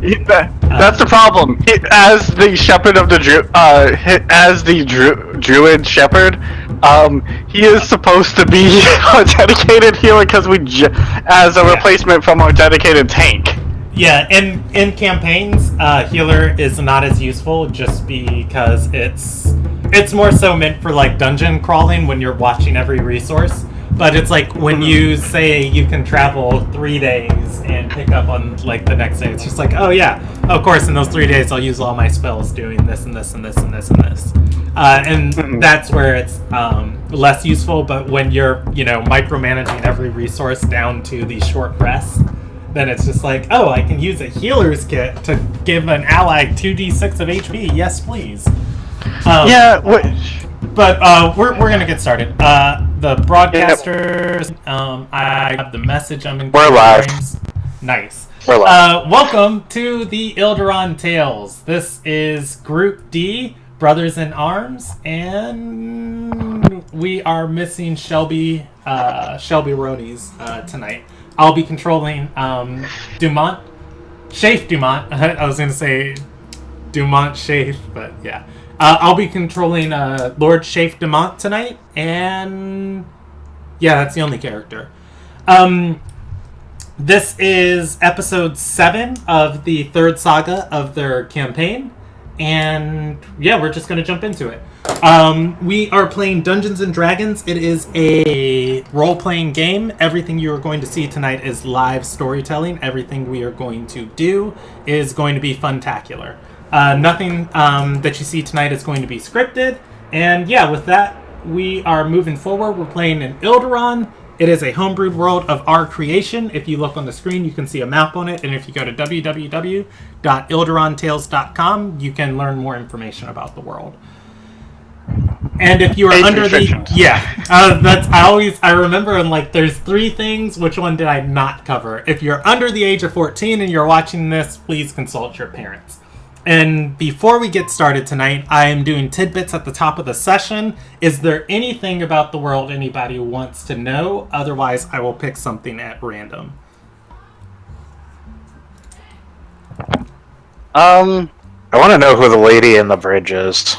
That's the problem. As the shepherd of the druid shepherd, he is supposed to be a dedicated healer because as a replacement from our dedicated tank. Yeah, in campaigns, healer is not as useful just because it's more so meant for like dungeon crawling when you're watching every resource. But it's like when you say you can travel 3 days and pick up on like the next day, it's just like, oh yeah, of course in those 3 days I'll use all my spells doing this and this and this and this and this. And that's where it's less useful. But when you're micromanaging every resource down to the short rests, then it's just like, oh, I can use a healer's kit to give an ally 2d6 of HP. Yes, please. But we're gonna get started. The broadcasters, I have the message. We're live. Nice. We're live. Welcome to the Ilderon Tales. This is Group D, Brothers in Arms, and we are missing Shelby Ronies tonight. I'll be controlling Dumont. Shafe Dumont. I was going to say Dumont Shafe, but yeah. I'll be controlling Lord Shafe Dumont tonight, and yeah, that's the only character. This is episode 7 of the third saga of their campaign, and yeah, we're just going to jump into it. We are playing Dungeons and Dragons. It is a role-playing game. Everything you are going to see tonight is live storytelling. Everything we are going to do is going to be funtacular. Nothing that you see tonight is going to be scripted. And yeah, with that, we are moving forward. We're playing in Ilderon. It is a homebrewed world of our creation. If you look on the screen, you can see a map on it. And if you go to www.ilderontales.com, you can learn more information about the world. And if you are under the I remember I'm like, there's 3 things. Which one did I not cover? If you're under the age of 14 and you're watching this, please consult your parents. And before we get started tonight, I am doing tidbits at the top of the session. Is there anything about the world anybody wants to know? Otherwise, I will pick something at random. I want to know who the lady in the bridge is.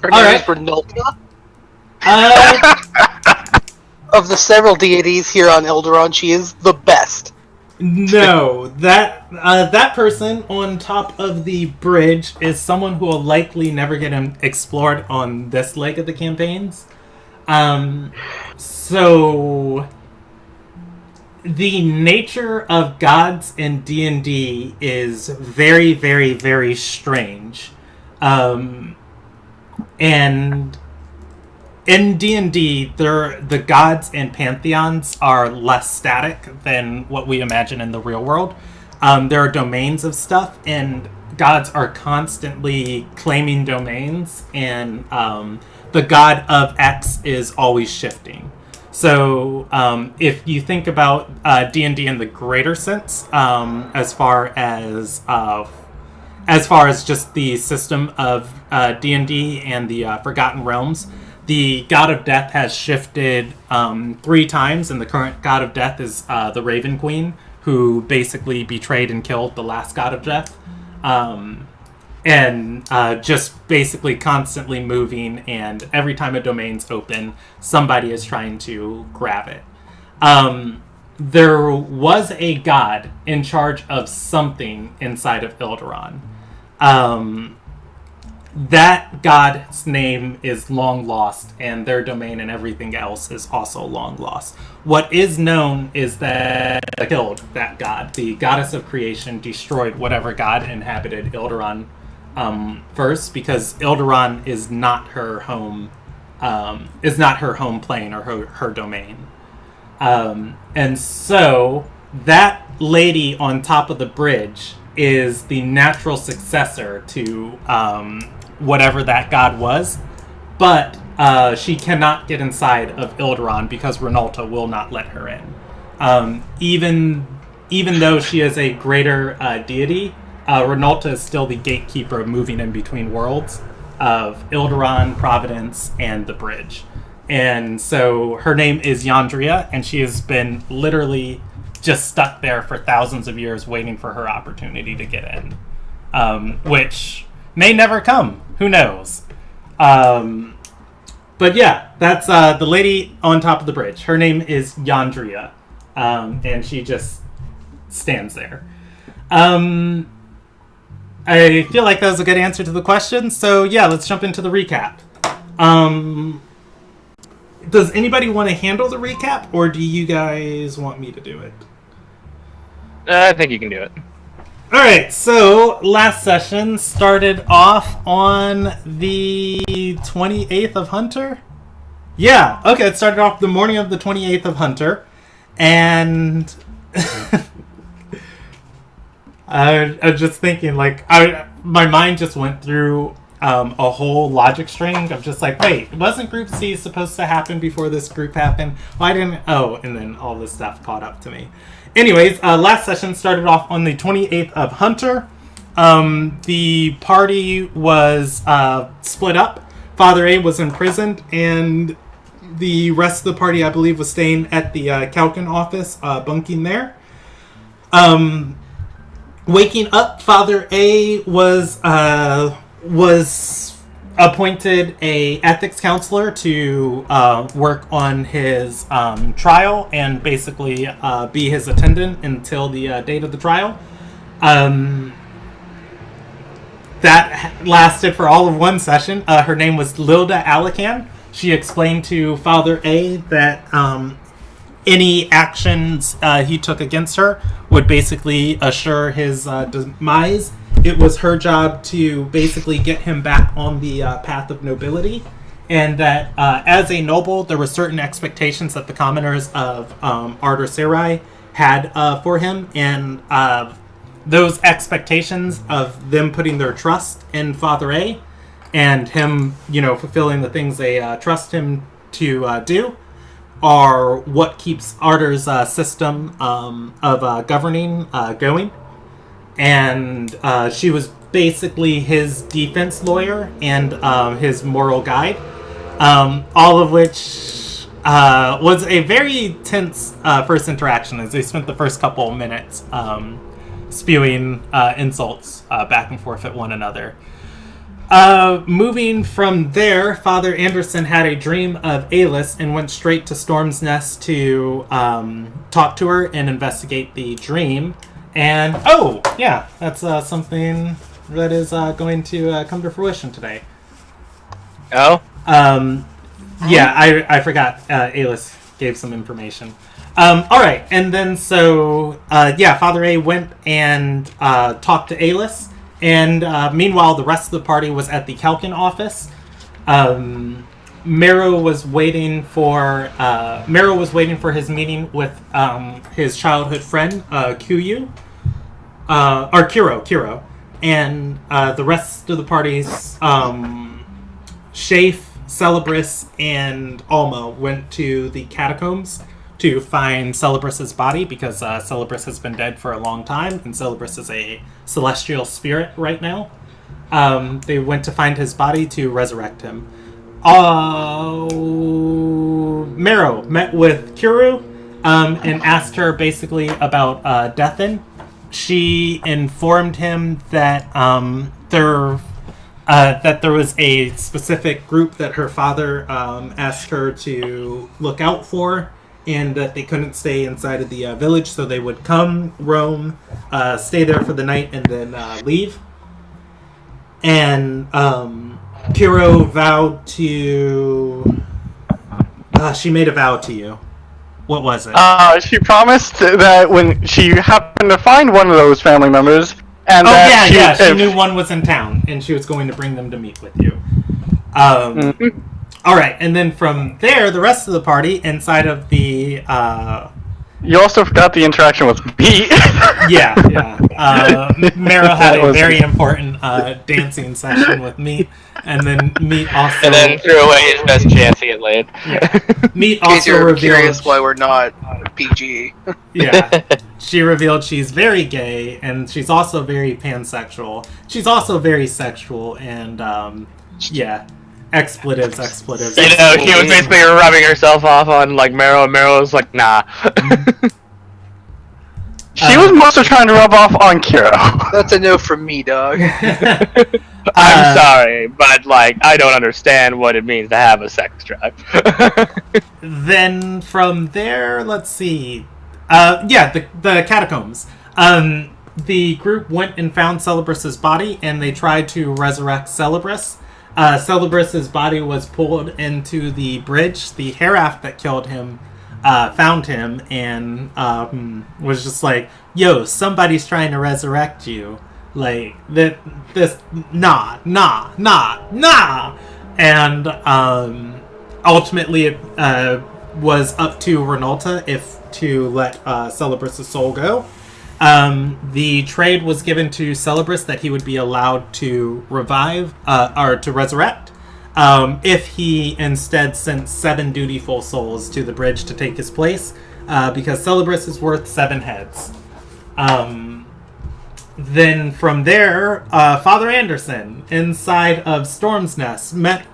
Her name is Renulta. Of the several deities here on Ilderon, she is the best. No, that person on top of the bridge is someone who will likely never get explored on this leg of the campaigns. So the nature of gods in D&D is very, very, very strange. And in D&D, the gods and pantheons are less static than what we imagine in the real world. There are domains of stuff, and gods are constantly claiming domains, and the god of X is always shifting. So if you think about D&D in the greater sense, as far as just the system of D&D and the Forgotten Realms, the God of Death has shifted 3 times, and the current God of Death is the Raven Queen, who basically betrayed and killed the last God of Death. And just basically constantly moving, and every time a domain's open, somebody is trying to grab it. There was a god in charge of something inside of Ilderon. That god's name is long lost, and their domain and everything else is also long lost. What is known is that they killed that god. The goddess of creation destroyed whatever god inhabited Ilderon first, because Ilderon is not her home plane or her domain. And so that lady on top of the bridge is the natural successor to whatever that god was, but she cannot get inside of Ilderon because Renulta will not let her in. Even though she is a greater deity, Renulta is still the gatekeeper moving in between worlds of Ilderon, Providence, and the bridge. And so her name is Yandria, and she has been literally just stuck there for thousands of years waiting for her opportunity to get in, which may never come. Who knows? But yeah, that's the lady on top of the bridge. Her name is Yandria, and she just stands there. I feel like that was a good answer to the question, so yeah, let's jump into the recap. Does anybody want to handle the recap, or do you guys want me to do it? I think you can do it. Alright, so last session started off on the 28th of Hunter? Yeah, okay, it started off the morning of the 28th of Hunter, and I was just thinking, like, my mind just went through a whole logic string of just like, wait, wasn't Group C supposed to happen before this group happened? Why didn't... Oh, and then all this stuff caught up to me. Anyways, last session started off on the 28th of Hunter. The party was split up. Father A was imprisoned, and the rest of the party, I believe, was staying at the Kalkin office, bunking there. Waking up, Father A was appointed a ethics counselor to work on his trial and basically be his attendant until the date of the trial. That lasted for all of one session. Her name was Lilda Alakan. She explained to Father A that any actions he took against her would basically assure his demise. It was her job to basically get him back on the path of nobility, and that as a noble, there were certain expectations that the commoners of Ardor Serai had for him, and those expectations of them putting their trust in Father A and him, fulfilling the things they trust him to do are what keeps Ardor's system of governing going. And she was basically his defense lawyer and his moral guide, all of which was a very tense first interaction as they spent the first couple minutes spewing insults back and forth at one another. Moving from there, Father Anderson had a dream of Alis and went straight to Storm's Nest to talk to her and investigate the dream. And, oh, yeah, that's something that is going to come to fruition today. Oh? Yeah, I forgot. Alis gave some information. Alright, and then so, Father A went and talked to Alis. And meanwhile, the rest of the party was at the Kalkin office. Mero was waiting for his meeting with his childhood friend Kuro, and the rest of the parties, Shafe, Celebris, and Alma went to the catacombs to find Celebris's body because Celebris has been dead for a long time, and Celebris is a celestial spirit right now. They went to find his body to resurrect him. Mero met with Kuro and asked her basically about Deathin. She informed him that there was a specific group that her father asked her to look out for, and that they couldn't stay inside of the village, so they would come, roam, stay there for the night, and then leave. And Kuro vowed to... she made a vow to you. What was it? She promised that when she happened to find one of those family members, and she knew one was in town, and she was going to bring them to meet with you. Alright, and then from there, the rest of the party, inside of the... You also forgot the interaction with me. Yeah. Mero had a very important dancing session with me, and then Meat also... And then threw away his best chance to get laid. Yeah. Meat In case also you're revealed... curious why we're not PG. Yeah. She revealed she's very gay, and she's also very pansexual. She's also very sexual, and, Expletives. She was basically rubbing herself off on, Mero, and Mero was like, nah. She was mostly trying to rub off on Kiro. That's a no from me, dog. I'm sorry, but like I don't understand what it means to have a sex drive. Then from there, let's see. The catacombs. The group went and found Celebrus's body, and they tried to resurrect Celebrus. Celebrus's body was pulled into the bridge. The Herath that killed him found him and was just like, "Yo, somebody's trying to resurrect you. Like this, nah." And ultimately, it was up to Renalta if to let Celebrus' soul go. The trade was given to Celebrus that he would be allowed to revive or to resurrect if he instead sent 7 dutiful souls to the bridge to take his place, because Celebrus is worth 7 heads. Then from there, Father Anderson, inside of Storm's Nest, met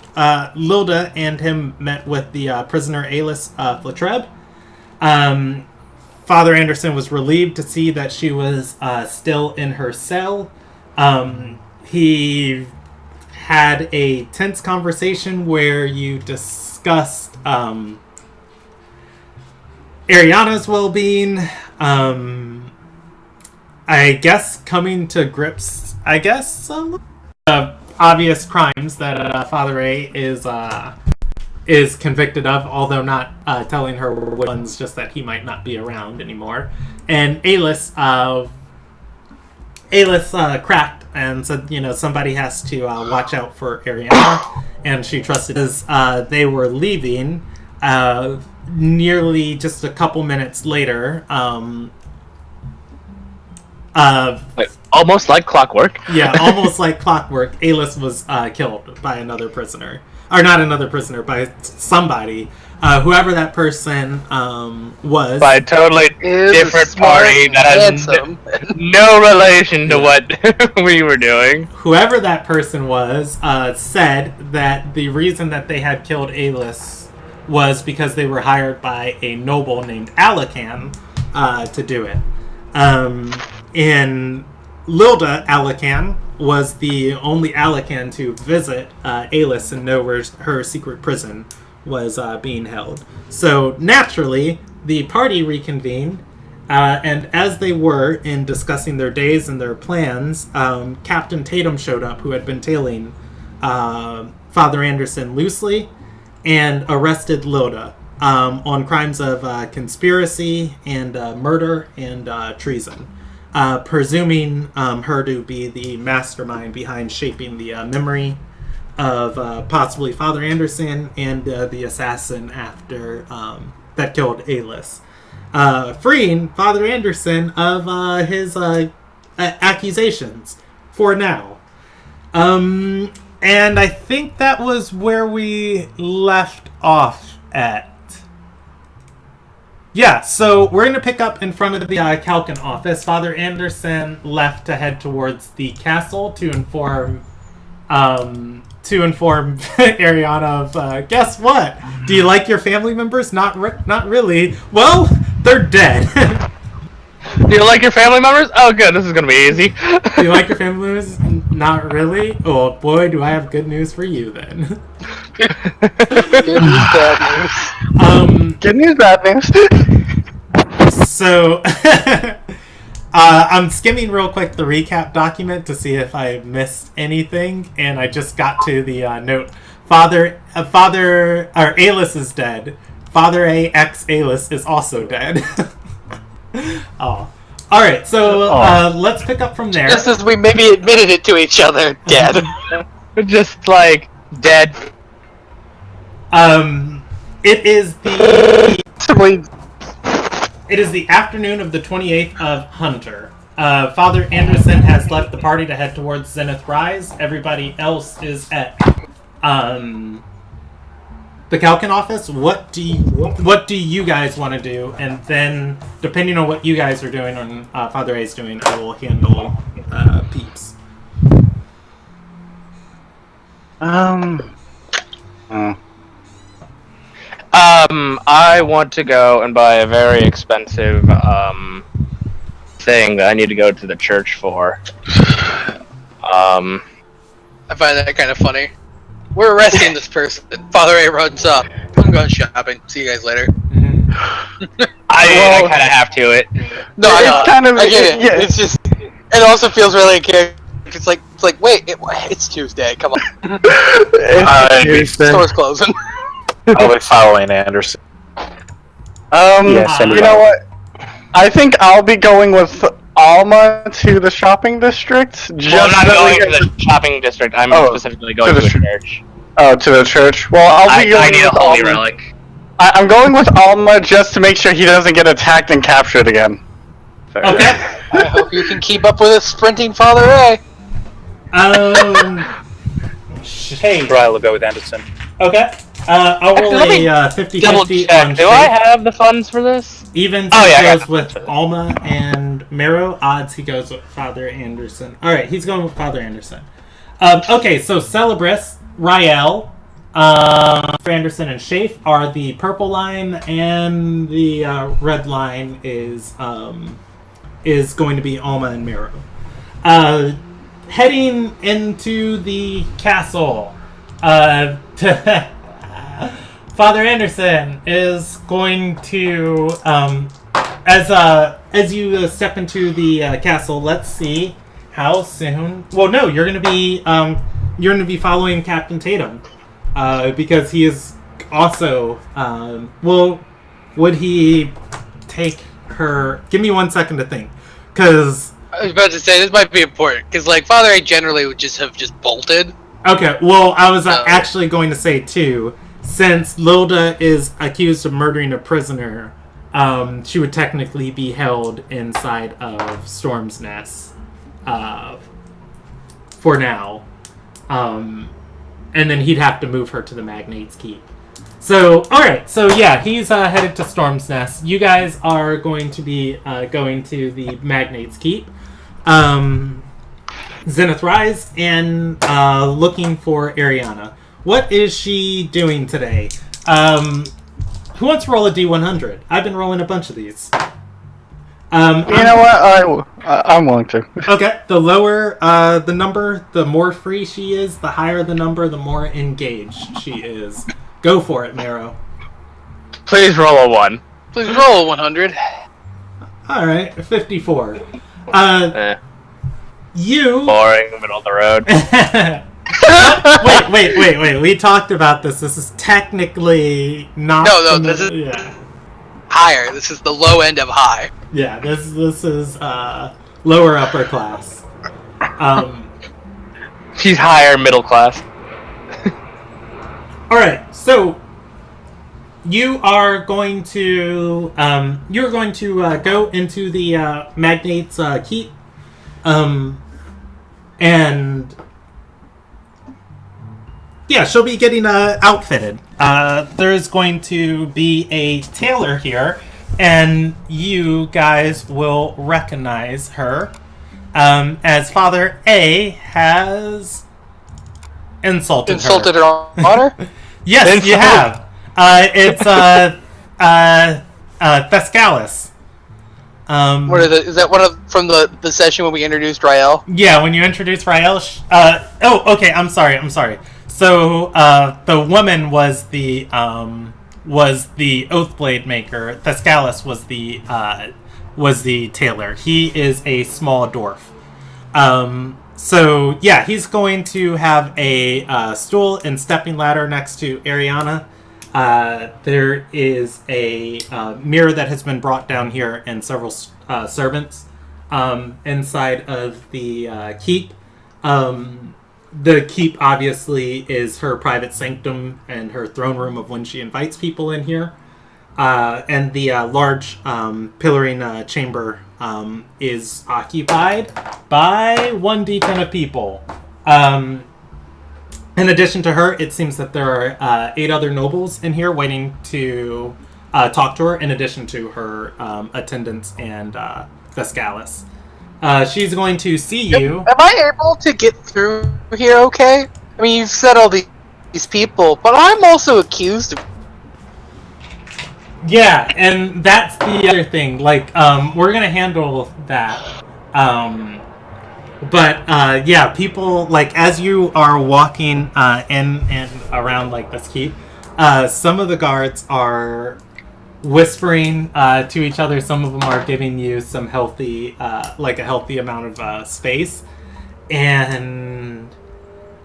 Lilda and him met with the prisoner Alis Flatreb. Father Anderson was relieved to see that she was still in her cell. He had a tense conversation where you discussed Ariana's well-being. I guess coming to grips, obvious crimes that Father A is convicted of, although not telling her which ones, just that he might not be around anymore. And Alis cracked and said, somebody has to watch out for Ariana, and she trusted as they were leaving. Nearly just a couple minutes later, almost like clockwork. Yeah, almost like clockwork. Alis was killed by another prisoner. Or not another prisoner, by somebody. Whoever that person was. By a totally different party that has no relation to what we were doing. Whoever that person was said that the reason that they had killed Alis was because they were hired by a noble named Alakan to do it. And Lilda Alakan was the only Alakan to visit Alis and know where her secret prison was being held. So naturally, the party reconvened, and as they were in discussing their days and their plans, Captain Tatum showed up, who had been tailing Father Anderson loosely, and arrested Lilda on crimes of conspiracy and murder and treason. Presuming her to be the mastermind behind shaping the memory of possibly Father Anderson and the assassin after that killed Alis. Freeing Father Anderson of his accusations for now. And I think that was where we left off at. Yeah, so we're going to pick up in front of the Kalkin office. Father Anderson left to head towards the castle to inform Ariana of, guess what? Do you like your family members? Not really. Well, they're dead. Do you like your family members? Oh, good. This is going to be easy. Do you like your family members? Not really? Oh, boy, do I have good news for you, then. Good news, bad news. Good news, bad news. So, I'm skimming real quick the recap document to see if I missed anything, and I just got to the note. Alis is dead. Father A ex Alis is also dead. Oh. Alright, so let's pick up from there. Just as we maybe admitted it to each other, dead. Just like dead. It is the afternoon of the 28th of Hunter. Father Anderson has left the party to head towards Zenith Rise. Everybody else is at the Kalkin office. What do you guys want to do? And then, depending on what you guys are doing and Father A's doing, I will handle Peeps. I want to go and buy a very expensive thing that I need to go to the church for. I find that kind of funny. We're arresting this person. Father A runs up. I'm going shopping. See you guys later. I kind of have to it. No, it's kind of. I get it. Yeah. It's just. It also feels really character. It's like wait, it's Tuesday. Come on. Store's closing. I'll be following Anderson. Yes, you know what? I think I'll be going with Alma to the shopping district. Well, I'm not going to the shopping district. I'm specifically going to the church. Oh, to the church. Well, I'll be going I need a with holy Alma. relic. I'm going with Alma just to make sure he doesn't get attacked and captured again. Okay. I hope you can keep up with a sprinting Father A. Hey. Brian will go with Anderson. Okay. I'll roll Let me a 50-50 Double on check. Do I have the funds for this? Evens I he goes got with Alma and Mero. Odds he goes with Father Anderson. Alright, he's going with Father Anderson. Okay, so Celebris, Rael, Anderson, and Shafe are the purple line, and the red line is going to be Alma and Mero. Heading into the castle, Father Anderson is going to, as you step into the castle. Let's see how soon. Well, no, you're going to be following Captain Tatum, because he is also. Would he take her? Give me 1 second to think, because. I was about to say this might be important because Father A generally would just have bolted. Okay, well, I was actually going to say too, since Lilda is accused of murdering a prisoner, she would technically be held inside of Storm's Nest, for now, and then he'd have to move her to the Magnate's Keep. So, alright, so yeah, he's headed to Storm's Nest. You guys are going to be going to the Magnate's Keep. Zenith Rise, and looking for Ariana. What is she doing today? Who wants to roll a D100? I've been rolling a bunch of these. You know what? I'm willing to. Okay, the lower the number, the more free she is. The higher the number, the more engaged she is. Go for it, Mero. Please roll a 1. Please roll a 100. Alright, 54. You... Boring, middle of the road. Wait. We talked about this. This is technically not... No, this is higher. This is the low end of high. Yeah, this is lower upper class. She's higher middle class. Alright, so... You are going to go into the Magnate's Keep, and yeah, she'll be getting outfitted. There's going to be a tailor here, and you guys will recognize her, as Father A has insulted her honor. Yes, you have. It's Thescalis. Is that one from the session when we introduced Rael? Yeah, when you introduced Rael. Okay. I'm sorry. So the woman was the Oathblade maker. Thescalis was the tailor. He is a small dwarf. So yeah, he's going to have a stool and stepping ladder next to Ariana. There is a mirror that has been brought down here, and several servants inside of the keep. The keep obviously is her private sanctum and her throne room of when she invites people in here. And the large pillaring chamber is occupied by 1d10 of people. In addition to her, it seems that there are 8 other nobles in here waiting to talk to her, in addition to her attendants and Thescalis. She's going to see you. Am I able to get through here okay? I mean, you've said all these people, but I'm also accused of... Yeah, and that's the other thing. Like, we're gonna handle that. But yeah, people like as you are walking in and around like this keep, some of the guards are whispering to each other. Some of them are giving you some healthy, like a healthy amount of space, and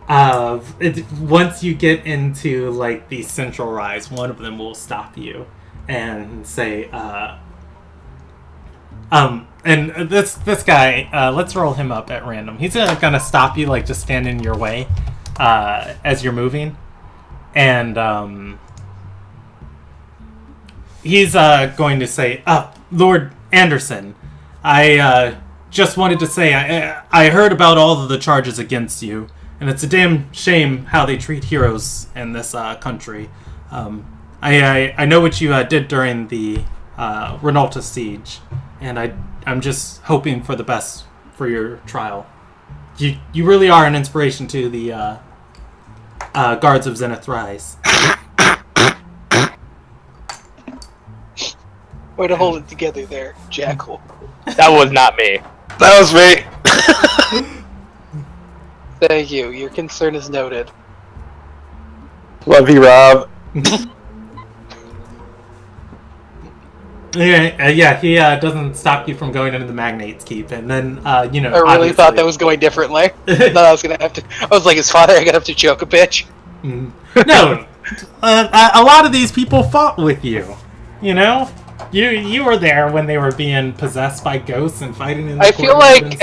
once you get into like the central rise, one of them will stop you and say, and this guy, let's roll him up at random. He's gonna stop you, like just stand in your way as you're moving, and he's going to say, Lord Anderson, I just wanted to say I heard about all of the charges against you, and it's a damn shame how they treat heroes in this country. I know what you did during the Renalta siege, and I'm just hoping for the best for your trial. You really are an inspiration to the guards of Zenith Rise. Way to hold it together there, Jackal. That was not me. That was me. Thank you. Your concern is noted. Love you, Rob. Yeah, he doesn't stop you from going into the Magnate's Keep, and then I really thought that was going differently. Thought I was gonna have to. I was like his father. I gotta have to choke a bitch. No, a lot of these people fought with you. You know, you were there when they were being possessed by ghosts and fighting in the I feel like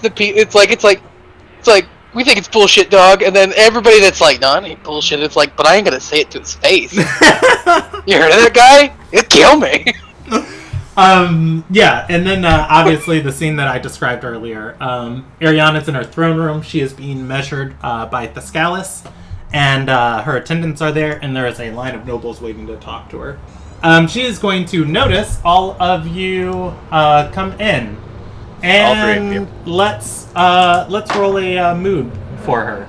the people. It's like we think it's bullshit, dog, and then everybody that's like, no, it ain't bullshit. It's like, but I ain't gonna say it to his face. You heard of that guy? He'll kill me. Yeah, and then obviously the scene that I described earlier. Ariana's in her throne room. She is being measured by Thescalis, and her attendants are there, and there is a line of nobles waiting to talk to her. She is going to notice all of you come in, and All three of you. let's roll a mood for her.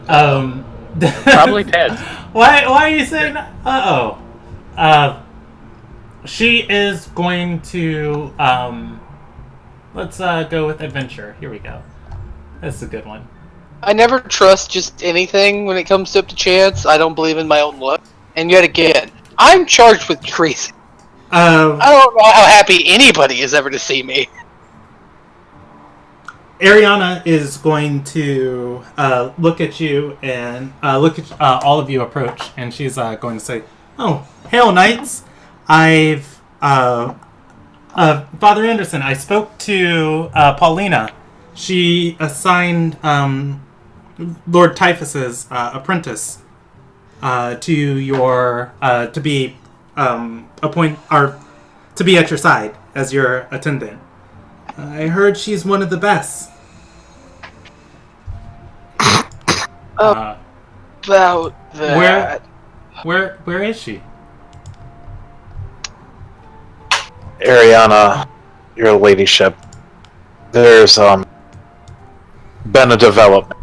Probably Ted. Why are you saying? She is going to let's go with adventure. Here we go. That's a good one. I never trust just anything when it comes up to chance. I don't believe in my own luck. And yet again, I'm charged with treason. I don't know how happy anybody is ever to see me. Ariana is going to look at you and look at all of you approach, and she's going to say, "Oh, hail, knights! I've Father Anderson. I spoke to Paulina. She assigned Lord Typhus's apprentice to your to be to be at your side as your attendant. I heard she's one of the best." About that. Where is she? Ariana, your ladyship. There's been a development.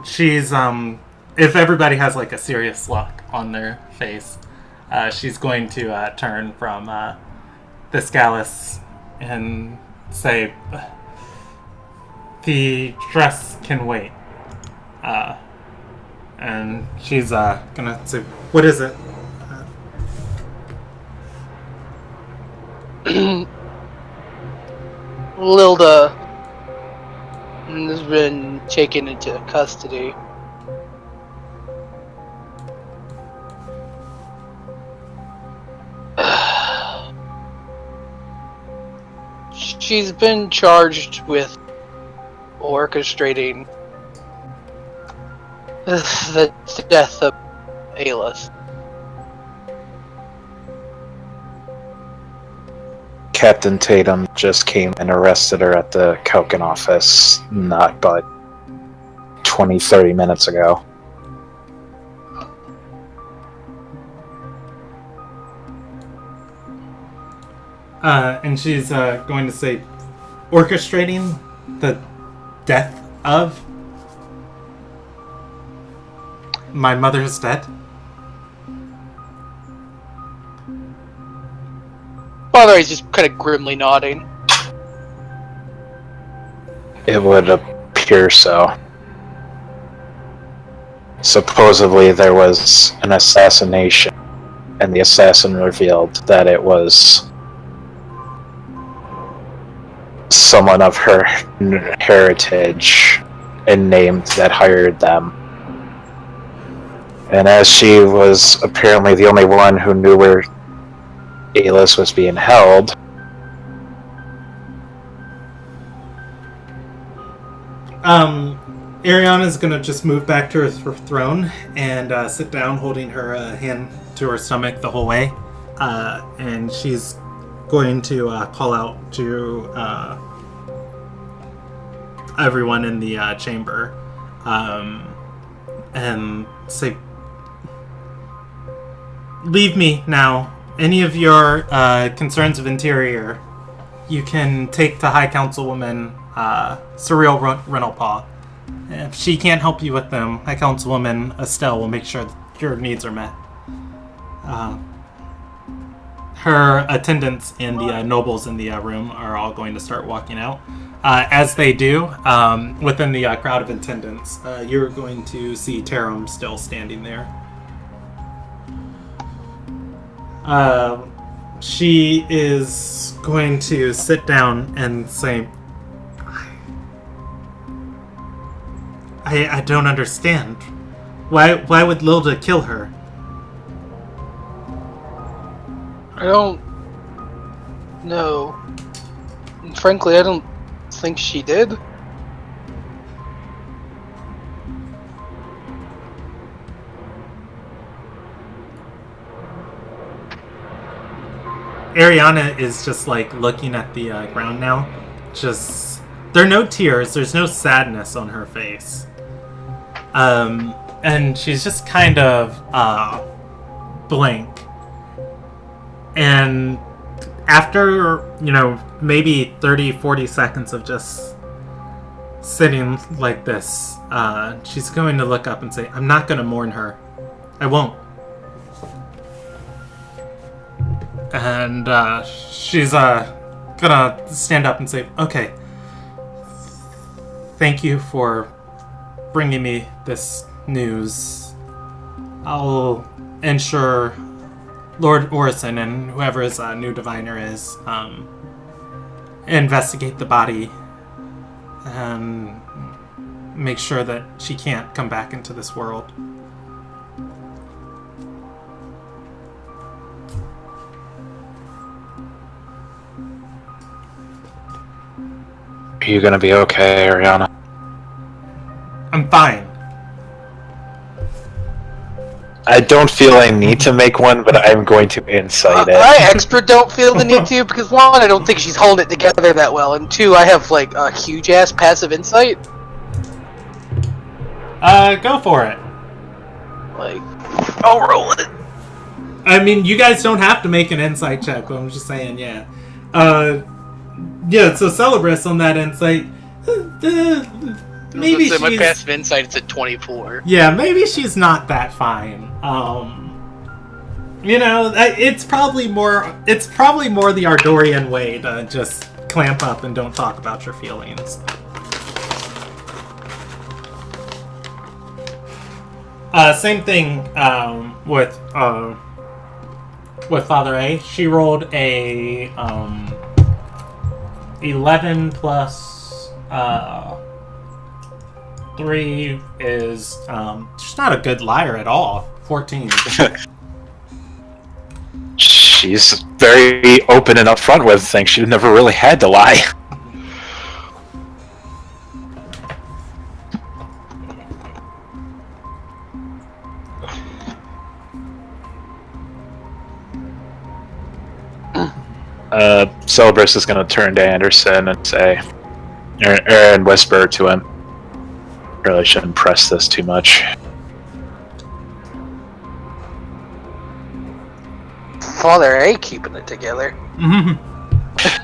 She's if everybody has like a serious look on their face, she's going to turn from Thescalis and say, "The dress can wait." And she's gonna say, "What is it?" Lilda has been taken into custody. She's been charged with orchestrating the death of Aelus. Captain Tatum just came and arrested her at the Kaukan office not but 20-30 minutes ago. And she's going to say, "Orchestrating the death of." My mother is dead? Father is just kind of grimly nodding. It would appear so. Supposedly there was an assassination, and the assassin revealed that it was someone of her heritage and named that hired them. And as she was apparently the only one who knew where Alis was being held, Ariana's gonna just move back to her throne and sit down, holding her hand to her stomach the whole way. And she's going to call out to everyone in the chamber and say, "Leave me now. Any of your concerns of interior, you can take to High Councilwoman Surreal Rentalpaw. If she can't help you with them, High Councilwoman Estelle will make sure that your needs are met." Her attendants and the nobles in the room are all going to start walking out. As they do, within the crowd of attendants, you're going to see Tarum still standing there. She is going to sit down and say, I don't understand. Why would Lilda kill her? I don't know. And frankly, I don't think she did. Ariana is just like looking at the ground now. Just, there are no tears, there's no sadness on her face. And she's just kind of blank. And after, maybe 30-40 seconds of just sitting like this, she's going to look up and say, "I'm not going to mourn her. I won't." And she's gonna stand up and say, "Okay, thank you for bringing me this news. I'll ensure Lord Orison and whoever his new diviner is investigate the body and make sure that she can't come back into this world." are you gonna be okay, Ariana? I'm fine. I don't feel I need to make one, but I'm going to incite it. I extra don't feel the need to, because one, I don't think she's holding it together that well, and two, I have like a huge ass passive insight. Go for it. Like, I'll roll it. I mean, you guys don't have to make an insight check, but I'm just saying, yeah. Yeah, so Celebris on that insight, maybe she's... My passive insight is at 24. Yeah, maybe she's not that fine. It's probably more the Ardorian way to just clamp up and don't talk about your feelings. Same thing with Father A. She rolled a 11 plus 3 is she's not a good liar at all. 14. She's very open and upfront with things. She never really had to lie. Celebris is going to turn to Anderson and say, and whisper to him, "Really shouldn't press this too much." Father A keeping it together.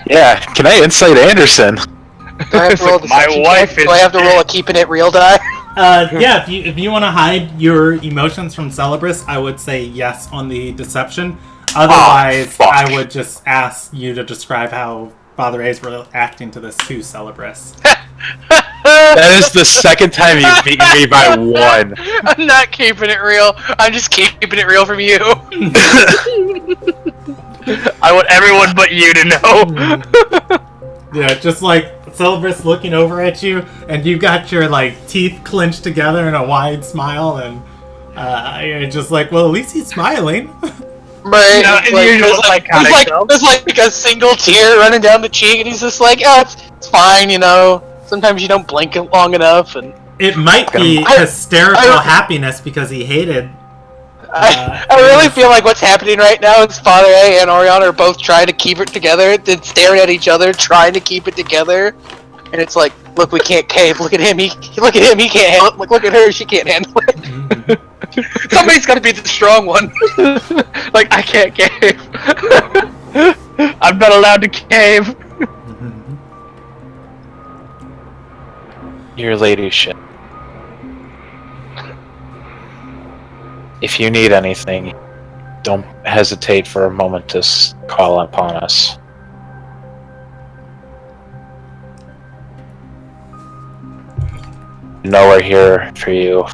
Yeah, can I insight Anderson? Do I have to roll the My wife check? Do I have to roll a keeping it real die? Yeah, if you want to hide your emotions from Celebrus, I would say yes on the deception. Otherwise, I would just ask you to describe how Father A's reacting to this to Celebrus. That is the second time you've beaten me by 1. I'm not keeping it real. I'm just keeping it real from you. I want everyone but you to know. Yeah, just like Celebrus looking over at you, and you got your like teeth clenched together in a wide smile, and you're just like, well, at least he's smiling. Right. No, It's like, there's like a single tear running down the cheek, and he's just like, oh, it's fine, you know. Sometimes you don't blink it long enough, and It might be hysterical happiness because he hated. I really feel like what's happening right now is Father A and Oriana are both trying to keep it together, then staring at each other, trying to keep it together, and it's like, look, we can't cave. Look at him. He can't handle it. Look at her. She can't handle it. Mm-hmm. Somebody's got to be the strong one. Like, I can't cave. I'm not allowed to cave. Your ladyship. If you need anything, don't hesitate for a moment to call upon us. You know we're here for you,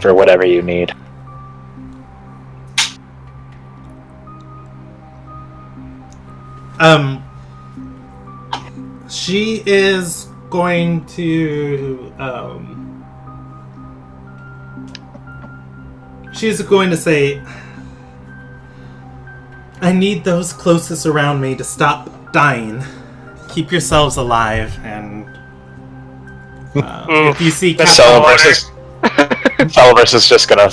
for whatever you need. She is going to she's going to say, I need those closest around me to stop dying. Keep yourselves alive, and if you see Celebrus is just gonna,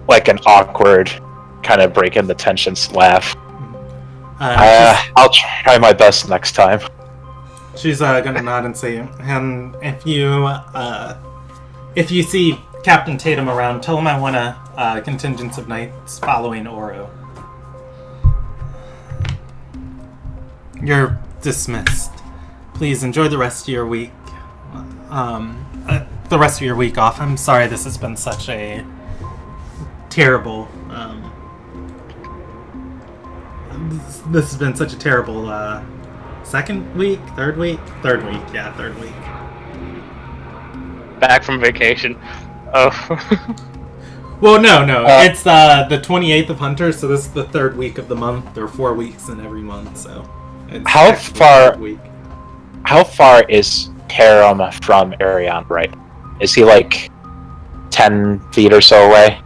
like an awkward, kind of breaking the tensions laugh. I'll try my best next time. She's gonna nod and say, and if you see Captain Tatum around, tell him I want a contingent of knights following Oro. You're dismissed. Please enjoy the rest of your week. The rest of your week off. I'm sorry this has been such a terrible. This has been such a terrible second week, third week, third week. Back from vacation. Oh. Well, no. It's the 28th of Hunter, so this is the third week of the month. There are 4 weeks in every month, so. It's How far? the week. How far is Karam from Arion? Right? Is he like 10 feet or so away?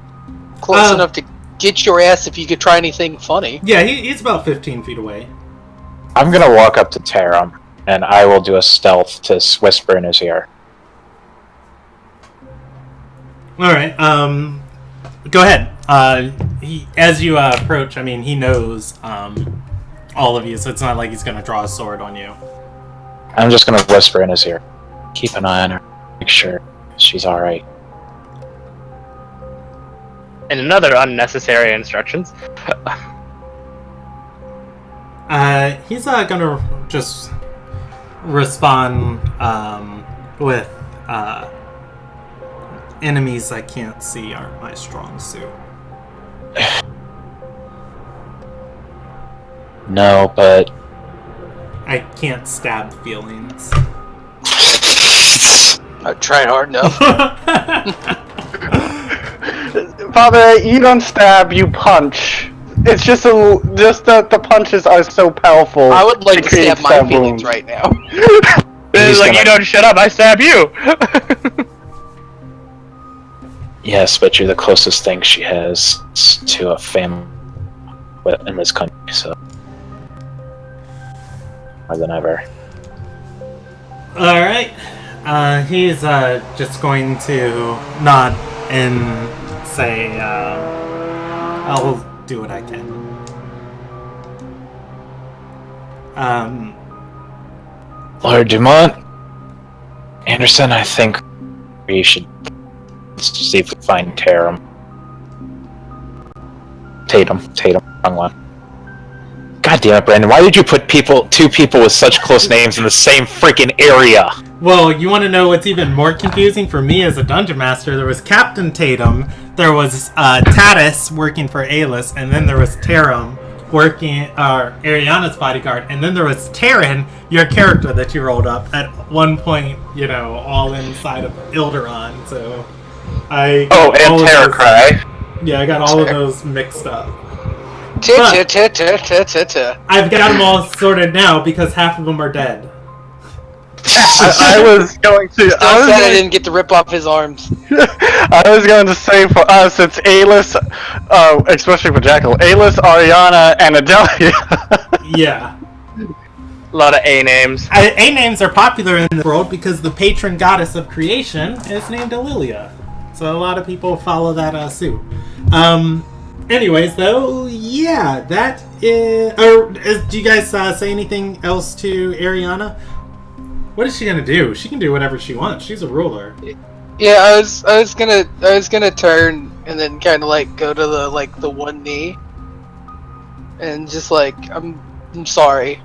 Close enough to get your ass if you could try anything funny. Yeah, he's about 15 feet away. I'm gonna walk up to Taram, and I will do a stealth to whisper in his ear. Alright, go ahead. As you approach, I mean, he knows all of you, so it's not like he's gonna draw a sword on you. I'm just gonna whisper in his ear. Keep an eye on her. Make sure she's alright. And another unnecessary instructions. He's gonna just respond with enemies I can't see aren't my strong suit. No, but I can't stab feelings. I tried hard enough. Father, you don't stab, you punch. It's just the punches are so powerful. I would like it to stab creates my that feelings wound. right now. It's like, you don't shut up, I stab you! yes, but you're the closest thing she has to a family in this country, so more than ever. Alright. He's just going to nod and say, I'll do what I can. Lord Dumont, Anderson, I think we should see if we can find Tatum, wrong one. God damn it, Brandon, why did you put two people with such close names in the same freaking area? Well, you want to know what's even more confusing for me as a dungeon master? There was Captain Tatum, there was Tatis working for Alis, and then there was Tarum working Ariana's bodyguard, and then there was Terran, your character that you rolled up at one point, you know, all inside of Ilderon. So I and Terracry. Yeah, I got all of those mixed up. I've got them all sorted now because half of them are dead. I was going to. I didn't get to rip off his arms. I was going to say for us, it's Alis, especially for Jackal, Alis, Ariana, and Adelia. Yeah. A lot of A names. A names are popular in the world because the patron goddess of creation is named Alilia. So a lot of people follow that suit. Anyways, though, yeah, that is... do you guys say anything else to Ariana? What is she gonna do? She can do whatever she wants. She's a ruler. Yeah, I was gonna turn and then kind of like go to the one knee, and just like I'm sorry.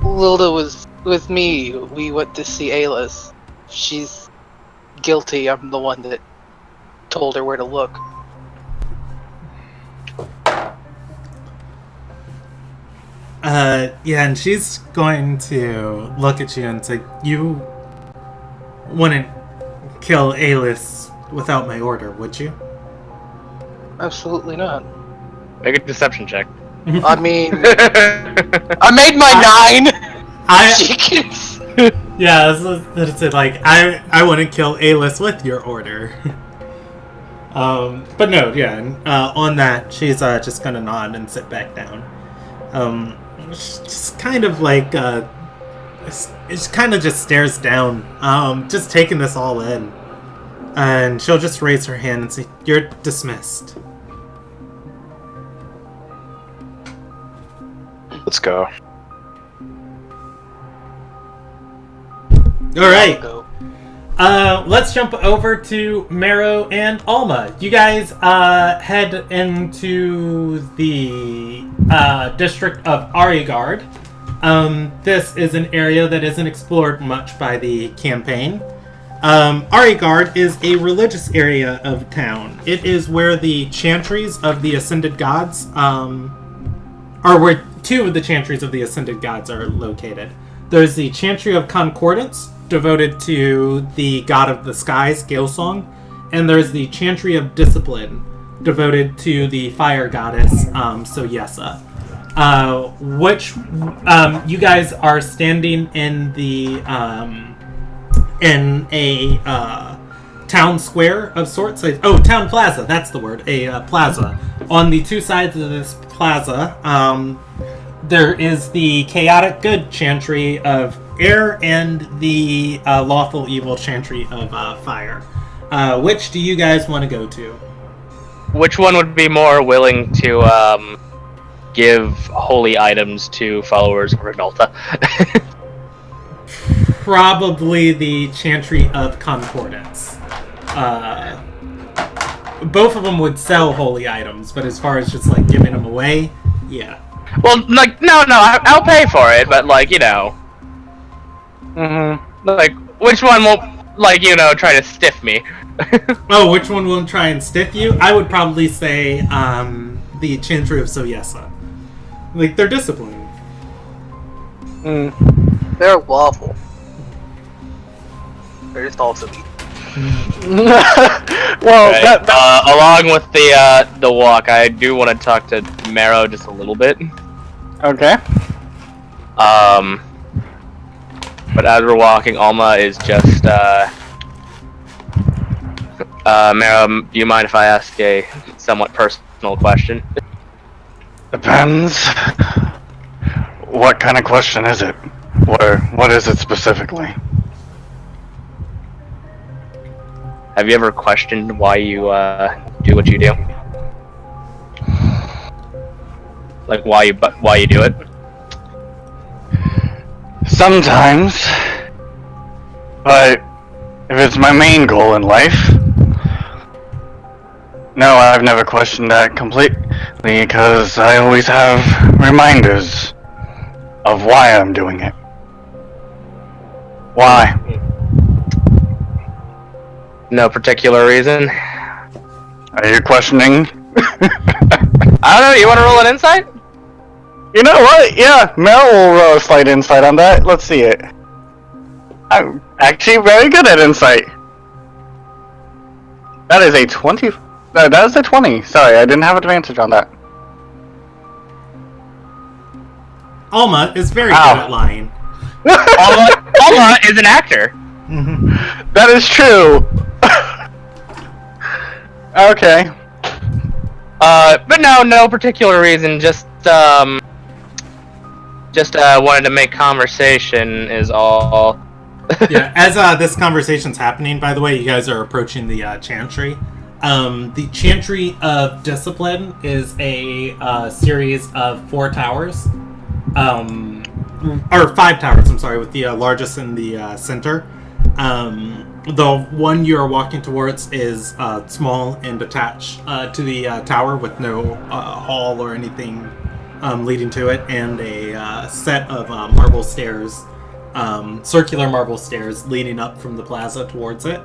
Lilda was with me. We went to see Alis. She's guilty. I'm the one that told her where to look. Yeah, and she's going to look at you and say, "You wouldn't kill Alis without my order, would you?" Absolutely not. Make a deception check. I mean, I made my 9. Yeah, that's it. Like, I wouldn't kill Alis with your order. But no, yeah. On that, she's just gonna nod and sit back down. Just kind of like it kind of just stares down, just taking this all in, and she'll just raise her hand and say, "You're dismissed." Let's go. All right. Let's jump over to Marrow and Alma. You guys head into the district of Arigard. This is an area that isn't explored much by the campaign. Arigard is a religious area of town. It is where the chantries of the Ascended Gods, or where two of the chantries of the Ascended Gods are located. There's the Chantry of Concordance, devoted to the god of the skies, Galesong, and there's the Chantry of Discipline, devoted to the fire goddess, Soyesa. Which you guys are standing in the in a town square of sorts. Town plaza. That's the word. A plaza. On the two sides of this plaza, there is the chaotic good chantry of air and the lawful evil chantry of fire. Which do you guys want to go to? Which one would be more willing to give holy items to followers of Renalta? Probably the chantry of concordance. Both of them would sell holy items, but as far as just like giving them away, yeah. Well, like, no, I'll pay for it, but, like, you know. Like, which one won't, like, you know, try to stiff me? Oh, which one won't try and stiff you? I would probably say, the Chantry of Soyesa. Like, they're disciplined. They're lawful. They're just also meat. Well, right. Along with the walk, I do want to talk to Marrow just a little bit. okay. But as we're walking, Alma is just Marrow, do you mind if I ask a somewhat personal question? Depends. What kind of question is it? What is it specifically? Have you ever questioned why you do what you do? Like why you do it? Sometimes. But if it's my main goal in life, no, I've never questioned that completely because I always have reminders of why I'm doing it. Why? No particular reason. Are you questioning? I don't know. You want to roll an insight? You know what? Yeah, Mel will roll a slight insight on that. Let's see it. I'm actually very good at insight. That is a 20. No, that is a 20. Sorry, I didn't have advantage on that. Alma is very Ow. good at lying. Alma is an actor. That is true. Okay. But no particular reason. Just wanted to make conversation is all. Yeah, as this conversation's happening, by the way, you guys are approaching the Chantry. The Chantry of Discipline is a series of 4 towers. Or 5 towers, I'm sorry, with the largest in the center. The one you're walking towards is small and attached to the tower with no hall or anything leading to it, and a set of marble stairs, circular marble stairs leading up from the plaza towards it.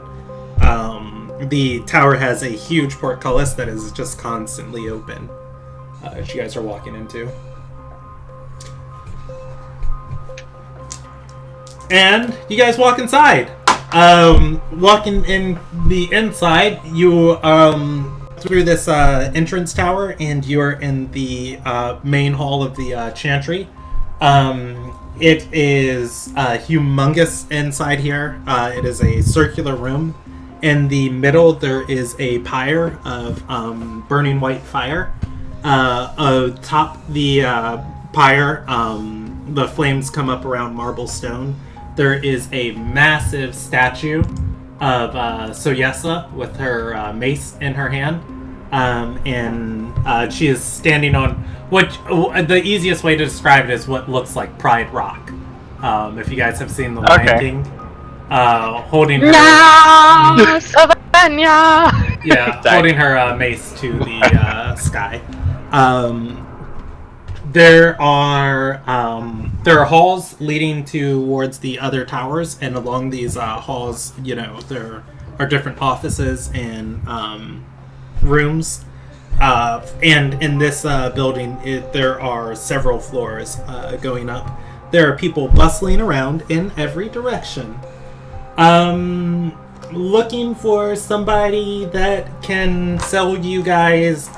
The tower has a huge portcullis that is just constantly open, as you guys are walking into. And you guys walk inside. Walking in the inside, you through this entrance tower, and you're in the main hall of the Chantry. It is humongous inside here. It is a circular room. In the middle, there is a pyre of burning white fire. Atop the pyre, the flames come up around marble stone. There is a massive statue of Soyesa with her mace in her hand. And she is standing on the easiest way to describe it is what looks like Pride Rock. If you guys have seen The Lion King, holding her, yeah, holding her mace to the sky. There are halls leading towards the other towers, and along these halls, there are different offices and rooms. And in this building, there are several floors going up. There are people bustling around in every direction. Looking for somebody that can sell you guys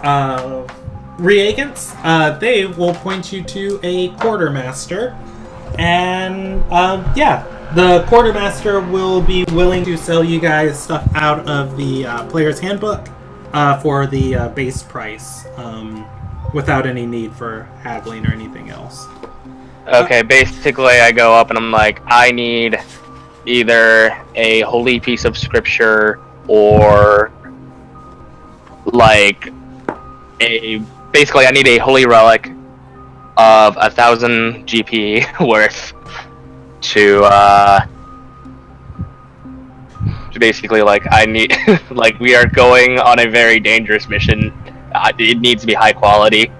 reagents. They will point you to a quartermaster. And the quartermaster will be willing to sell you guys stuff out of the player's handbook for the base price, without any need for haggling or anything else. Okay, basically I go up and I'm like, I need either a holy piece of scripture or like basically I need a holy relic of 1,000 GP worth to basically, like, I need like, we are going on a very dangerous mission. It needs to be high quality.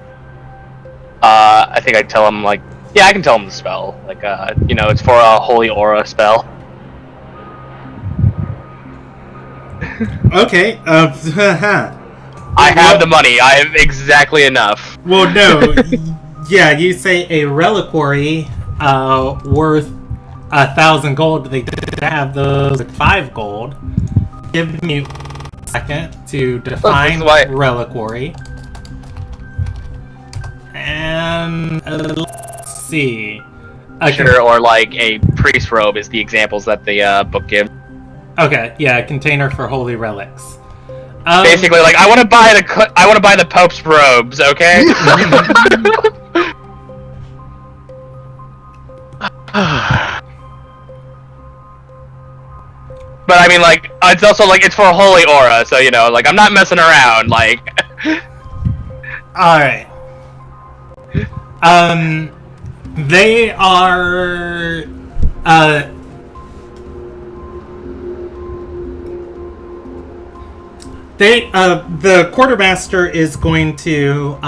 I think I tell him, like, yeah, I can tell him the spell, like, it's for a holy aura spell. Okay, I have the money. I have exactly enough. Well, no. Yeah, you say a reliquary worth 1,000 gold. They have those at 5 gold. Give me a second to define reliquary. And let's see. Sure, or like a priest robe is the examples that the book gives. Okay, yeah, a container for holy relics. Basically, like, I want to buy the Pope's robes, okay? But I mean, like, it's also like it's for a holy aura, so like I'm not messing around, like. All right. They are. The quartermaster is going to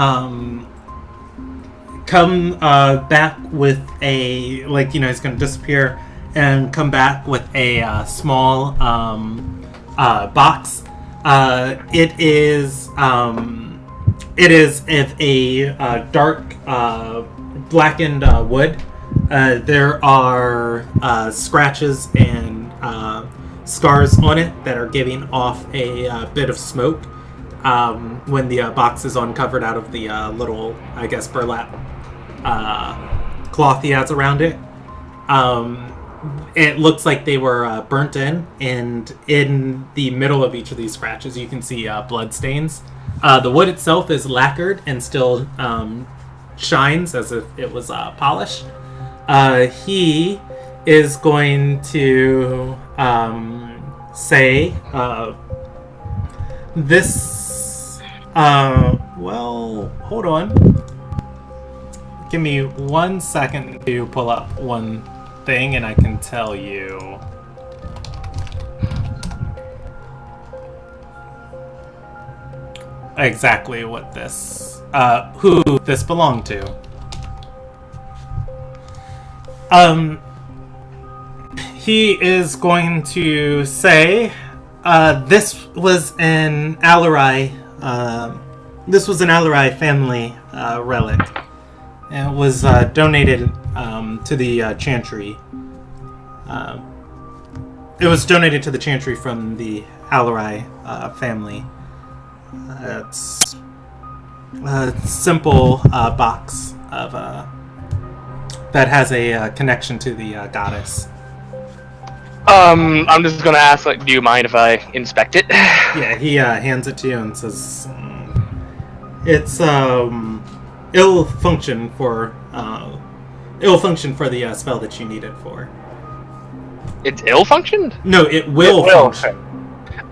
come back with he's going to disappear and come back with a small box. It is of a dark blackened wood. There are scratches and scars on it that are giving off a bit of smoke when the box is uncovered out of the little, I guess, burlap cloth he has around it. It looks like they were burnt in, and in the middle of each of these scratches you can see blood stains. The wood itself is lacquered and still shines as if it was polished. He is going to say this. Well, hold on. Give me 1 second to pull up one thing, and I can tell you. Exactly what this, who this belonged to. He is going to say, this was an Alarai, family relic. And it was donated to the Chantry. It was donated to the Chantry from the Alarai family. It's a simple box of that has a connection to the goddess. I'm just gonna ask, like, do you mind if I inspect it? Yeah, he hands it to you and says, "It's ill function for the spell that you need it for." It's ill-functioned? No, it will function.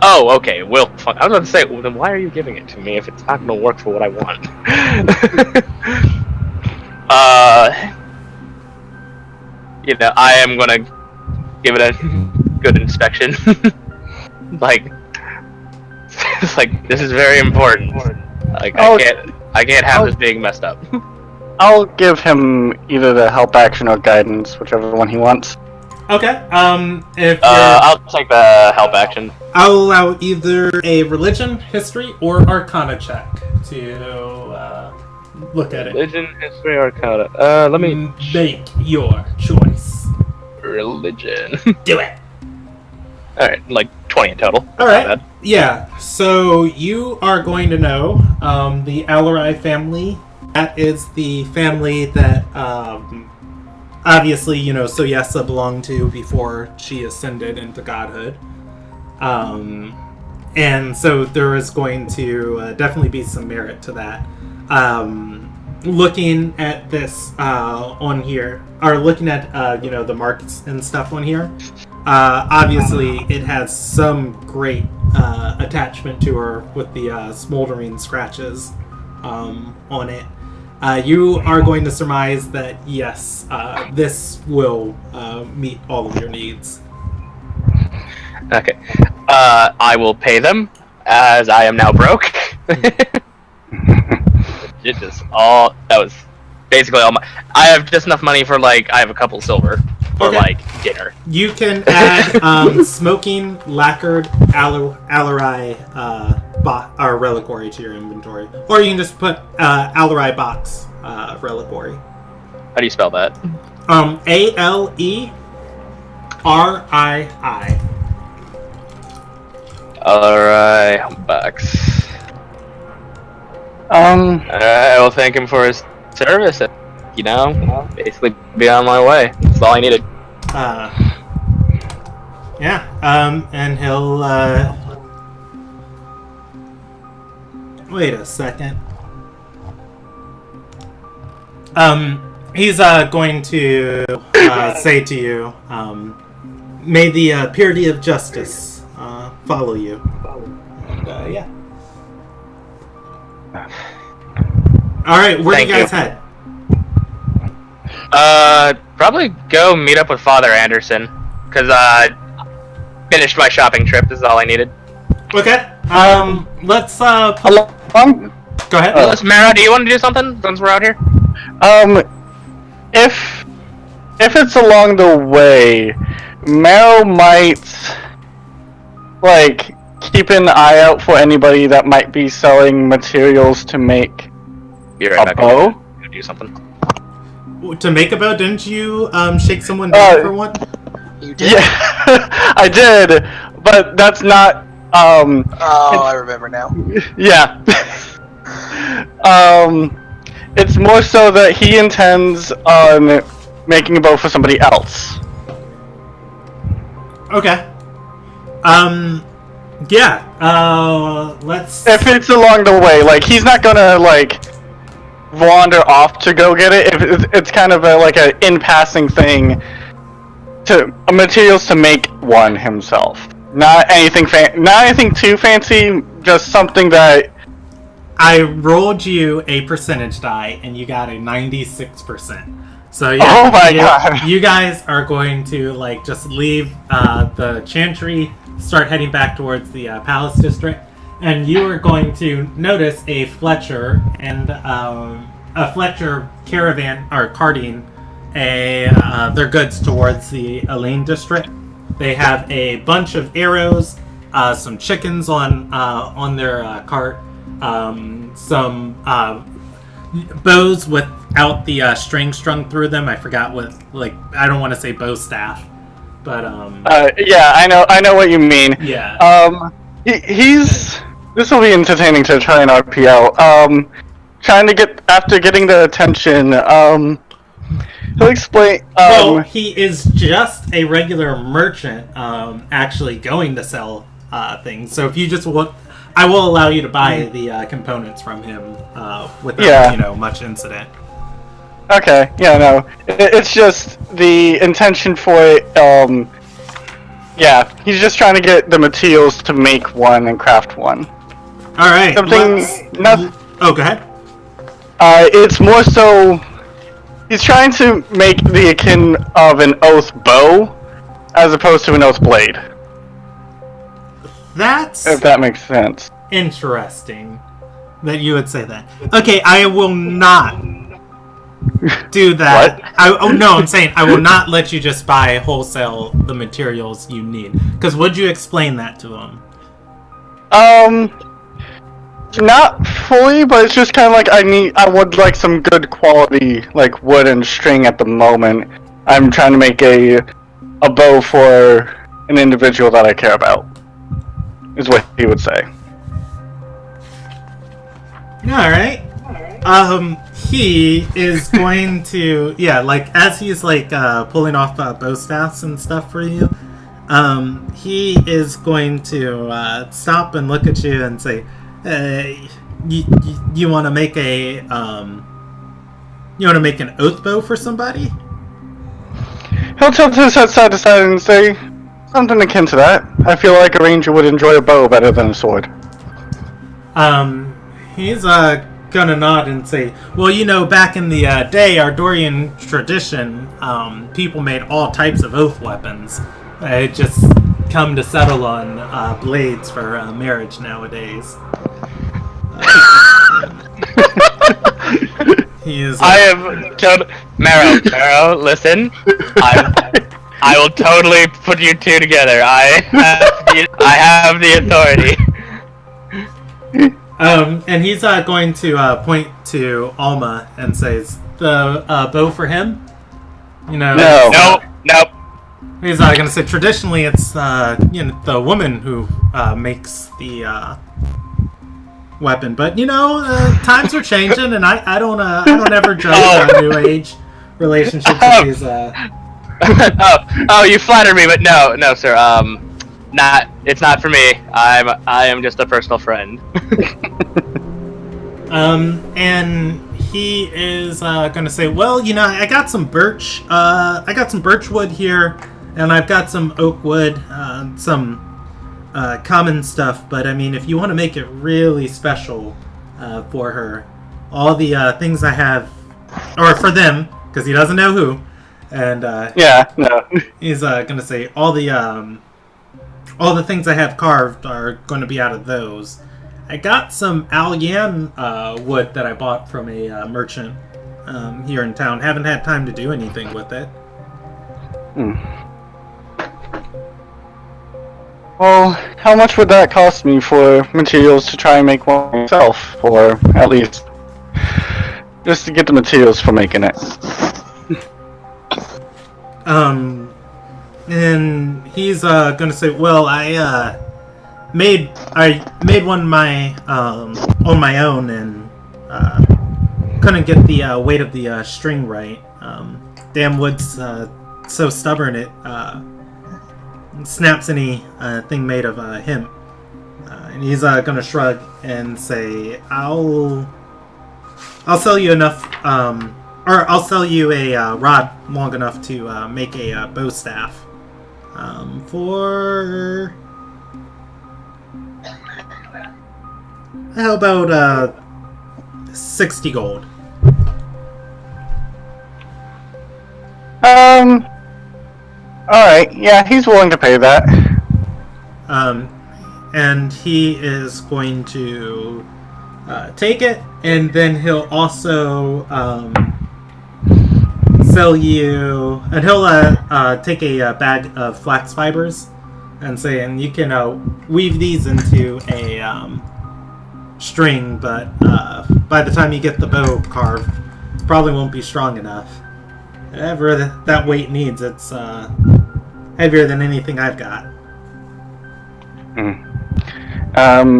Oh, okay, will function. I was about to say, well, then why are you giving it to me if it's not gonna work for what I want? You know, I am gonna give it a good inspection. Like, it's like, this is very important. Like, I can't have this being messed up. I'll give him either the help action or guidance, whichever one he wants. Okay. If I'll take the help action. I'll allow either a religion, history, or arcana check to look at it. Religion, history, arcana. Let me make your choice. Religion. Do it. All right, like 20 in total. All right. Yeah. So you are going to know the Alarai family. That is the family that obviously, you know, Soyessa belonged to before she ascended into godhood. And so there is going to definitely be some merit to that. Looking at this on here, or looking at you know, the marks and stuff on here, obviously it has some great attachment to her with the smoldering scratches on it. You are going to surmise that yes, this will meet all of your needs. Okay. I will pay them, as I am now broke. That was basically all my... I have just enough money for, like, I have a couple silver for, like, dinner. You can add smoking lacquered Alarai or reliquary to your inventory. Or you can just put Alarai box reliquary. How do you spell that? Alerii. Alarai box. I will thank him for his service. You know, basically be on my way. That's all I needed. Yeah. And he'll wait a second. He's going to say to you, may the purity of justice follow you. And, yeah. Alright, where do you guys head? Probably go meet up with Father Anderson, because finished my shopping trip. This is all I needed. Okay. Let's go ahead. Mara, do you want to do something since we're out here? If if it's along the way, Mero might like keep an eye out for anybody that might be selling materials to make You're right, a bow. Gonna do something. To make a bow, didn't you shake someone down for one? You did? Yeah, I did, but that's not. Oh, I remember now. Yeah. It's more so that he intends on making a bow for somebody else. Okay. Yeah. Let's. If it's along the way, like he's not gonna like wander off to go get it. If it's kind of like a in passing thing to materials to make one himself. Not anything not anything too fancy. Just something that. I rolled you a percentage die, and you got a 96%. So yeah, Oh my god! You guys are going to like just leave the Chantry, start heading back towards the Palace District, and you are going to notice a Fletcher and a Fletcher caravan are carting their goods towards the Elaine District. They have a bunch of arrows, some chickens on their cart. Some bows without the string strung through them. I forgot what, like, I don't want to say bow staff, but yeah, I know what you mean. Yeah. He's. This will be entertaining to try and RPO. Trying to get after getting the attention. He'll explain. Well, he is just a regular merchant, actually going to sell things. So if you just want. I will allow you to buy the components from him without, much incident. Okay, yeah, no. It's just the intention for it, yeah, he's just trying to get the materials to make one and craft one. Alright. Nothing. Oh, go ahead. It's more so, he's trying to make the akin of an oath bow, as opposed to an oath blade. That's If that makes sense. interesting that you would say that. Okay, I will not do that. What? I'm saying I will not let you just buy wholesale the materials you need. Because would you explain that to him? Not fully, but it's just kind of like I would like some good quality, like wood and string at the moment. I'm trying to make a bow for an individual that I care about. Is what he would say. Alright. He is going to, like, as he's, like, pulling off bow staffs and stuff for you, he is going to stop and look at you and say, you want to make an oath bow for somebody? He'll tilt his head side to side and say, something akin to that. I feel like a ranger would enjoy a bow better than a sword. He's gonna nod and say, well, back in the day, our Dorian tradition, people made all types of oath weapons. It just come to settle on blades for marriage nowadays. He is. I am Mero, listen. I will totally put you two together. I have the authority. And he's going to point to Alma and says, the bow for him? No. Nope. He's going to say, traditionally it's the woman who makes the weapon, but times are changing, and I don't ever judge new age relationships with these. Oh, you flatter me, but no, sir. It's not for me. I am just a personal friend. And he is gonna say, well, I got some birch. I got some birch wood here, and I've got some oak wood, some common stuff. But I mean, if you want to make it really special for her, all the things I have, or for them, because he doesn't know who. And he's gonna say all the things I have carved are going to be out of those. I got some Alyan wood that I bought from a merchant here in town. Haven't had time to do anything with it. Well, how much would that cost me for materials to try and make one myself, or at least just to get the materials for making it? And he's gonna say, well, I made one on my own, and couldn't get the weight of the string right. Damn wood's so stubborn it snaps any thing made of hemp. And he's gonna shrug and say, I'll sell you enough, or I'll sell you a rod long enough to make a bow staff for how about 60 gold. Alright, yeah, he's willing to pay that. And he is going to take it, and then he'll also sell you, and he'll take a bag of flax fibers and say, and you can weave these into a string, but by the time you get the bow carved, it probably won't be strong enough. Whatever that weight needs, it's heavier than anything I've got.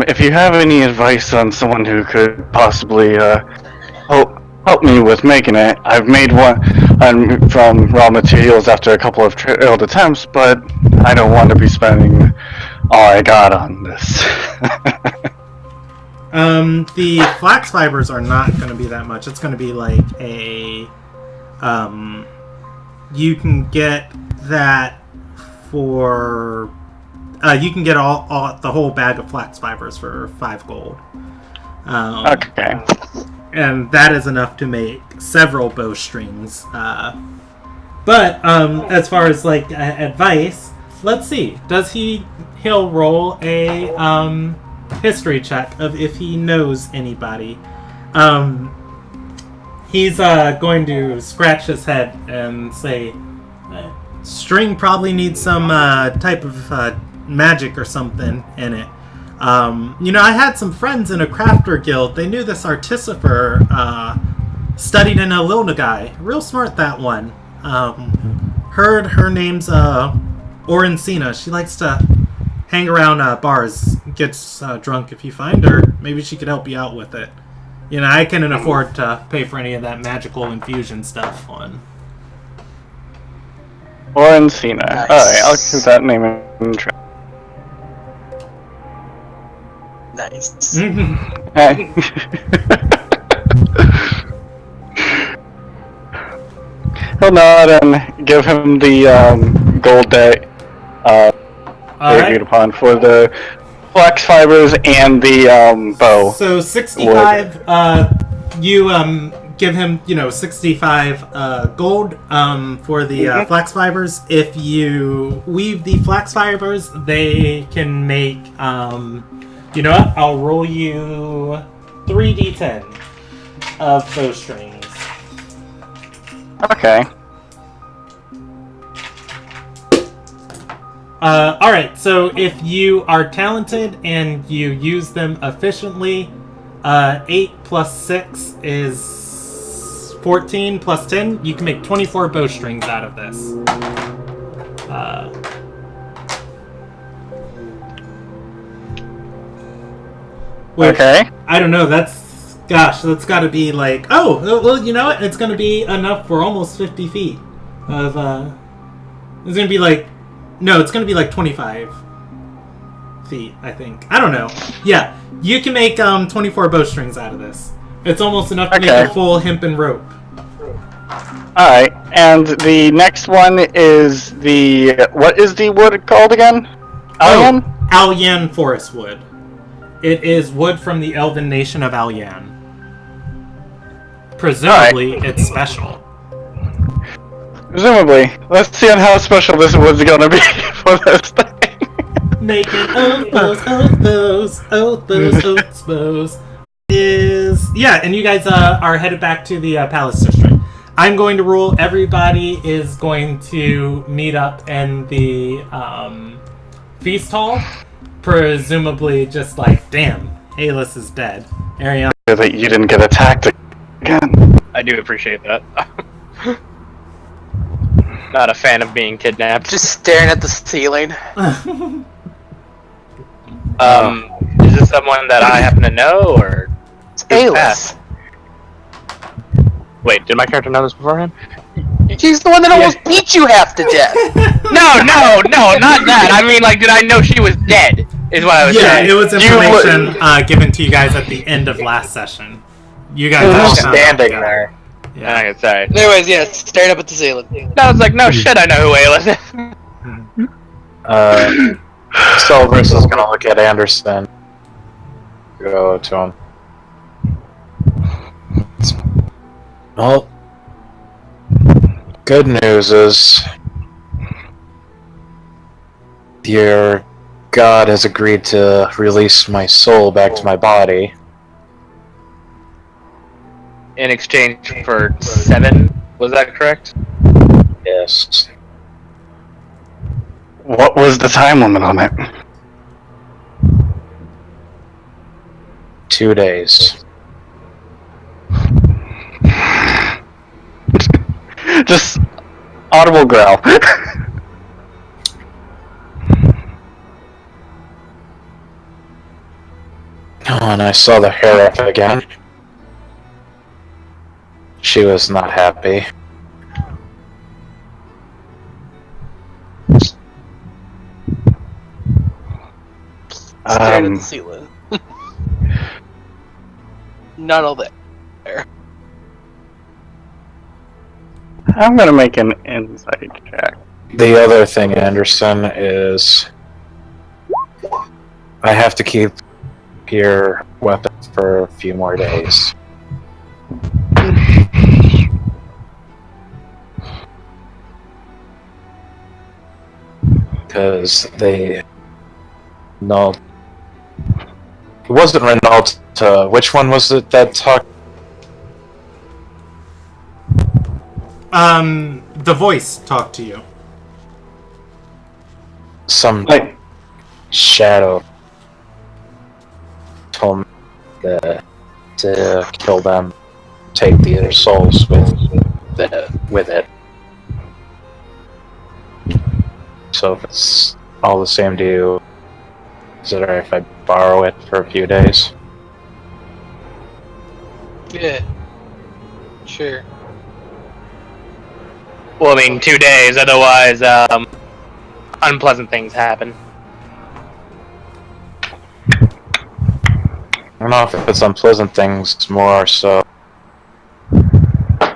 If you have any advice on someone who could possibly help me with making it, I've made one from raw materials after a couple of failed attempts, but I don't want to be spending all I got on this. The flax fibers are not going to be that much. It's going to be like a you can get that for you can get all the whole bag of flax fibers for 5 gold. Okay. And that is enough to make several bowstrings. But as far as like advice, let's see. He'll roll a history check of if he knows anybody. He's going to scratch his head and say, string probably needs some type of magic or something in it. I had some friends in a crafter guild. They knew this artificer studied in a Lilnagai. Real smart, that one. Heard her name's Orencina. She likes to hang around bars, gets drunk if you find her. Maybe she could help you out with it. I couldn't afford to pay for any of that magical infusion stuff on. Orencina. Nice. Alright, I'll keep that name in track. Nice. Hey. He'll nod and give him the gold that they agreed upon for the flax fibers and the bow. So 65, you give him, 65 gold for the flax fibers. If you weave the flax fibers, they can make, you know what? I'll roll you 3d10 of bowstrings. Okay. Alright, so if you are talented and you use them efficiently, 8 plus 6 is 14 plus 10. You can make 24 bowstrings out of this. Which, Okay. I don't know, that's got to be like, oh, well, you know what? It's going to be enough for almost 50 feet of, it's going to be like, no, it's going to be like 25 feet, I think. I don't know. Yeah, you can make 24 bowstrings out of this. It's almost enough to make a full hempen rope. Alright, and the next one is what is the wood called again? Alyan? Oh, Alyan forest wood. It is wood from the elven nation of Alyan. Presumably, it's special. Presumably. Let's see on how special this wood's gonna be for this thing. Making oath bows is... Yeah, and you guys are headed back to the palace district. I'm going to rule everybody is going to meet up in the feast hall. Presumably just like, damn, Alis is dead. Ariana. That you didn't get attacked again. I do appreciate that. Not a fan of being kidnapped. Just staring at the ceiling. Is this someone that I happen to know, or It's Alis. Wait, did my character know this beforehand? She's the one that almost beat you half to death. No, not that. I mean, like, did I know she was dead? Is what I was saying. Yeah, it was information given to you guys at the end of last session. You guys all found out standing together. there. Yeah. Okay, sorry. Anyways, yeah, staring up at the ceiling. I was like, no shit, I know who Alis is. Silvers is gonna look at Anderson. Go to him. Well, good news is your god has agreed to release my soul back to my body. In exchange for 7, was that correct? Yes. What was the time limit on it? 2 days. Just audible growl. Oh, and I saw the Hereth again. She was not happy. Staring at the ceiling. Not all that. I'm gonna make an insight check. The other thing, Anderson, is I have to keep your weapon for a few more days. Because they... No. It wasn't Renault. Which one was it that talked? The voice talked to you. Some Like, shadow told me to kill them, take their souls with it. So if it's all the same to you, is it alright if I borrow it for a few days? Yeah. Sure. Well, I mean, 2 days, otherwise, unpleasant things happen. I don't know if it's unpleasant things, more so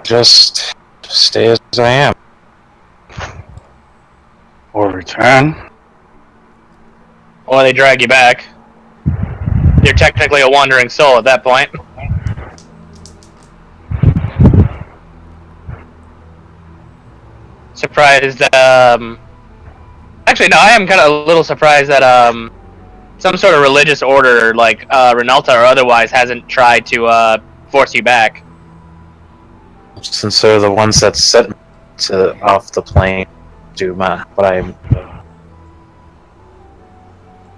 just stay as I am. or return. Or they drag you back. You're technically a wandering soul at that point. Surprised, actually, no, I am kind of a little surprised that, some sort of religious order, like, Renalta or otherwise, hasn't tried to, force you back. Since they're the ones that sent me off the plane to but I'm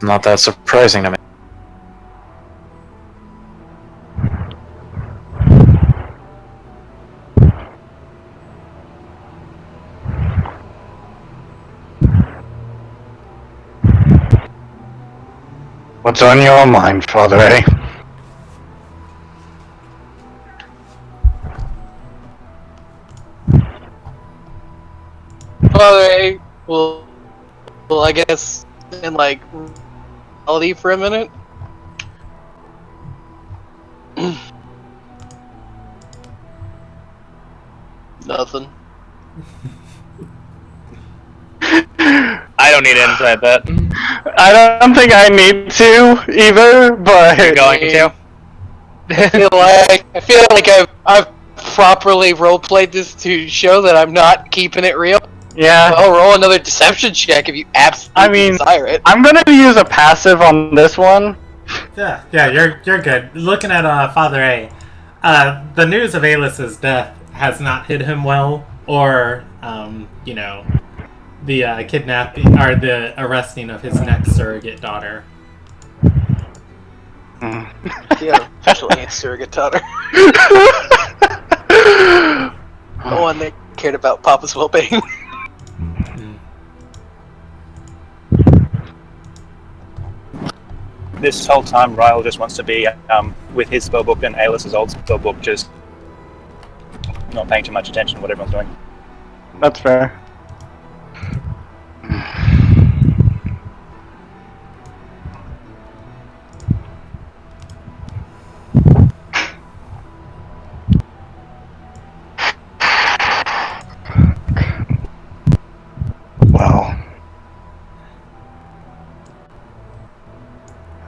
not that surprising to me. What's on your mind, Father A? Father, well, I guess in like reality for a minute. Nothing. I don't need to insight that. I don't think I need to either, but You're going to? I feel like I've properly roleplayed this to show that I'm not keeping it real. yeah. I'll roll another deception check if you absolutely desire it. I'm gonna use a passive on this one. Yeah, you're good. Looking at Father A, the news of Alis's death has not hit him well, or the kidnapping or the arresting of his next surrogate daughter. Yeah, official aunt surrogate daughter. The one that cared about Papa's well-being. This whole time, Ryle just wants to be with his spellbook and Aelis's old spellbook, just not paying too much attention to what everyone's doing. That's fair. Well,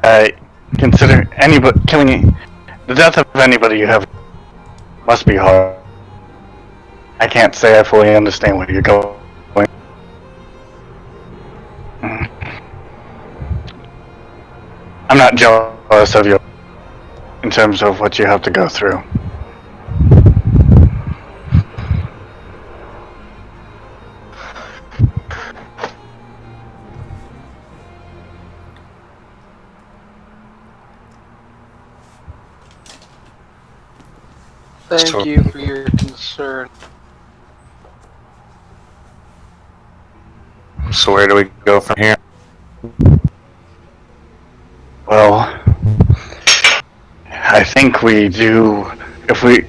I consider killing the death of anybody you have must be hard. I can't say I fully understand where you're going. I'm not jealous of you in terms of what you have to go through. Thank you for your concern. So where do we go from here? Well, I think we do. If we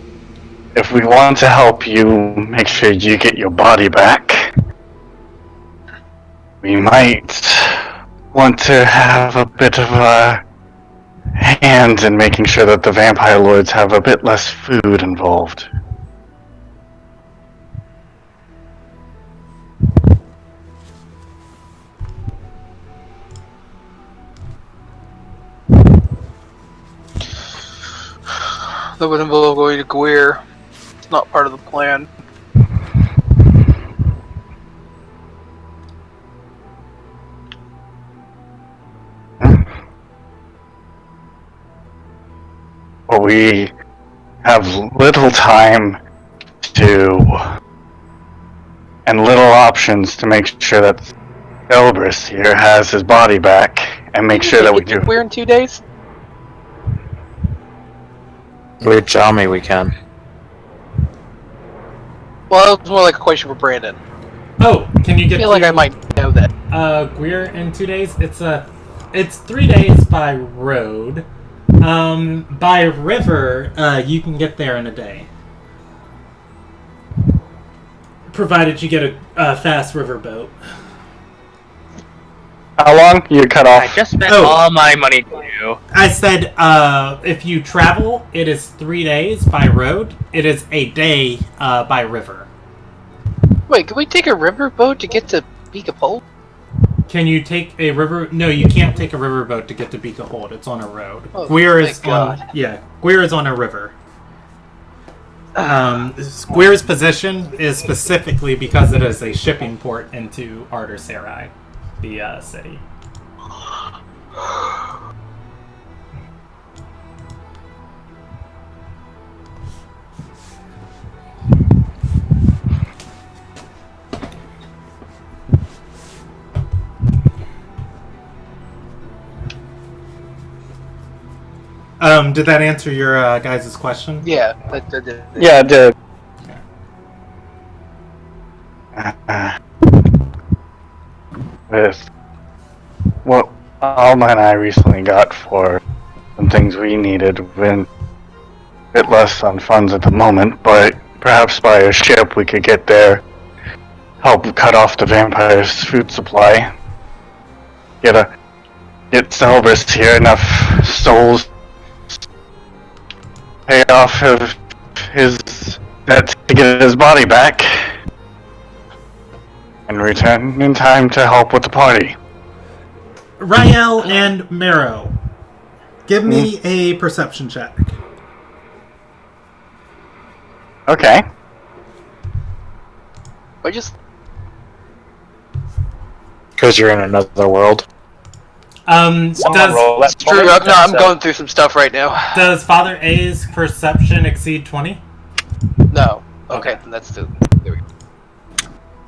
want to help you make sure you get your body back, we might want to have a bit of a hand in making sure that the vampire lords have a bit less food involved. That would involve going to Gwir. It's not part of the plan. Well, we have little time and little options to make sure that Elbrus here has his body back and make sure that we do. Gwir in 2 days? We tell me we can. Well, that was more like a question for Brandon. Oh, can you I get? feel like I might know that. Gwir in 2 days. It's 3 days by road. By river, you can get there in a day, provided you get a fast river boat. How long? You cut off. I just spent all my money too. I said, if you travel, it is 3 days by road. It is a day by river. Wait, can we take a river boat to get to Beacon Pole? Can you take a river? No, you can't take a river boat to get to Beacon Hold. It's on a road. Oh, Gwir is thank God. Gwir is on a river. Gwir's position is specifically because it is a shipping port into Arder Sarai, the city. Did that answer your guys' question? Yeah, that did. Yeah, it did. With what Alma and I recently got for some things we needed, we've been a bit less on funds at the moment, but perhaps by a ship we could get there, help cut off the vampire's food supply, get Celbrus here enough souls, pay off of his debt to get his body back, and return in time to help with the party. Rael and Marrow, give me a perception check. Okay. I just Because you're in another world. Someone roll that. true. I'm going through some stuff right now. Does Father A's perception exceed 20? No. Okay, then that's the. There we go.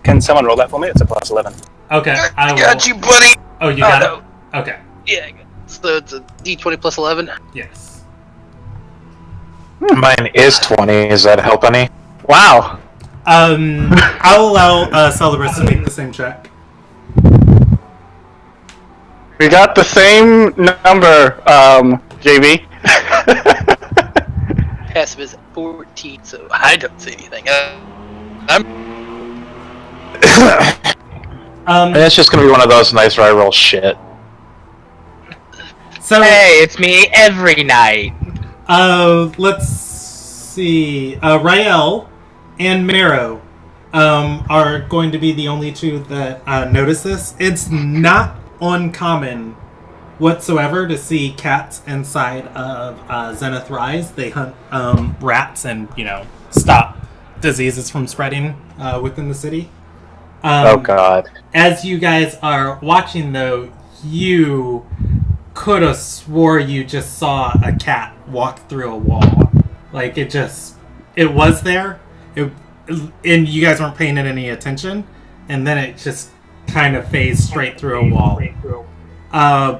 Can someone roll that for me? It's a plus 11. Okay, I got you, buddy. Oh, you got no. it? Okay. Yeah, I got it. So it's a D20 plus 11. Yes. Mine is 20. Does that help any? Wow. I'll allow Celebris to make the same check. We got the same number, JB. Passive is 14, so I don't see anything. And it's just gonna be one of those nights where I roll shit. So Hey, it's me every night. let's see. Rael and Marrow are going to be the only two that notice this. It's not uncommon whatsoever to see cats inside of Zenith Rise. They hunt rats and, stop diseases from spreading within the city. Oh god. As you guys are watching, though, you could have swore you just saw a cat walk through a wall. Like, it was there, and you guys weren't paying it any attention, and then it just kind of phased straight through a wall.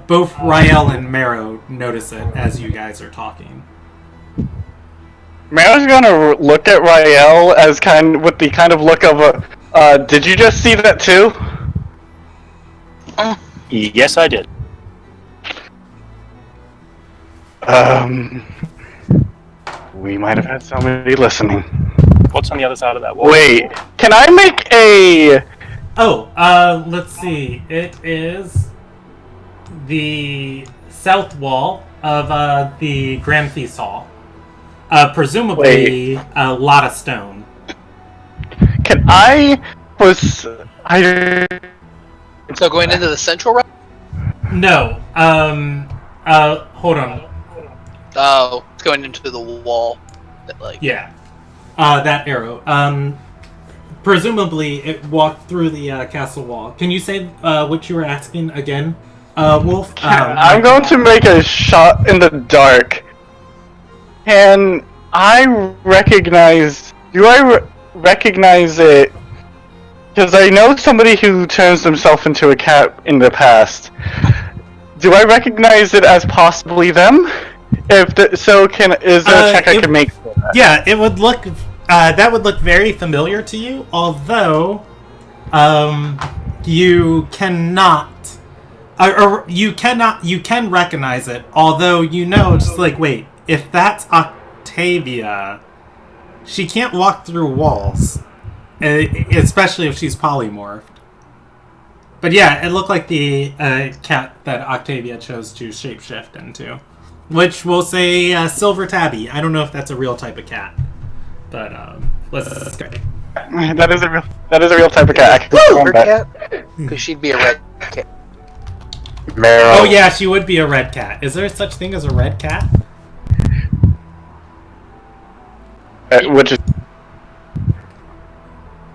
Both Rael and Marrow notice it as you guys are talking. Marrow's gonna look at Rael as with the kind of look of a, did you just see that too? Yes, I did. We might have had somebody listening. What's on the other side of that wall? Wait, can I make a... Let's see. It is the south wall of the Grand Feast Hall. Presumably a lot of stone. Can I... So going into the central room? No. Hold on. Oh, it's going into the wall. Yeah. That arrow. Presumably it walked through the castle wall. Can you say what you were asking again, Wolf? I'm going to make a shot in the dark. Can I recognize... Do I recognize it? Because I know somebody who turns himself into a cat in the past. Do I recognize it as possibly them? Is there a check I can make for that? Yeah, it would look... that would look very familiar to you, although you cannot... you can recognize it, although just like, wait, if that's Octavia, she can't walk through walls, especially if she's polymorphed. But yeah, it looked like the cat that Octavia chose to shapeshift into, which we'll say Silver Tabby. I don't know if that's a real type of cat, but let's go. That is a real type of cat. Silver cat? Because she'd be a red cat. Marrow. Oh yeah, she would be a red cat. Is there such thing as a red cat? Which is...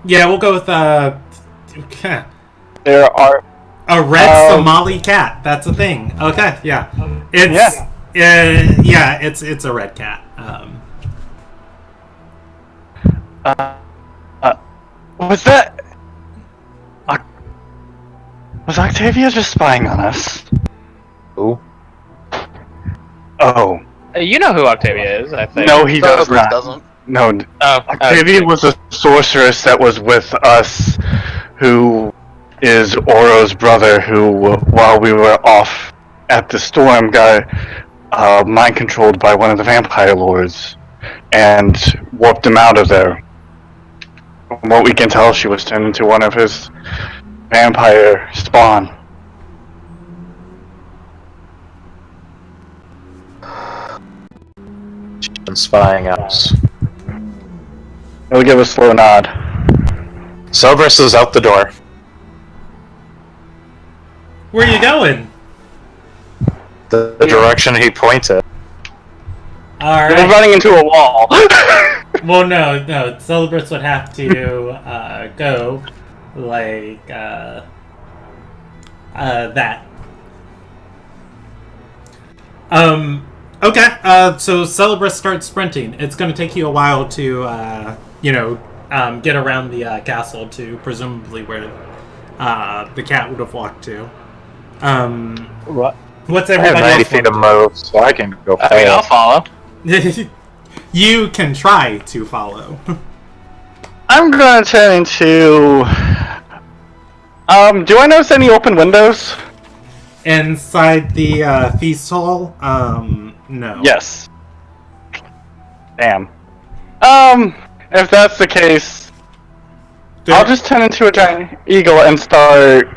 Yeah, we'll go with There are... a red Somali cat. That's a thing. Okay, yeah. It's a red cat. Was that... Was Octavia just spying on us? Who? Oh. You know who Octavia is, I think. No, he does not. Doesn't. No. Oh, Octavia was a sorceress that was with us, who is Oro's brother, who, while we were off at the storm, got mind-controlled by one of the vampire lords, and warped him out of there. From what we can tell, she was turned into one of his vampire spawn. She's been spying us. He'll give a slow nod. Cerberus is out the door. Where are you going? The direction he pointed. All We're right. running into a wall. Well, no. Celebrants would have to go like that. Okay. So Celebrus starts sprinting. It's going to take you a while to get around the castle to presumably where the cat would have walked to. Right. What's I have everybody 90 else feet of want to move, so I can go I mean, I'll follow. do? You can try to follow. I'm gonna turn into. Do I notice any open windows? Inside the feast hall, no. Yes. Damn. If that's the case, I'll just turn into a giant eagle and start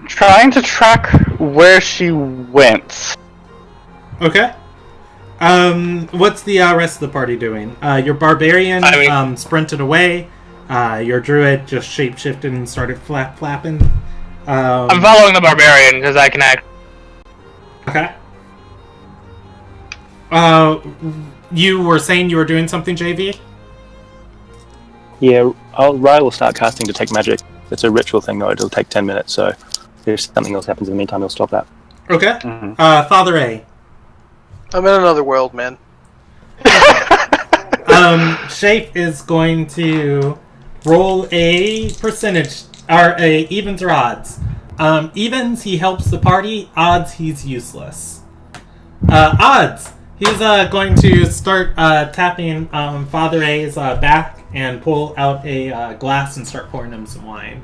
trying to track where she went. Okay. What's the rest of the party doing? Your barbarian sprinted away. Your druid just shapeshifted and started flapping. I'm following the barbarian because I can act. Okay. You were saying you were doing something, JV? Yeah, Ray will start casting Detect Magic. It's a ritual thing, though. It'll take 10 minutes, so if something else happens in the meantime, he'll stop that. Okay. Mm-hmm. Father A. I'm in another world, man. Shape is going to roll a percentage, or a evens or odds. Evens, he helps the party. Odds, he's useless. Odds, he's going to start tapping Father A's back and pull out a glass and start pouring him some wine.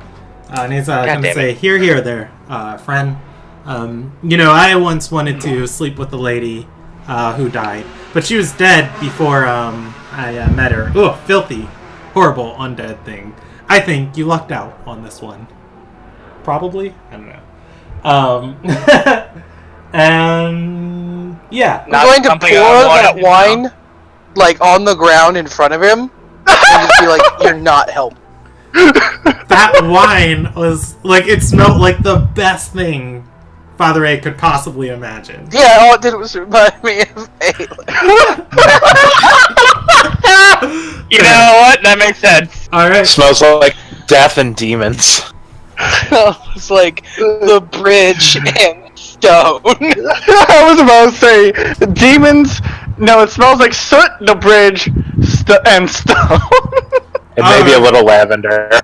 And he's going to say, here there, friend. I once wanted to sleep with a lady who died, but she was dead before I met her. Ugh, filthy, horrible, undead thing. I think you lucked out on this one. Probably? I don't know. And yeah. I'm going to pour that wine like on the ground in front of him and just be like, "You're not helping." That wine was like, it smelled like the best thing Father A could possibly imagine. Yeah, all it did was remind me of You know what? That makes sense. Alright. Smells like death and demons. It's like the bridge and stone. I was about to say demons. No, it smells like soot, the bridge, and stone. And maybe a little lavender.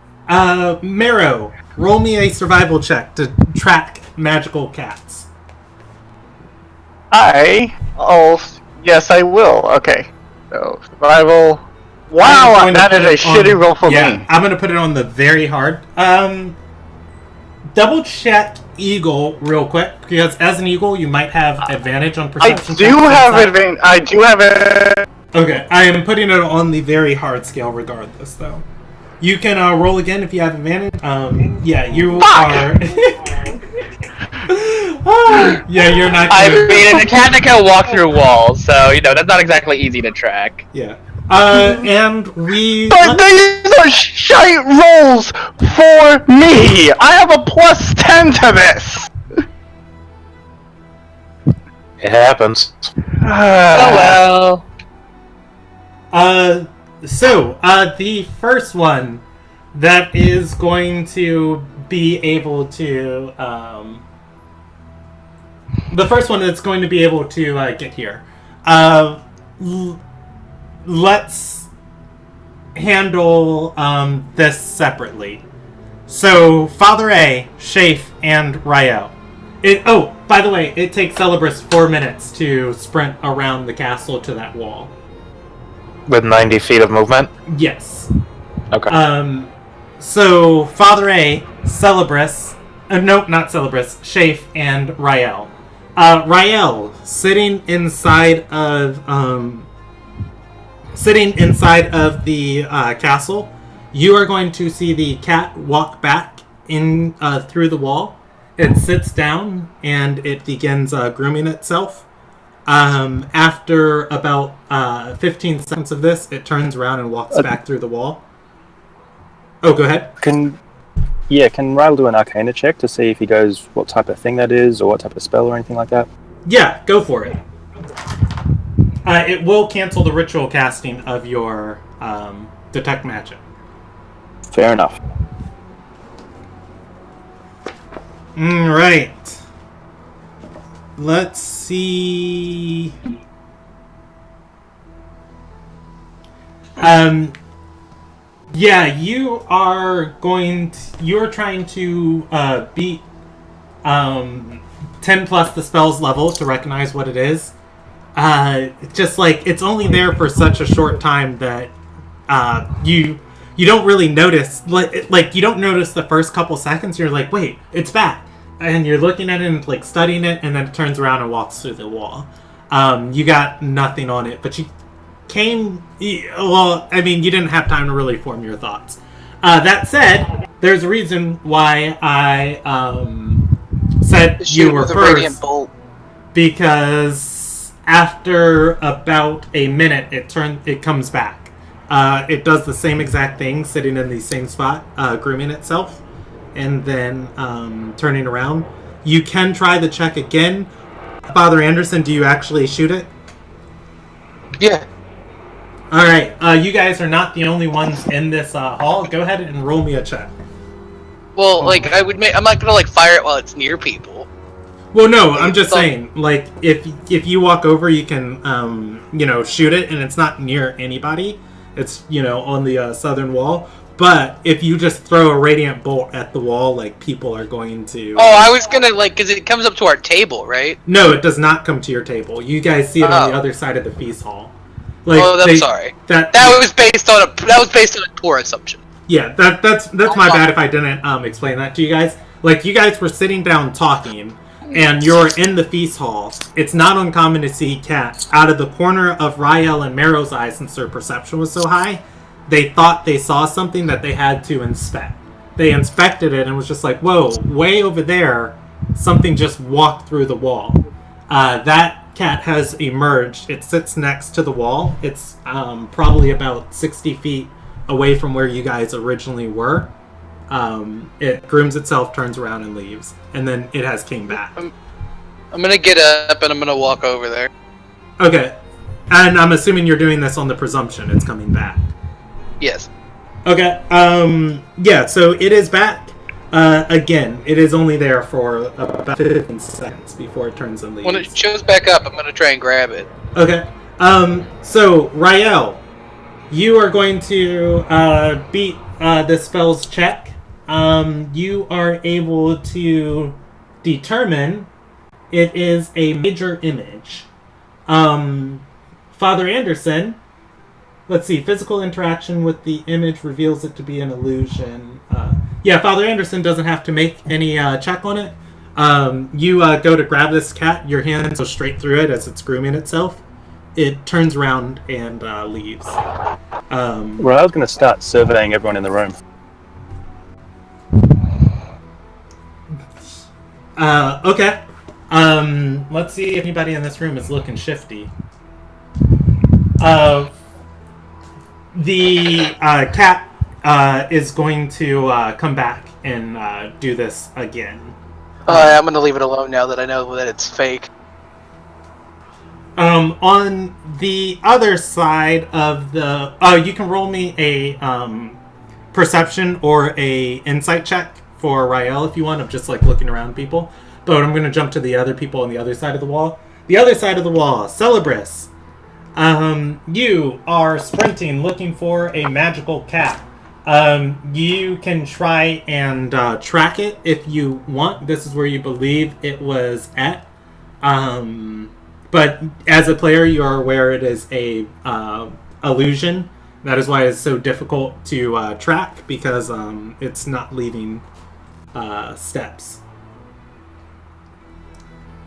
Marrow, roll me a survival check to track magical cats. Yes, I will. Okay. So, survival. Wow, that is a shitty roll for me. I'm going to put it on the very hard. Double check eagle real quick, because as an eagle, you might have advantage on perception. I do have it. Okay, I am putting it on the very hard scale regardless, though. You can roll again if you have advantage. Yeah, you are... yeah, you're not I mean, a cat that can walk through walls, so, that's not exactly easy to track. Yeah. And we... But these are shite rolls for me! I have a +10 to this! It happens. Oh well. So, the first one that is going to be able to, the first one that's going to be able to get here. Let's handle this separately. So, Father A, Shafe, and Rael. By the way, it takes Celebris 4 minutes to sprint around the castle to that wall. With 90 feet of movement? Yes. Okay. So, Father A, Celebris, no, not Celebris, Shafe, and Rael. Rael, sitting inside of the castle, you are going to see the cat walk back in through the wall. It sits down and it begins grooming itself. After about 15 seconds of this, it turns around and walks back through the wall. Oh, go ahead. Can Ryle do an Arcana check to see if he goes what type of thing that is, or what type of spell or anything like that? Yeah, go for it. It will cancel the ritual casting of your Detect Magic. Fair enough. Right. Let's see. Yeah, you are trying to beat 10 plus the spell's level to recognize what it is. Just like it's only there for such a short time that you don't really notice. Like you don't notice the first couple seconds. You're like, wait, it's back, and you're looking at it and like studying it, and then it turns around and walks through the wall. You got nothing on it, but you well, I mean, you didn't have time to really form your thoughts. That said, there's a reason why I said you were first, because after about a minute, it comes back. It does the same exact thing, sitting in the same spot, grooming itself, and then turning around. You can try the check again. Father Anderson, do you actually shoot it? Yeah. All right, you guys are not the only ones in this hall. Go ahead and roll me a check. Well, like I'm not gonna like fire it while it's near people. Well, no, I'm just saying, like if you walk over, you can shoot it, and it's not near anybody. It's on the southern wall. But if you just throw a radiant bolt at the wall, like people are going to. Oh, I was gonna because it comes up to our table, right? No, it does not come to your table. You guys see it on the other side of the feast hall. Like, I'm sorry. That was based on a poor assumption. Yeah, that's my bad if I didn't explain that to you guys. Like, you guys were sitting down talking, and you're in the feast hall. It's not uncommon to see cats out of the corner of Rael and Marrow's eyes, since their perception was so high. They thought they saw something that they had to inspect. They inspected it and was just like, whoa, way over there, something just walked through the wall. That cat has emerged. It sits next to the wall. It's probably about 60 feet away from where you guys originally were. It grooms itself, turns around, and leaves. And then it has came back. I'm gonna get up and I'm gonna walk over there. Okay. And I'm assuming you're doing this on the presumption it's coming back. Yes. Okay. Yeah, so it is back. Again, it is only there for about 15 seconds before it turns and leaves. When it shows back up, I'm going to try and grab it. Okay. So, Rael, you are going to beat this spell's check. You are able to determine it is a major image. Father Anderson, let's see, physical interaction with the image reveals it to be an illusion. Yeah, Father Anderson doesn't have to make any check on it. You go to grab this cat, your hands go straight through it as it's grooming itself. It turns around and leaves. Well, I was going to start surveying everyone in the room. Okay. Let's see if anybody in this room is looking shifty. The cat is going to come back and do this again. I'm going to leave it alone now that I know that it's fake. On the other side of the... you can roll me a perception or a insight check for Rael if you want. I'm just like looking around people. But I'm going to jump to the other people on the other side of the wall. The other side of the wall, Celebris. You are sprinting looking for a magical cat. You can try and track it if you want. This is where you believe it was at. But as a player, you are aware it is a illusion. That is why it's so difficult to track, because it's not leaving steps.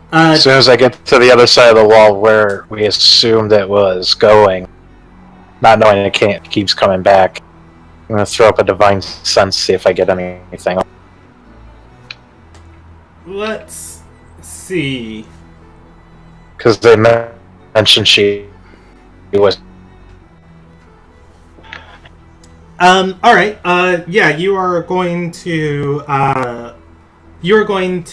As soon as I get to the other side of the wall where we assumed it was going, not knowing it keeps coming back, I'm going to throw up a divine sense, see if I get anything. Let's see. Because they mentioned she was... Alright, yeah, you are going to get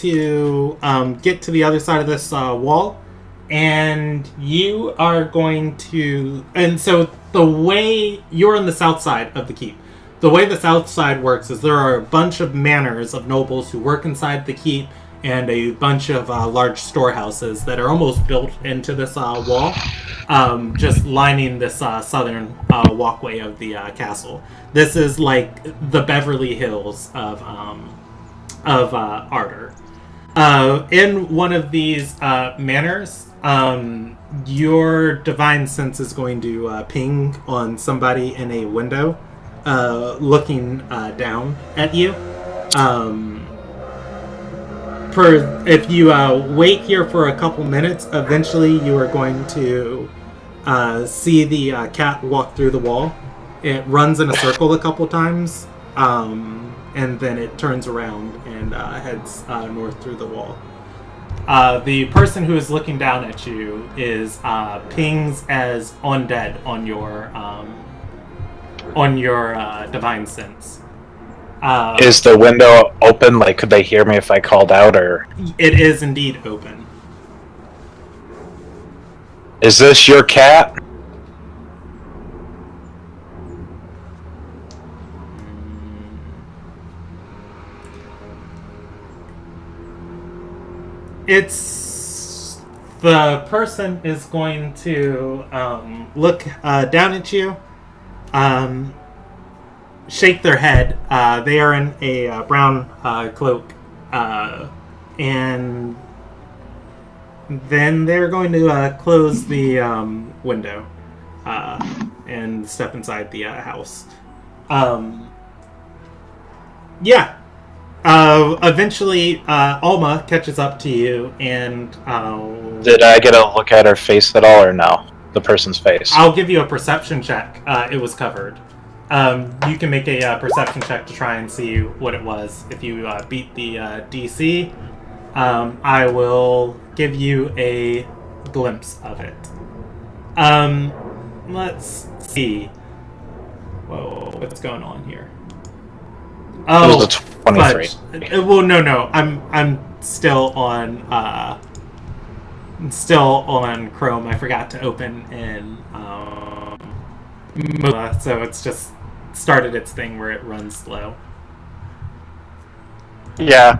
to the other side of this wall, and you are going to... And so the way... You're on the south side of the keep. The way the south side works is there are a bunch of manors of nobles who work inside the keep, and a bunch of large storehouses that are almost built into this wall. just lining this southern walkway of the castle. This is like the Beverly Hills of Ardor. In one of these manors, your divine sense is going to ping on somebody in a window, looking down at you. If you wait here for a couple minutes, eventually you are going to see the cat walk through the wall. It runs in a circle a couple times, and then it turns around and heads north through the wall. The person who is looking down at you is pings as undead on your divine sense. Is the window open? Like, could they hear me if I called out, or...? It is indeed open. Is this your cat? It's... The person is going to look down at you, shake their head. They are in a brown cloak, and then they're going to close the window and step inside the house. Eventually, Alma catches up to you, and Did I get a look at her face at all, or no? The person's face. I'll give you a perception check. It was covered. You can make a perception check to try and see what it was. If you beat the DC, I will give you a glimpse of it. Let's see. Whoa, what's going on here? Oh, it was a 23. Well, no. I'm still on Chrome. I forgot to open in Mozilla, so it's just started its thing where it runs slow. Yeah.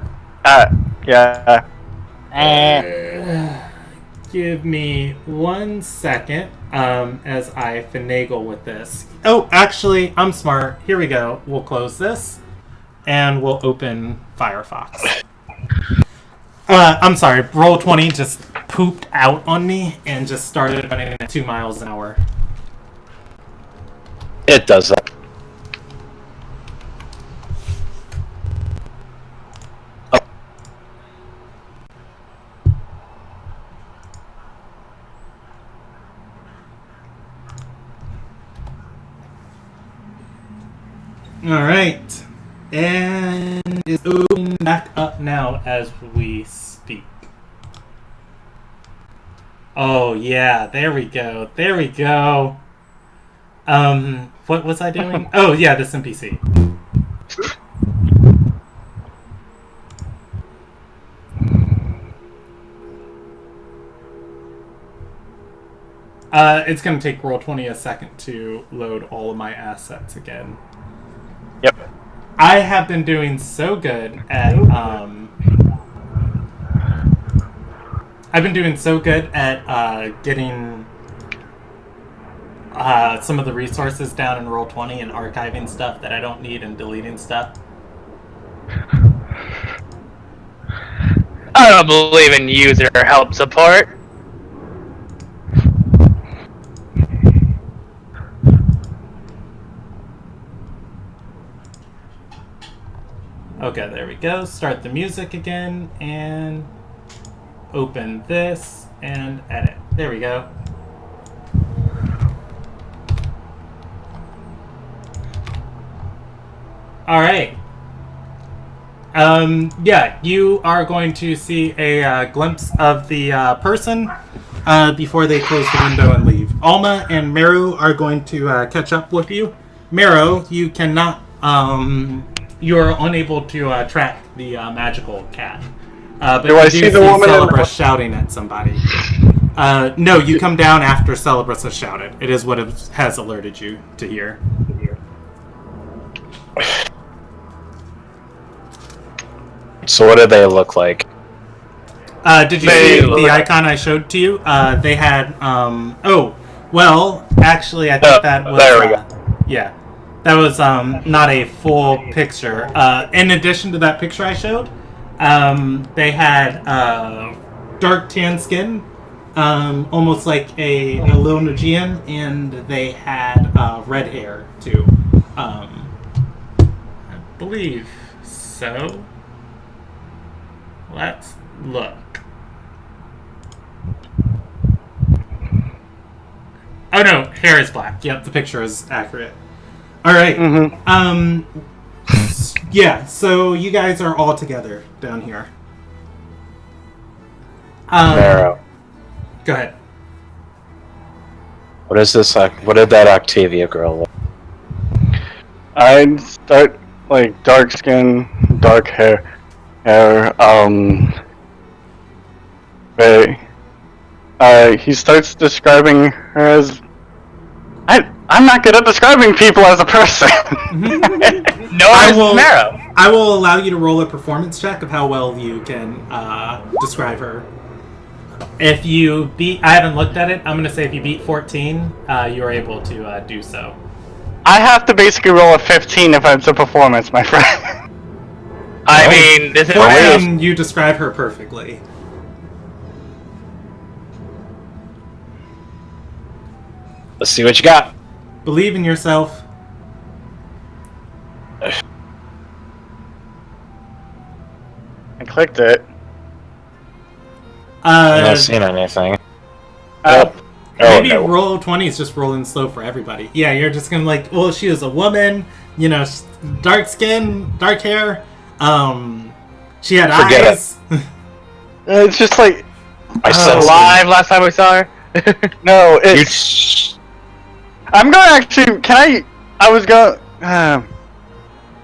Give me 1 second as I finagle with this. Oh, actually, I'm smart. Here we go. We'll close this, and we'll open Firefox. I'm sorry. Roll20 just pooped out on me and just started running at 2 miles an hour. It does that. Alright. And it's opening back up now as we speak. Oh, yeah. There we go. What was I doing? Oh, yeah, this NPC. It's going to take Roll20 a second to load all of my assets again. Yep. I have been doing so good at getting some of the resources down in Roll20 and archiving stuff that I don't need and deleting stuff. I don't believe in user help support. Okay, there we go. Start the music again and open this and edit. There we go. All right. Yeah, you are going to see a glimpse of the person before they close the window and leave. Alma and Meru are going to catch up with you. Meru, you cannot. You are unable to track the magical cat. But Do I you see do the see woman in the- Celebras shouting at somebody. No, you come down after Celebras has shouted. It is what it has alerted you to hear. So what do they look like? Did you see the icon I showed to you? They had, actually, I think that was, there we go. Yeah, that was, not a full picture. In addition to that picture I showed, they had, dark tan skin, almost like a little Nagian, and they had, red hair, too. I believe so. Let's look. Oh no, hair is black. Yep, the picture is accurate. All right. Yeah. So you guys are all together down here. Marrow. Go ahead. What is this? What did that Octavia girl look? I'd start like dark skin, dark hair. He starts describing her as. I'm not good at describing people as a person. I will allow you to roll a performance check of how well you can describe her. If you beat, I haven't looked at it. I'm going to say if you beat 14, you are able to do so. I have to basically roll a 15 if it's a performance, my friend. I mean, this is 14, you describe her perfectly. Let's see what you got. Believe in yourself. I clicked it. I'm not seeing anything. Maybe roll 20 is just rolling slow for everybody. Yeah, you're just gonna like, well, she is a woman, you know, dark skin, dark hair. She had eyes. It's just like alive last time we saw her. No, it's. I'm going to actually. Can I was going. I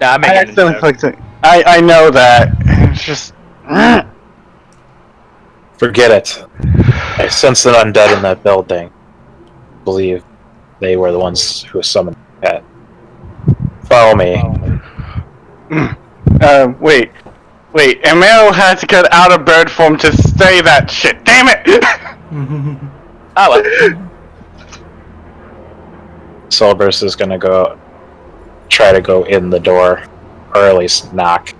accidentally clicked it. I know that. It's just. Forget it. I sense an undead in that building. I believe they were the ones who summoned that. Follow me. Wait. Emil had to get out of bird form to say that shit. Damn it! Solberus is gonna try to go in the door, or at least knock.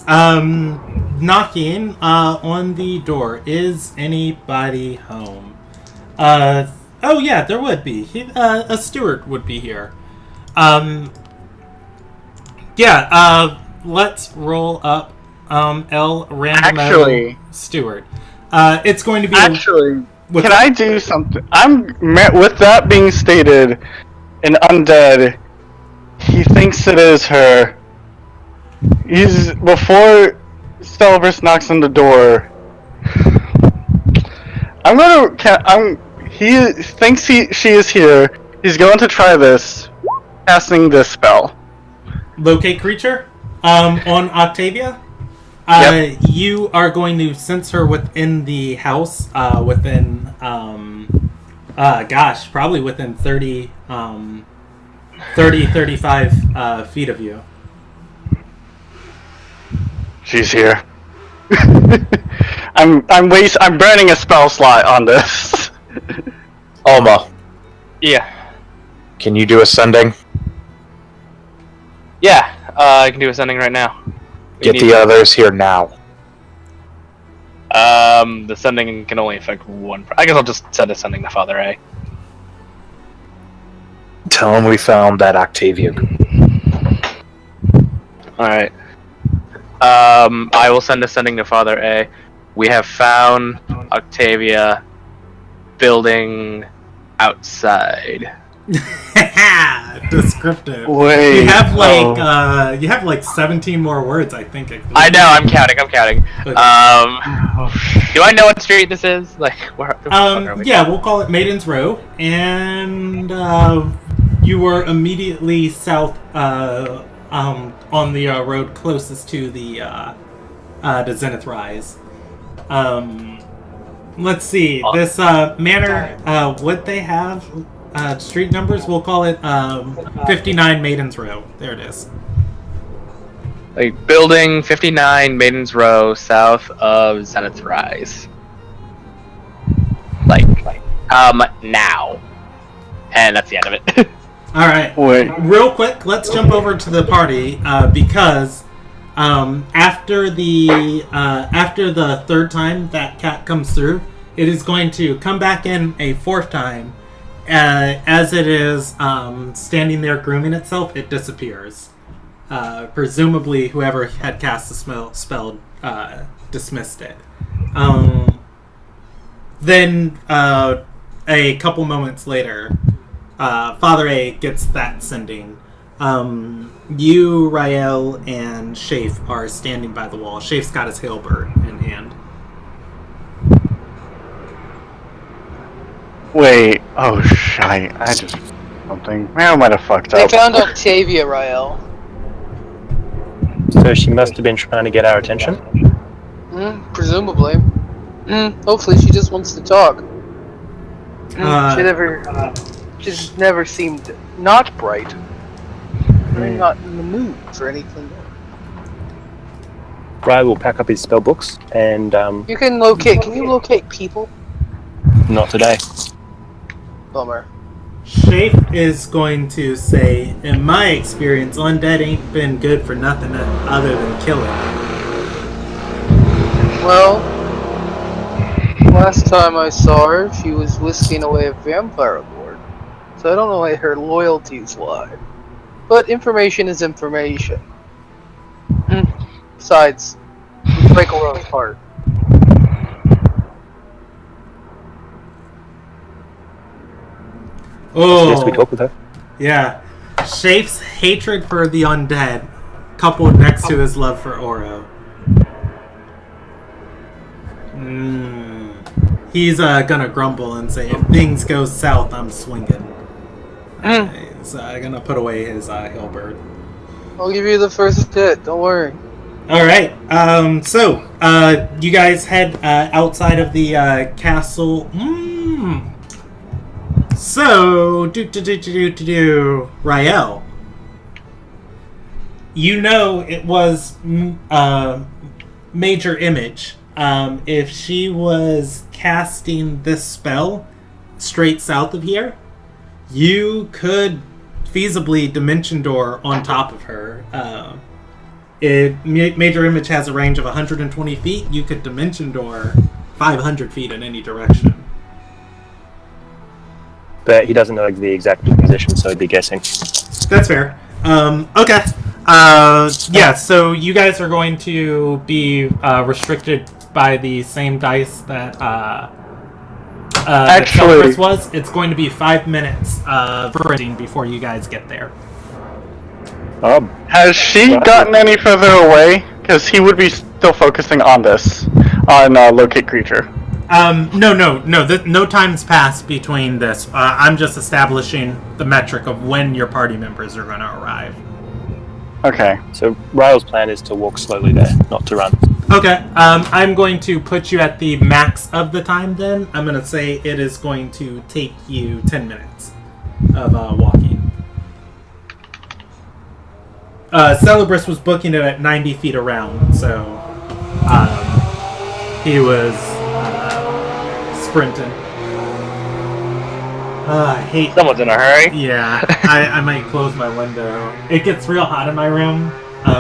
Knocking on the door. Is anybody home? Oh yeah, there would be. A steward would be here. Let's roll up L random steward. It's going to be can I do something? With that being stated, an undead. He thinks it is her. Before Stelvers knocks on the door. He thinks she is here. He's going to try this, casting this spell. Locate creature. On Octavia. Yep. You are going to sense her within the house. Within probably within 35 feet of you. She's here. I'm burning a spell slot on this. Alma. Yeah. Can you do ascending? Yeah, I can do ascending right now. Get the others here now. The sending can only affect one. I guess I'll just send ascending to Father A. Tell him we found that Octavia. Alright. I will send ascending to Father A. We have found Octavia building outside. Descriptive. Wait. You have like 17 more words, I think. I know. I'm counting. Okay. Do I know what street this is? Like, where? Yeah, we'll call it Maiden's Row, and you were immediately south, on the road closest to the Zenith Rise. Let's see. This manor, what they have. Street numbers, we'll call it 59 Maiden's Row. There it is. Like building 59, Maiden's Row, south of Zenith's Rise. Like, now. And that's the end of it. All right. Wait. Real quick, let's jump over to the party because after the third time that cat comes through, it is going to come back in a fourth time. As it is standing there grooming itself, it disappears. Presumably, whoever had cast the spell dismissed it. Then, a couple moments later, Father A gets that sending. You, Rael, and Shafe are standing by the wall. Shafe's got his halberd in hand. Wait. Oh, shite. I just... something. Man, I might have fucked They up. found Octavia, Rael. So she must have been trying to get our attention. Presumably. Hopefully she just wants to talk. She's never seemed not bright. Not in the mood for anything. Ryan will pack up his spell books and You can locate. Can you locate people? not today. Bummer. Shafe is going to say, in my experience, undead ain't been good for nothing other than killing. Well, last time I saw her, she was whisking away a vampire lord. So I don't know where her loyalties lie. But information is information. Besides, you break a rogue's heart. Oh, Yes, we talk with her. yeah. Shafe's hatred for the undead, coupled next to his love for Oro. He's gonna grumble and say, if things go south, I'm swinging. He's gonna put away his halberd. I'll give you the first hit, don't worry. Alright, so, you guys head outside of the castle. So, Rael. You know it was Major Image. If she was casting this spell straight south of here, you could feasibly Dimension Door on top of her. Major Image has a range of 120 feet. You could Dimension Door 500 feet in any direction. But he doesn't know the exact position, so he'd be guessing. That's fair. Okay. Yeah, so you guys are going to be restricted by the same dice that Actually, was. It's going to be 5 minutes of printing before you guys get there. has she gotten any further away? Because he would be still focusing on this, on locate creature. No. No time's passed between this. I'm just establishing the metric of when your party members are going to arrive. Okay. So Rael's plan is to walk slowly there, not to run. Okay. I'm going to put you at the max of the time then. I'm going to say it is going to take you 10 minutes of walking. Celebrus was booking it at 90 feet around, so he was sprinting. I hate... Someone's in a hurry. Yeah, I might close my window. It gets real hot in my room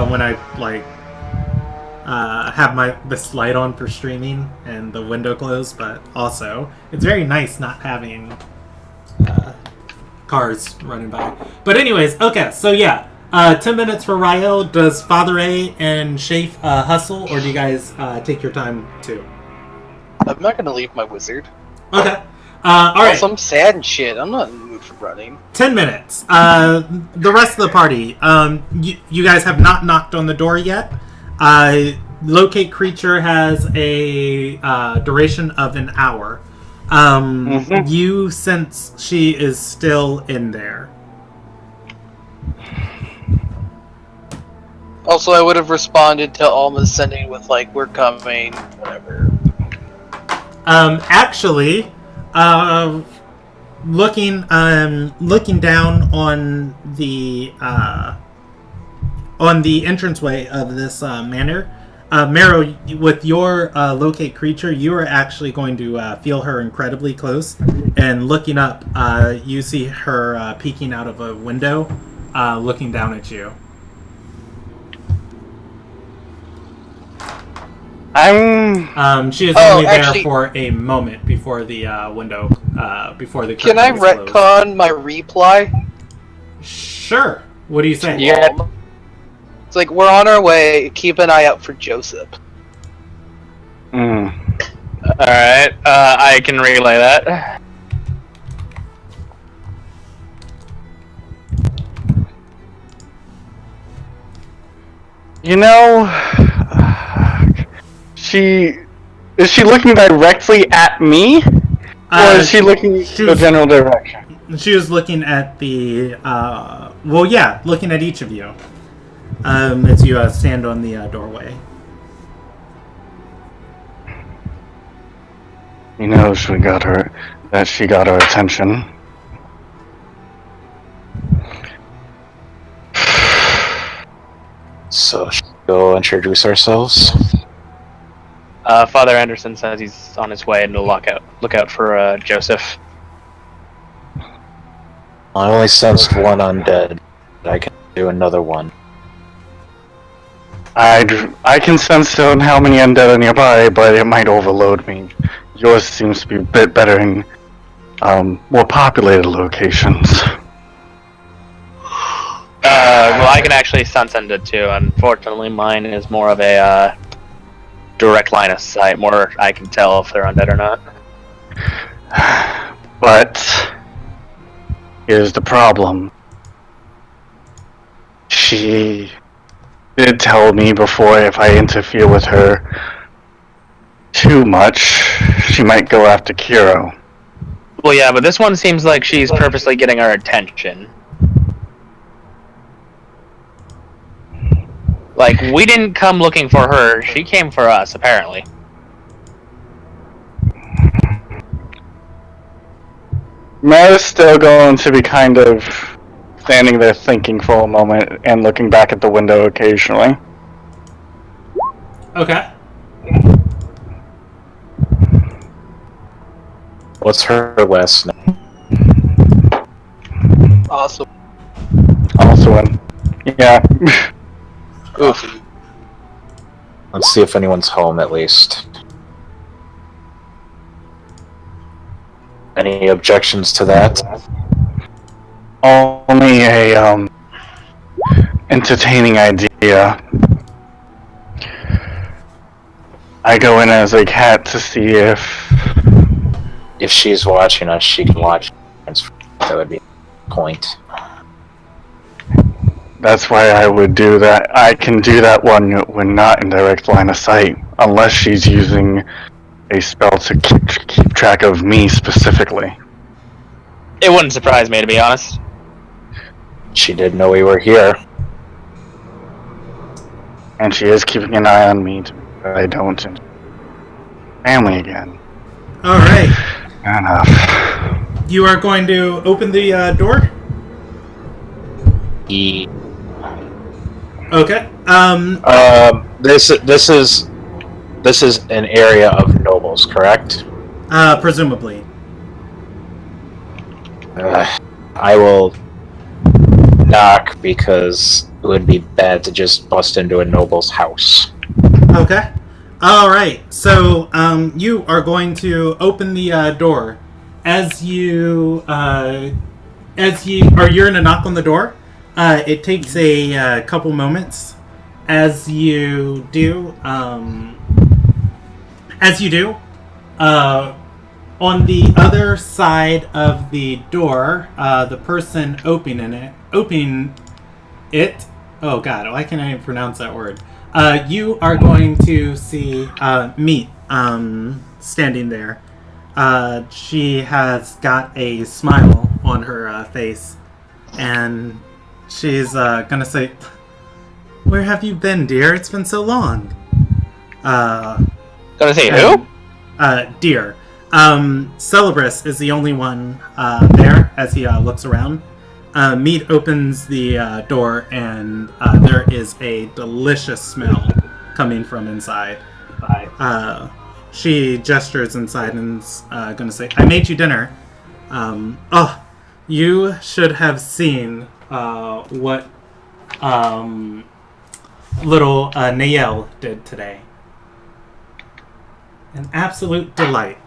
when I have this light on for streaming and the window closed, but also it's very nice not having cars running by. But anyways, okay, so yeah, 10 minutes for Rael. Does Father A and Shafe hustle, or do you guys take your time too? I'm not gonna leave my wizard. Okay. Alright. I'm sad and shit. I'm not in the mood for running. 10 minutes. The rest of the party, you guys have not knocked on the door yet. Locate creature has a duration of an hour. You sense she is still in there. Also, I would have responded to Alma's sending with, like, we're coming, whatever. Actually, looking down on on the entranceway of this manor. Marrow, with your locate creature, you are actually going to feel her incredibly close. And looking up, you see her peeking out of a window, looking down at you. She is only there for a moment before the window, before the curtain Can I is retcon closed. my reply? Sure. What do you say? Yeah. It's like, we're on our way, keep an eye out for Joseph. Alright, I can relay that. You know, is she looking directly at me, or is she looking the general direction? She was looking at the looking at each of you as you stand on the doorway. He knows she got her attention. So, should we go introduce ourselves? Father Anderson says he's on his way and to look out for Joseph. I only sensed one undead. I can do another one. I can sense how many undead are nearby, but it might overload me. Yours seems to be a bit better in more populated locations. Well, I can actually sense undead too. Unfortunately, mine is more of a direct line of sight. More, I can tell if they're undead or not. But here's the problem. She did tell me before if I interfere with her too much, she might go after Kiro. Well, yeah, but this one seems like she's purposely getting our attention. Like, we didn't come looking for her, she came for us, apparently. Mara's still going to be kind of standing there thinking for a moment and looking back at the window occasionally. Okay. What's her last name? Awesome. Also, yeah. Oof. Let's see if anyone's home at least. Any objections to that? Only a entertaining idea. I go in as a cat to see if she's watching us, she can watch. That would be the point. That's why I would do that. I can do that one when not in direct line of sight, unless she's using a spell to keep track of me specifically. It wouldn't surprise me, to be honest. She did know we were here. And she is keeping an eye on me, but I don't. And family again. Alright. Fair enough. You are going to open the door? Okay. This is an area of nobles, correct? Presumably. I will knock because it would be bad to just bust into a noble's house. Okay. Alright, so you are going to open the door. You're gonna knock on the door. It takes a couple moments. As you do, on the other side of the door, the person opening it. Oh God, why can't I even pronounce that word? You are going to see Meat standing there. She has got a smile on her face, and she's gonna say, "Where have you been, dear? It's been so long." Gonna say who? Dear. Celebris is the only one there as he looks around. Meat opens the door, and there is a delicious smell coming from inside. She gestures inside and's going to say, "I made you dinner. You should have seen what little Nael did today. An absolute delight."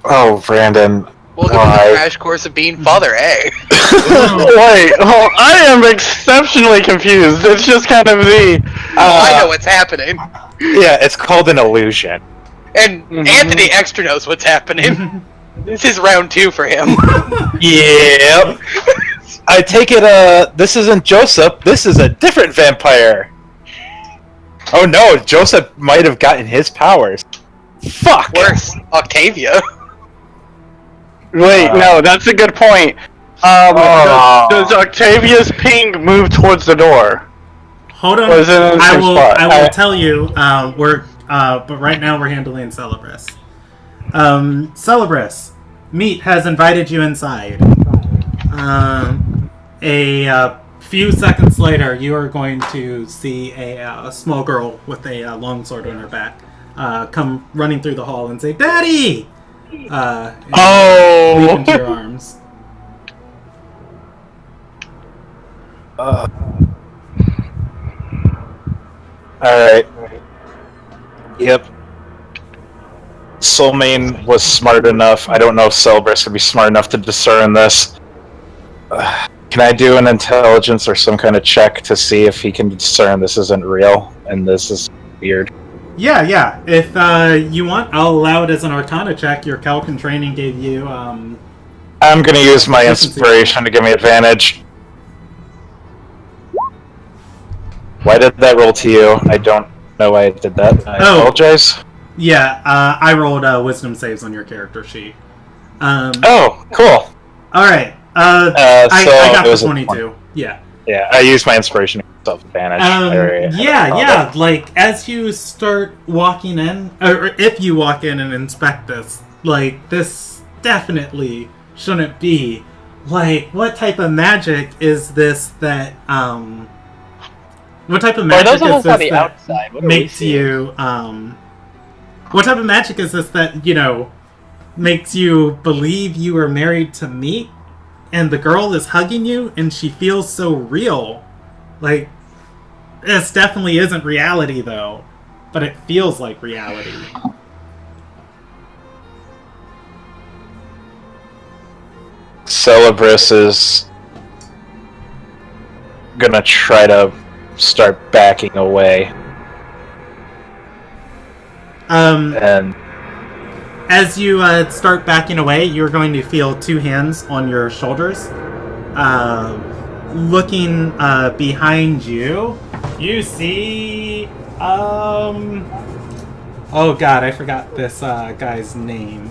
Oh, Brandon. Welcome to the crash course of being father, eh? Wait, I am exceptionally confused. It's just kind of the... I know what's happening. Yeah, it's called an illusion. And Anthony extra knows what's happening. This is round 2 for him. Yep. I take it, this isn't Joseph. This is a different vampire. Oh no, Joseph might have gotten his powers. Fuck! Worse, Octavia. Wait, no, that's a good point. Does Octavia's ping move towards the door? Hold on. Or is it in the same spot? I will tell you. But right now we're handling Celebris. Celebris, Meat has invited you inside. A few seconds later, you are going to see a small girl with a longsword on her back come running through the hall and say, "Daddy!" Leap into your arms. Alright. Yep. Soulmane was smart enough. I don't know if Celebris would be smart enough to discern this. Can I do an intelligence or some kind of check to see if he can discern this isn't real and this is weird? Yeah. If you want, I'll allow it as an Arcana check. Your Calcan training gave you. I'm gonna use my inspiration to give me advantage. Why did that roll to you? I don't know why I did that. I apologize. Yeah, I rolled wisdom saves on your character sheet. Oh, cool. Alright. I got the 22. Yeah. Yeah, I used my inspiration to self-advantage. Yeah. Like, as you start walking in, or if you walk in and inspect this, like, this definitely shouldn't be. Like, what type of magic is this that, what type of magic is this on the that outside? What makes you, what type of magic is this that, makes you believe you are married to Meat? And the girl is hugging you, and she feels so real. Like, this definitely isn't reality, though. But it feels like reality. Celebris is gonna try to start backing away. And as you start backing away, you're going to feel two hands on your shoulders. Looking behind you, you see... Oh god, I forgot this guy's name.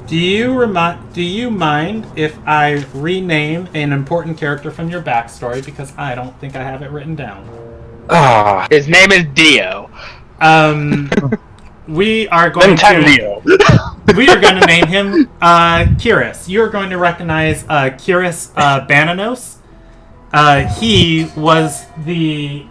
Do you mind if I rename an important character from your backstory, because I don't think I have it written down? His name is Dio. We are going to name him Kiris. You're going to recognize Kiris Bananos. He was the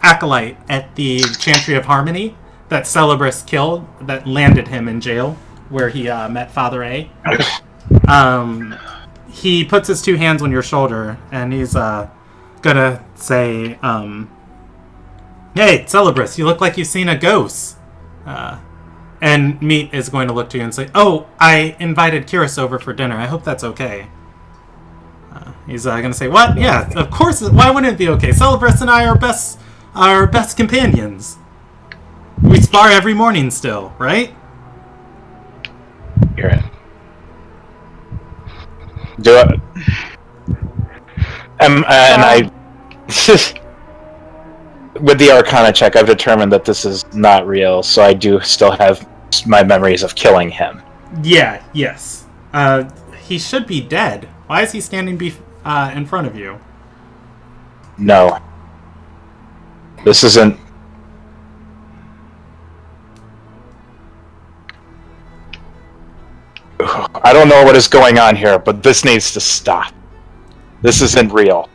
acolyte at the Chantry of Harmony that Celebris killed, that landed him in jail, where he met Father A. He puts his two hands on your shoulder, and he's gonna say, "Hey, Celebris, you look like you've seen a ghost." And Meat is going to look to you and say, "Oh, I invited Kiris over for dinner. I hope that's okay." He's going to say, "What? Yeah, of course. Why wouldn't it be okay? Celebris and I are best companions. We spar every morning still, right?" you're in. Do it. And I... With the Arcana check, I've determined that this is not real, so I do still have my memories of killing him. Yeah, yes. He should be dead. Why is he standing in front of you? No. This isn't... don't know what is going on here, but this needs to stop. This isn't real.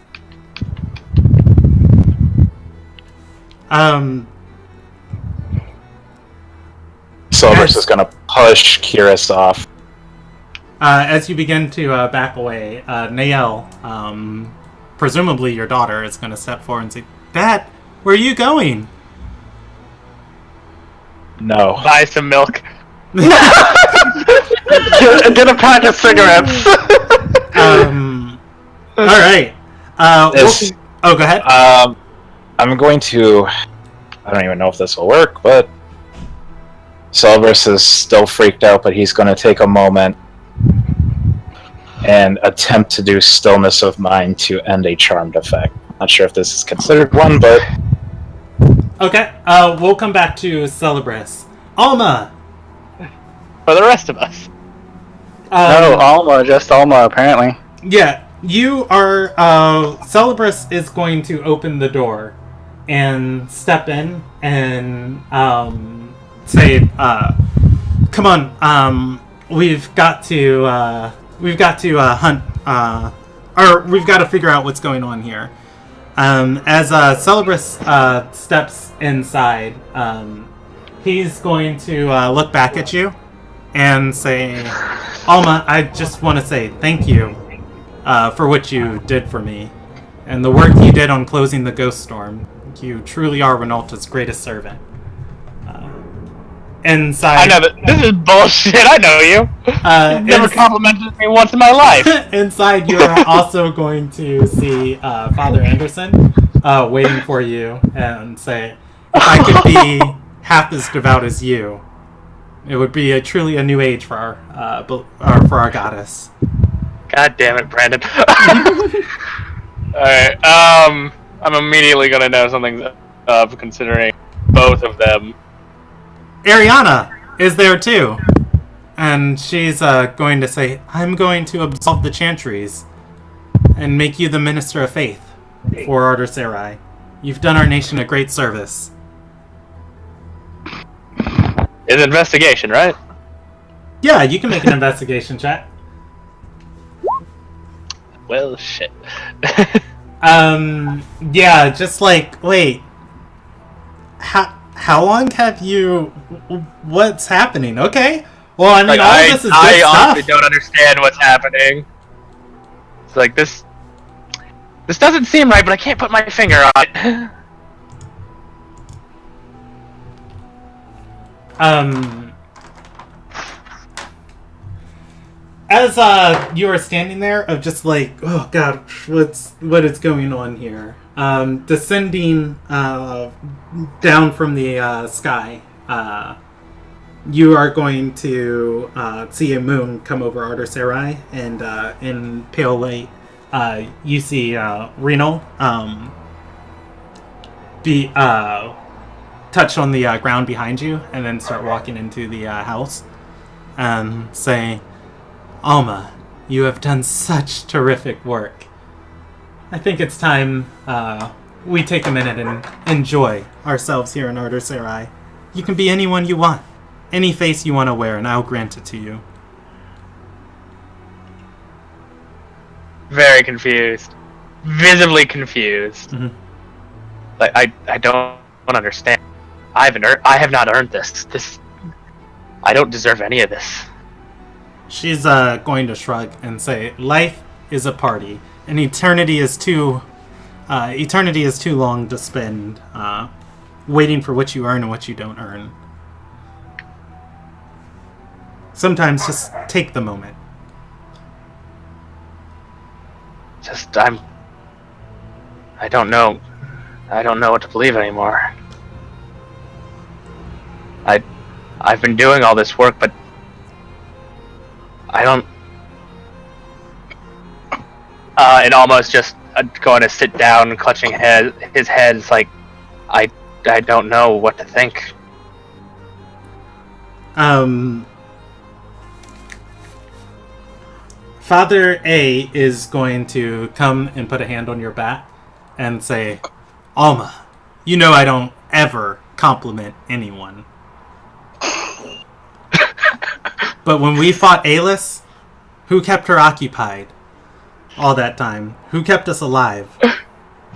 Silvers is gonna push Kiris off. As you begin to back away, Nael, presumably your daughter, is gonna step forward and say, "Dad, where are you going?" No. Buy some milk. Get a pack of cigarettes. All right. Go ahead. I'm going to. I don't even know if this will work, but Silvers is still freaked out, but he's going to take a moment and attempt to do stillness of mind to end a charmed effect. Not sure if this is considered one, but Okay. We'll come back to Celebris. Alma. For the rest of us. No, Alma, just Alma, apparently. Yeah, you are. Celebris is going to open the door and step in and say, "Come on, we've got to hunt, or we've got to figure out what's going on here." As Celebris steps inside, he's going to look back at you and say, "Alma, I just want to say thank you for what you did for me and the work you did on closing the Ghost Storm. You truly are Renalta's greatest servant." Inside, I know that this is bullshit. I know you. You've never complimented me once in my life. Inside, you are also going to see Father Anderson waiting for you and say, "If I could be half as devout as you, it would be truly a new age for our goddess." God damn it, Brandon. Alright, I'm immediately gonna know something of considering both of them. Ariana is there too. And she's going to say, "I'm going to absolve the Chantries and make you the Minister of Faith for Arder Sarai. You've done our nation a great service." It's an investigation, right? Yeah, you can make an investigation check. Well, shit. Yeah, just like, wait. How long have you... What's happening? Okay. Well, I mean, Like, all of this is good I stuff. honestly don't understand what's happening. It's like, this doesn't seem right, but I can't put my finger on it. As you are standing there, of just like, oh god, what is going on here? Descending down from the sky, you are going to see a moon come over Arder Sarai, and in pale light, you see Renal be touch on the ground behind you, and then start walking into the house, and say, "Alma, you have done such terrific work. I think it's time we take a minute and enjoy ourselves here in Arder Sarai. You can be anyone you want, any face you want to wear, and I'll grant it to you." Very confused. Visibly confused. Mm-hmm. Like, I don't understand. I have not earned this. I don't deserve any of this. She's going to shrug and say, "Life is a party, and eternity is too long to spend waiting for what you earn and what you don't earn. Sometimes just take the moment." I don't know. I don't know what to believe anymore. I've been doing all this work, but I don't. And almost just going to sit down, clutching his head. It's like, I don't know what to think. Father A is going to come and put a hand on your back and say, "Alma, you know I don't ever compliment anyone. But when we fought Alis, Who kept her occupied all that time? Who kept us alive?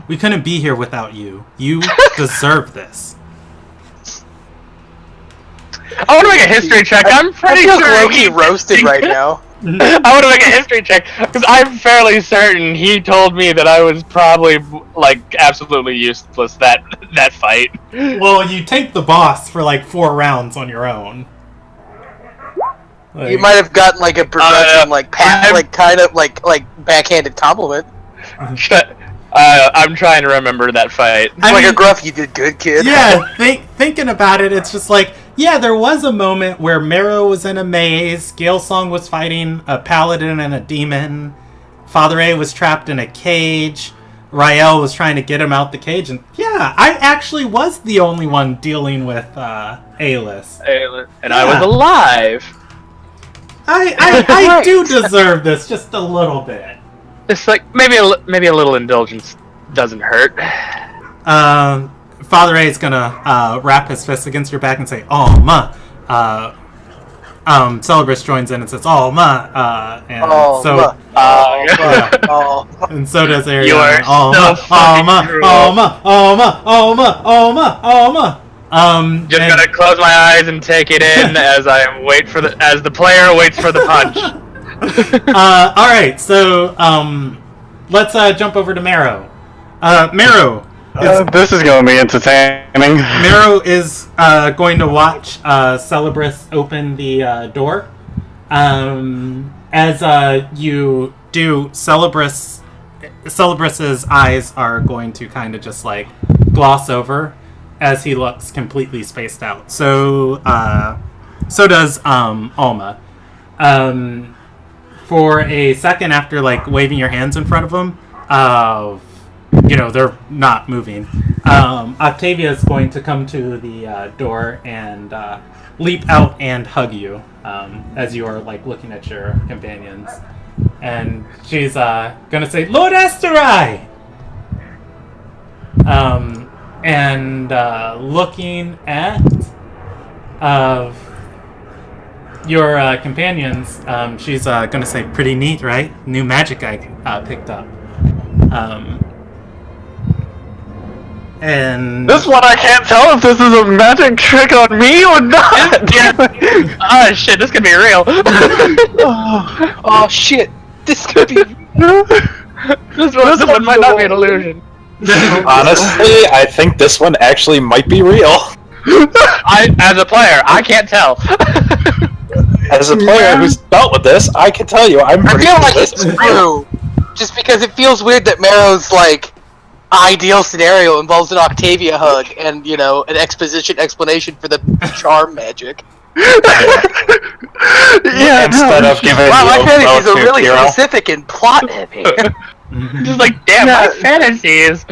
We couldn't be here without you. You deserve this. I want to make a history check. I'm pretty I feel sure low-key roasted right now. I want to make a history check because I'm fairly certain he told me that I was probably like absolutely useless that fight. Well, you take the boss for like 4 rounds on your own. Like, You might have gotten like a progression, kind of backhanded compliment. I'm trying to remember that fight. It's like a gruff, you did good, kid. Yeah, thinking about it, it's just like, yeah, there was a moment where Marrow was in a maze, Galesong was fighting a paladin and a demon, Father A was trapped in a cage, Rael was trying to get him out the cage, and yeah, I actually was the only one dealing with Alis. And I was alive. I do deserve this just a little bit. It's like maybe a little indulgence doesn't hurt. Father A is gonna wrap his fist against your back and say, "Oh ma." Celebrus joins in and says, "Oh ma," and so does Ariana. You are so fucking Just gonna close my eyes and take it in as the player waits for the punch. All right, so let's jump over to Marrow. Marrow. This is going to be entertaining. Marrow is going to watch Celebrus open the door. As you do, Celebrus's eyes are going to kind of just like gloss over as he looks completely spaced out. So does Alma. For a second after like waving your hands in front of him, they're not moving. Octavia is going to come to the door and leap out and hug you as you are like looking at your companions. And she's gonna say, "Lord Asterai!" And looking at your companions, she's gonna say, "Pretty neat, right? New magic I picked up." And This one I can't tell if this is a magic trick on me or not. Oh shit, this could be real. Oh shit, this could be. this one might not be an illusion. Honestly, I think this one actually might be real. As a player, I can't tell. As a player who's dealt with this, I can tell you, I feel like it's true, just because it feels weird that Marrow's like ideal scenario involves an Octavia hug and an explanation for the charm magic. Instead of giving my fantasies are really hero. specific and plot heavy. Just like damn my fantasies.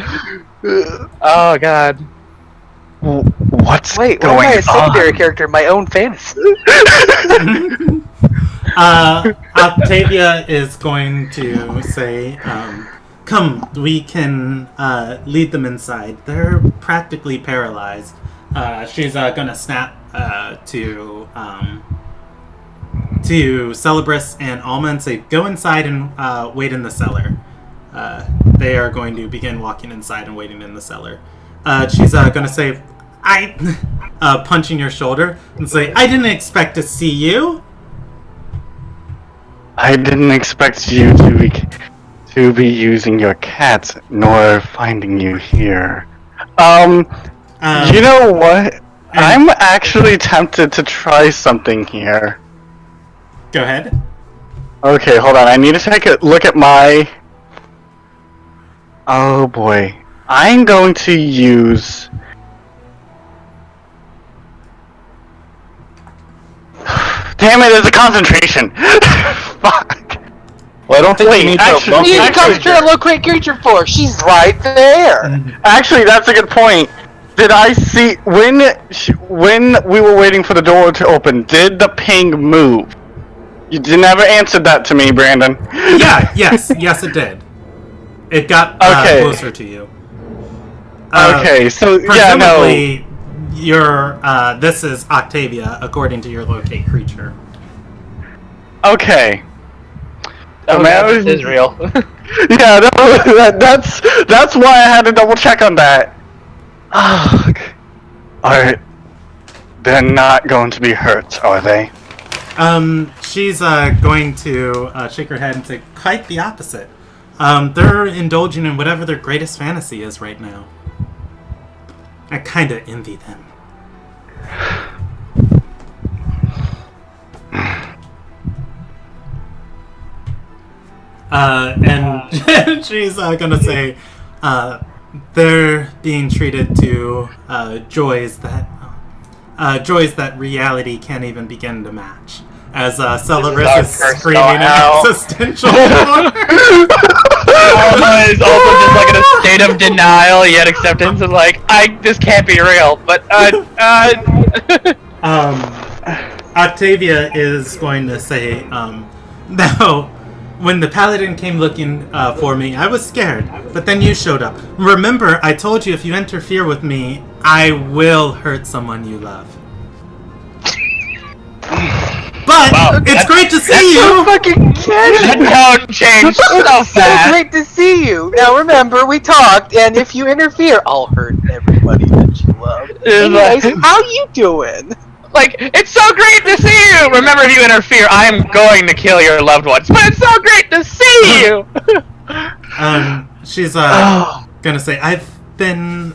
Oh god. What's Wait, going why am I a secondary on? character in my own fantasy? Octavia is going to say, "Come, we can lead them inside. They're practically paralyzed." She's gonna snap to Celebrus and Alma and say, "Go inside and wait in the cellar." They are going to begin walking inside and waiting in the cellar. She's gonna say, punching your shoulder and say, "I didn't expect to see you." I didn't expect you to be using your cats, nor finding you here. You know what? I'm actually tempted to try something here. Go ahead. Okay, hold on. I need to take a look at my... Oh boy. I'm going to use... Damn it, it's a concentration! Fuck. Well, I don't think we need to... What do you concentrate on locate creature for? She's right there! Actually, that's a good point. Did I see... When we were waiting for the door to open, did the ping move? You never answered that to me, Brandon. Yes, it did. It got closer to you. Okay, so presumably, your this is Octavia, according to your locate creature. Okay. Oh, man, that is real. Yeah, that's why I had to double check on that. Alright. They're not going to be hurt, are they? She's going to shake her head and say, quite the opposite. They're indulging in whatever their greatest fantasy is right now. I kinda envy them. And she's gonna say, they're being treated to joys that reality can't even begin to match. As Celeris is screaming in existential horror. Is also just like in a state of denial, yet acceptance, and like, this can't be real. But Octavia is going to say, now, when the paladin came looking for me, I was scared, but then you showed up. Remember, I told you if you interfere with me, I will hurt someone you love. But wow, it's great to see you. So fucking that tone changed so so fast. great to see you. Now remember, we talked, and if you interfere, I'll hurt everybody that you love. Anyways, how you doing? Like, it's so great to see you! Remember, if you interfere, I'm going to kill your loved ones. But it's so great to see you! She's gonna say, I've been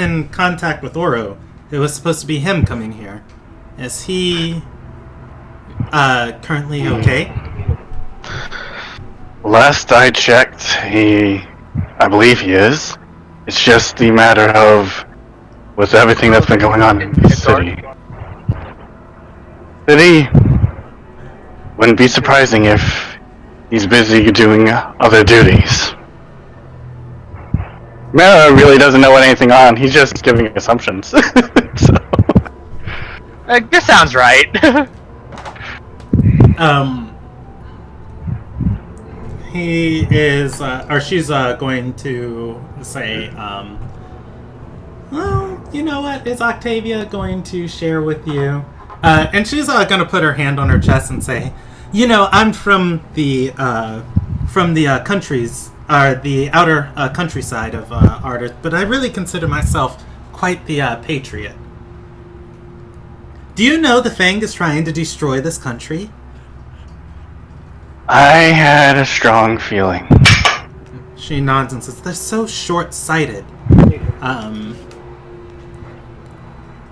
in contact with Oro. It was supposed to be him coming here. Is he currently okay? Last I checked, I believe he is. It's just the matter of, with everything that's been going on in the city. Wouldn't be surprising if he's busy doing other duties. Mara really doesn't know what anything on, he's just giving assumptions. So. This sounds right. He is, or she's going to say, well, you know what? Is Octavia going to share with you? And she's going to put her hand on her chest and say, you know, I'm from the countries, or the outer countryside of Ardith, but I really consider myself quite the patriot. Do you know the Fang is trying to destroy this country? I had a strong feeling. She nods and says, they're so short-sighted.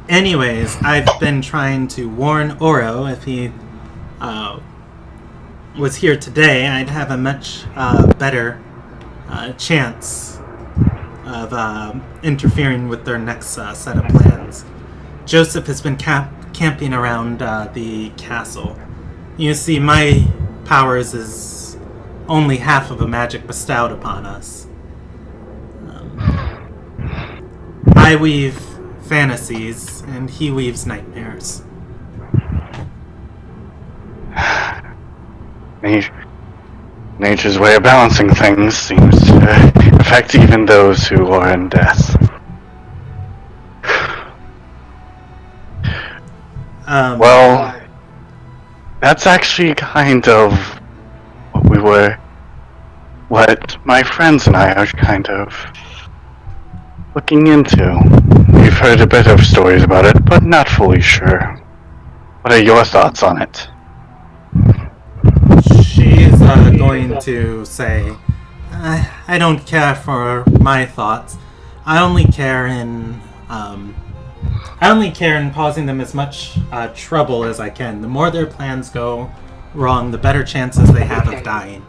Anyways, I've been trying to warn Oro if he was here today, I'd have a much better chance of interfering with their next set of plans. Joseph has been camping around the castle. You see, my powers is only half of a magic bestowed upon us. I weave fantasies, and he weaves nightmares. Nature's way of balancing things seems to affect even those who are in death. Well, that's actually kind of what my friends and I are kind of looking into. We've heard a bit of stories about it, but not fully sure. What are your thoughts on it? She's going to say, I don't care for my thoughts. I only care in causing them as much trouble as I can. The more their plans go wrong, the better chances they have of dying.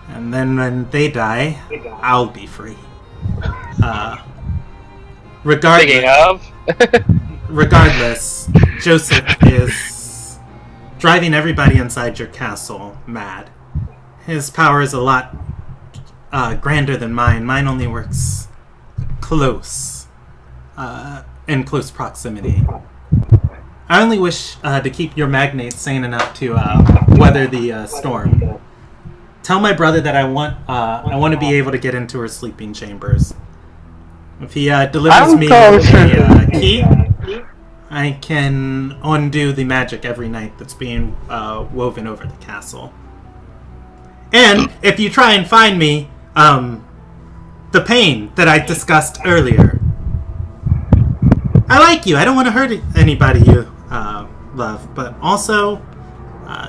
And then when they die, I'll be free. Regardless, Joseph is driving everybody inside your castle mad. His power is a lot grander than mine. Mine only works close, in close proximity. I only wish to keep your magnate sane enough to weather the storm. Tell my brother that I want to be able to get into her sleeping chambers. If he delivers me the key, I can undo the magic every night that's being woven over the castle. And if you try and find me, the pain that I discussed earlier. I like you. I don't want to hurt anybody you love. But also,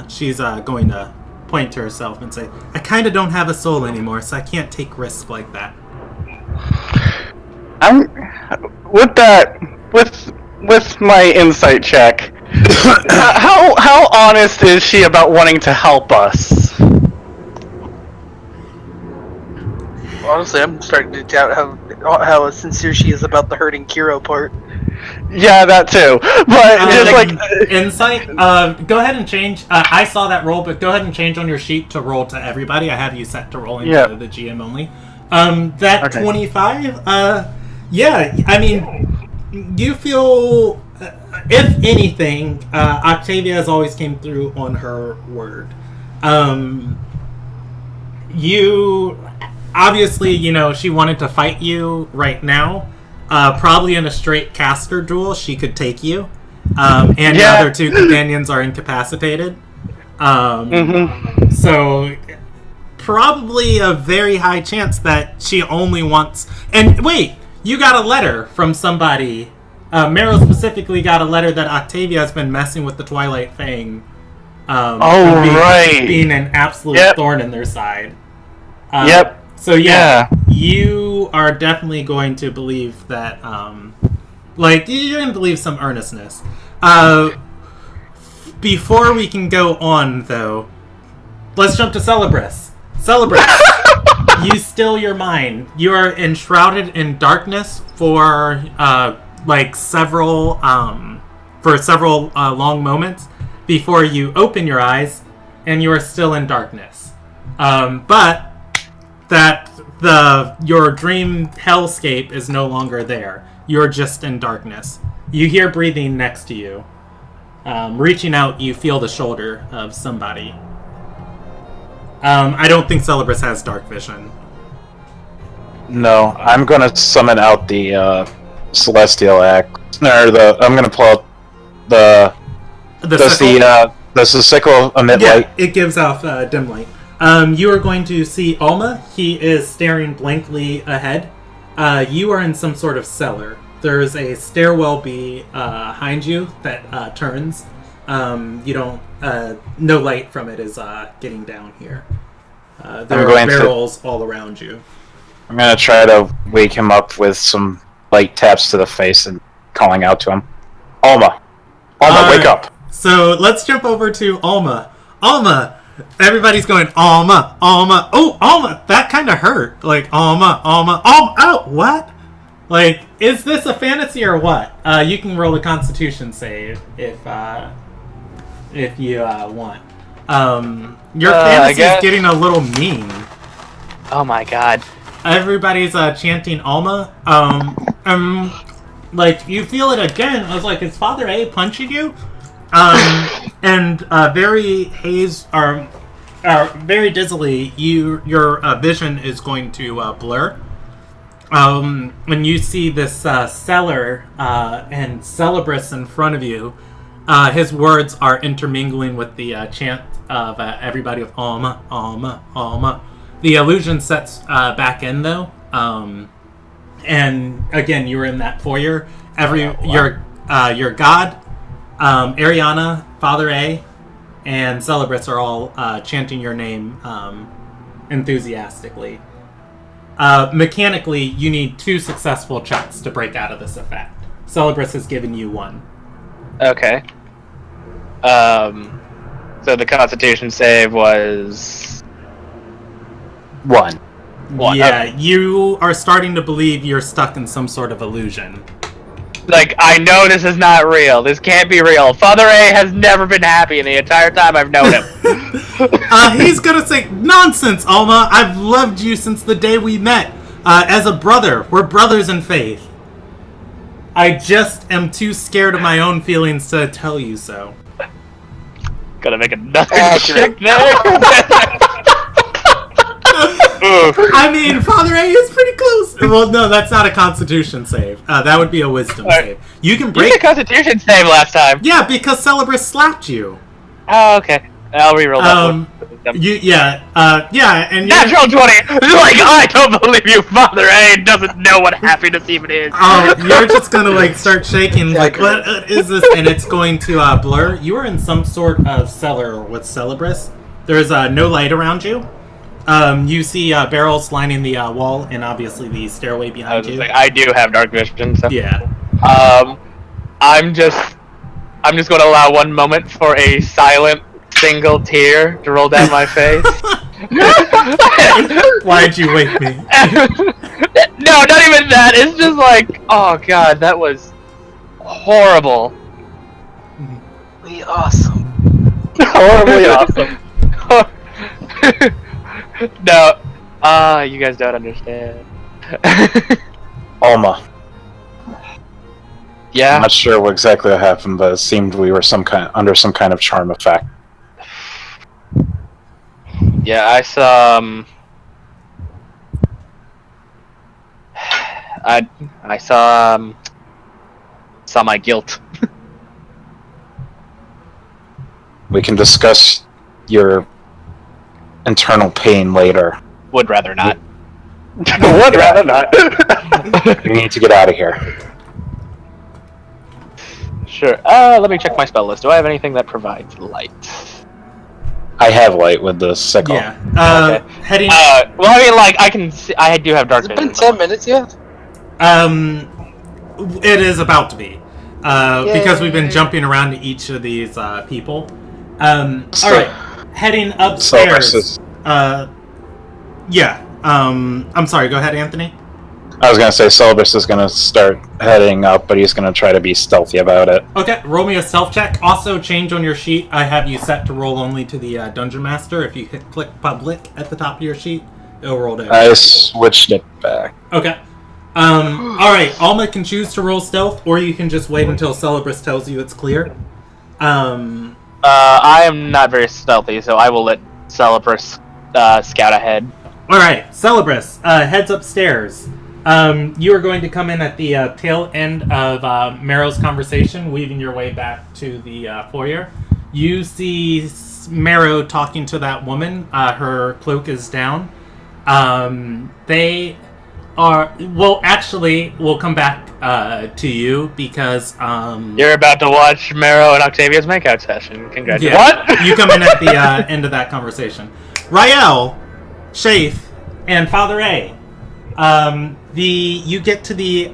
she's going to point to herself and say, I kind of don't have a soul anymore, so I can't take risks like that. With my insight check, how honest is she about wanting to help us? Honestly, I'm starting to doubt how sincere she is about the hurting Kiro part. Yeah, that too. But just like insight. Go ahead and change. I saw that roll, but go ahead and change on your sheet to roll to everybody. I have you set to rolling to the GM only. That okay. 25. Yeah. I mean, you feel, if anything, Octavia has always came through on her word. You obviously, she wanted to fight you right now. Probably in a straight caster duel, she could take you. And the other two companions are incapacitated. So, probably a very high chance that she only wants... And wait, you got a letter from somebody. Meryl specifically got a letter that Octavia has been messing with the Twilight Fang. Being an absolute thorn in their side. So you are definitely going to believe that, you're going to believe some earnestness. Before we can go on, though, let's jump to Celebris. Celebris, you still your mind. You are enshrouded in darkness for several long moments before you open your eyes, and you are still in darkness. But that your dream hellscape is no longer there. You're just in darkness. You hear breathing next to you. Reaching out, you feel the shoulder of somebody. I don't think Celebris has dark vision. No, I'm gonna summon out the Celestial Axe. I'm gonna pull out the sickle emit light? It gives off dim light. You are going to see Alma. He is staring blankly ahead. You are in some sort of cellar. There's a stairwell behind you that turns. You don't. No light from it is getting down here. There are barrels all around you. I'm gonna try to wake him up with some light taps to the face and calling out to him. Alma, wake up! So let's jump over to Alma. Alma. Everybody's going, Alma, Alma. Oh, Alma, that kind of hurt. Like, Alma, Alma. Oh, what? Like, is this a fantasy or what? You can roll a Constitution save if you want. Your fantasy is getting a little mean. Oh my god. Everybody's chanting Alma. You feel it again. I was like, is Father A punching you? And very dizzily, your vision is going to blur. When you see this cellar and Celebris in front of you, his words are intermingling with the chant of everybody of Alma, Alma, Alma. The illusion sets back in though, and again you're in that foyer. Your god. Ariana, Father A, and Celebris are all chanting your name enthusiastically. Mechanically, you need 2 successful checks to break out of this effect. Celebris has given you 1. Okay. So the Constitution save was 1. Yeah, you are starting to believe you're stuck in some sort of illusion. Like, I know this is not real. This can't be real. Father A has never been happy in the entire time I've known him. He's gonna say, nonsense, Alma. I've loved you since the day we met. As a brother. We're brothers in faith. I just am too scared of my own feelings to tell you so. Gotta make another check there. I mean, Father A is pretty close. Well, no, that's not a Constitution save. That would be a Wisdom save. You can break. You did a Constitution save last time. Yeah, because Celebris slapped you. Oh, okay. I'll reroll that. And Natural 20! Like, I don't believe you, Father A doesn't know what happiness even is. You're just gonna, like, start shaking, like, what is this? And it's going to blur. You are in some sort of cellar with Celebris. There's no light around you. You see barrels lining the wall, and obviously the stairway behind you. I do have dark vision, so... Yeah. I'm just going to allow one moment for a silent single tear to roll down my face. Why'd you wake me? No, not even that. It's just like, oh god, that was horrible. Awesome. Horribly awesome. No, you guys don't understand. Alma. Yeah. I'm not sure what exactly happened, but it seemed we were under some kind of charm effect. Yeah, I saw. I saw my guilt. We can discuss your internal pain later. Would rather not. Would rather not. We need to get out of here. Sure. Let me check my spell list. Do I have anything that provides light? I have light with the sickle. Yeah. Okay. Heading. Well, I mean, like, I can see. I do have dark Has it vision. been 10 minutes yet? It is about to be. Because we've been jumping around to each of these people. Alright. Heading upstairs. Yeah. I'm sorry, go ahead, Anthony. I was gonna say Celebus is gonna start heading up, but he's gonna try to be stealthy about it. Okay, roll me a stealth check. Also, change on your sheet. I have you set to roll only to the Dungeon Master. If you click public at the top of your sheet, it'll roll down. I switched it back. Okay. Alright, Alma can choose to roll stealth, or you can just wait until Celebris tells you it's clear. I am not very stealthy, so I will let Celebris scout ahead. Alright, Celebris heads upstairs. You are going to come in at the tail end of Merrow's conversation, weaving your way back to the foyer. You see Merrow talking to that woman. Her cloak is down. They are... Well, actually, we'll come back to you because... You're about to watch Merrow and Octavia's makeout session. Congratulations. Yeah, What? You come in at the end of that conversation. Rael, Shafe, and Father A. You get to the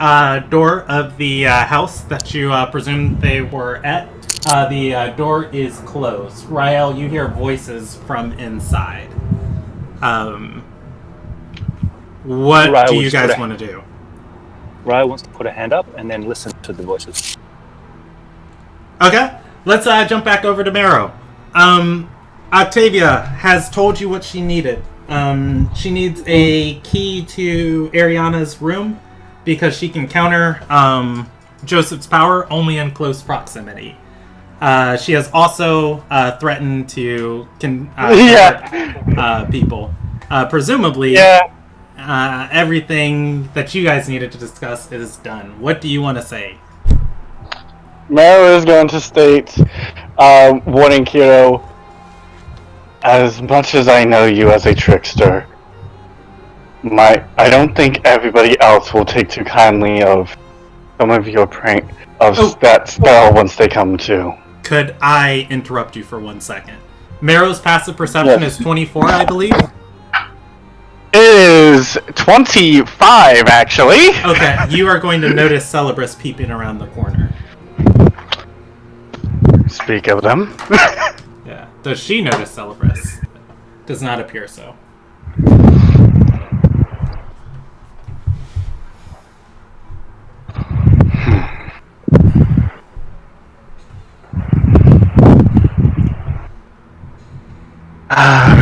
door of the house that you presume they were at. The door is closed. Rael, you hear voices from inside. What Rael do will you just guys want to do? Ryo wants to put a hand up and then listen to the voices. Okay, let's jump back over to Merrow. Octavia has told you what she needed. She needs a key to Ariana's room because she can counter Joseph's power only in close proximity. She has also threatened to people. Presumably, everything that you guys needed to discuss is done. What do you want to say? Merrow is going to state, warning Kiro, as much as I know you as a trickster, I don't think everybody else will take too kindly of some of your prank that spell once they come to. Could I interrupt you for 1 second? Merrow's passive perception is 24, I believe. It is 25, actually. Okay, you are going to notice Celebris peeping around the corner. Speak of them. Yeah. Does she notice Celebris? Does not appear so.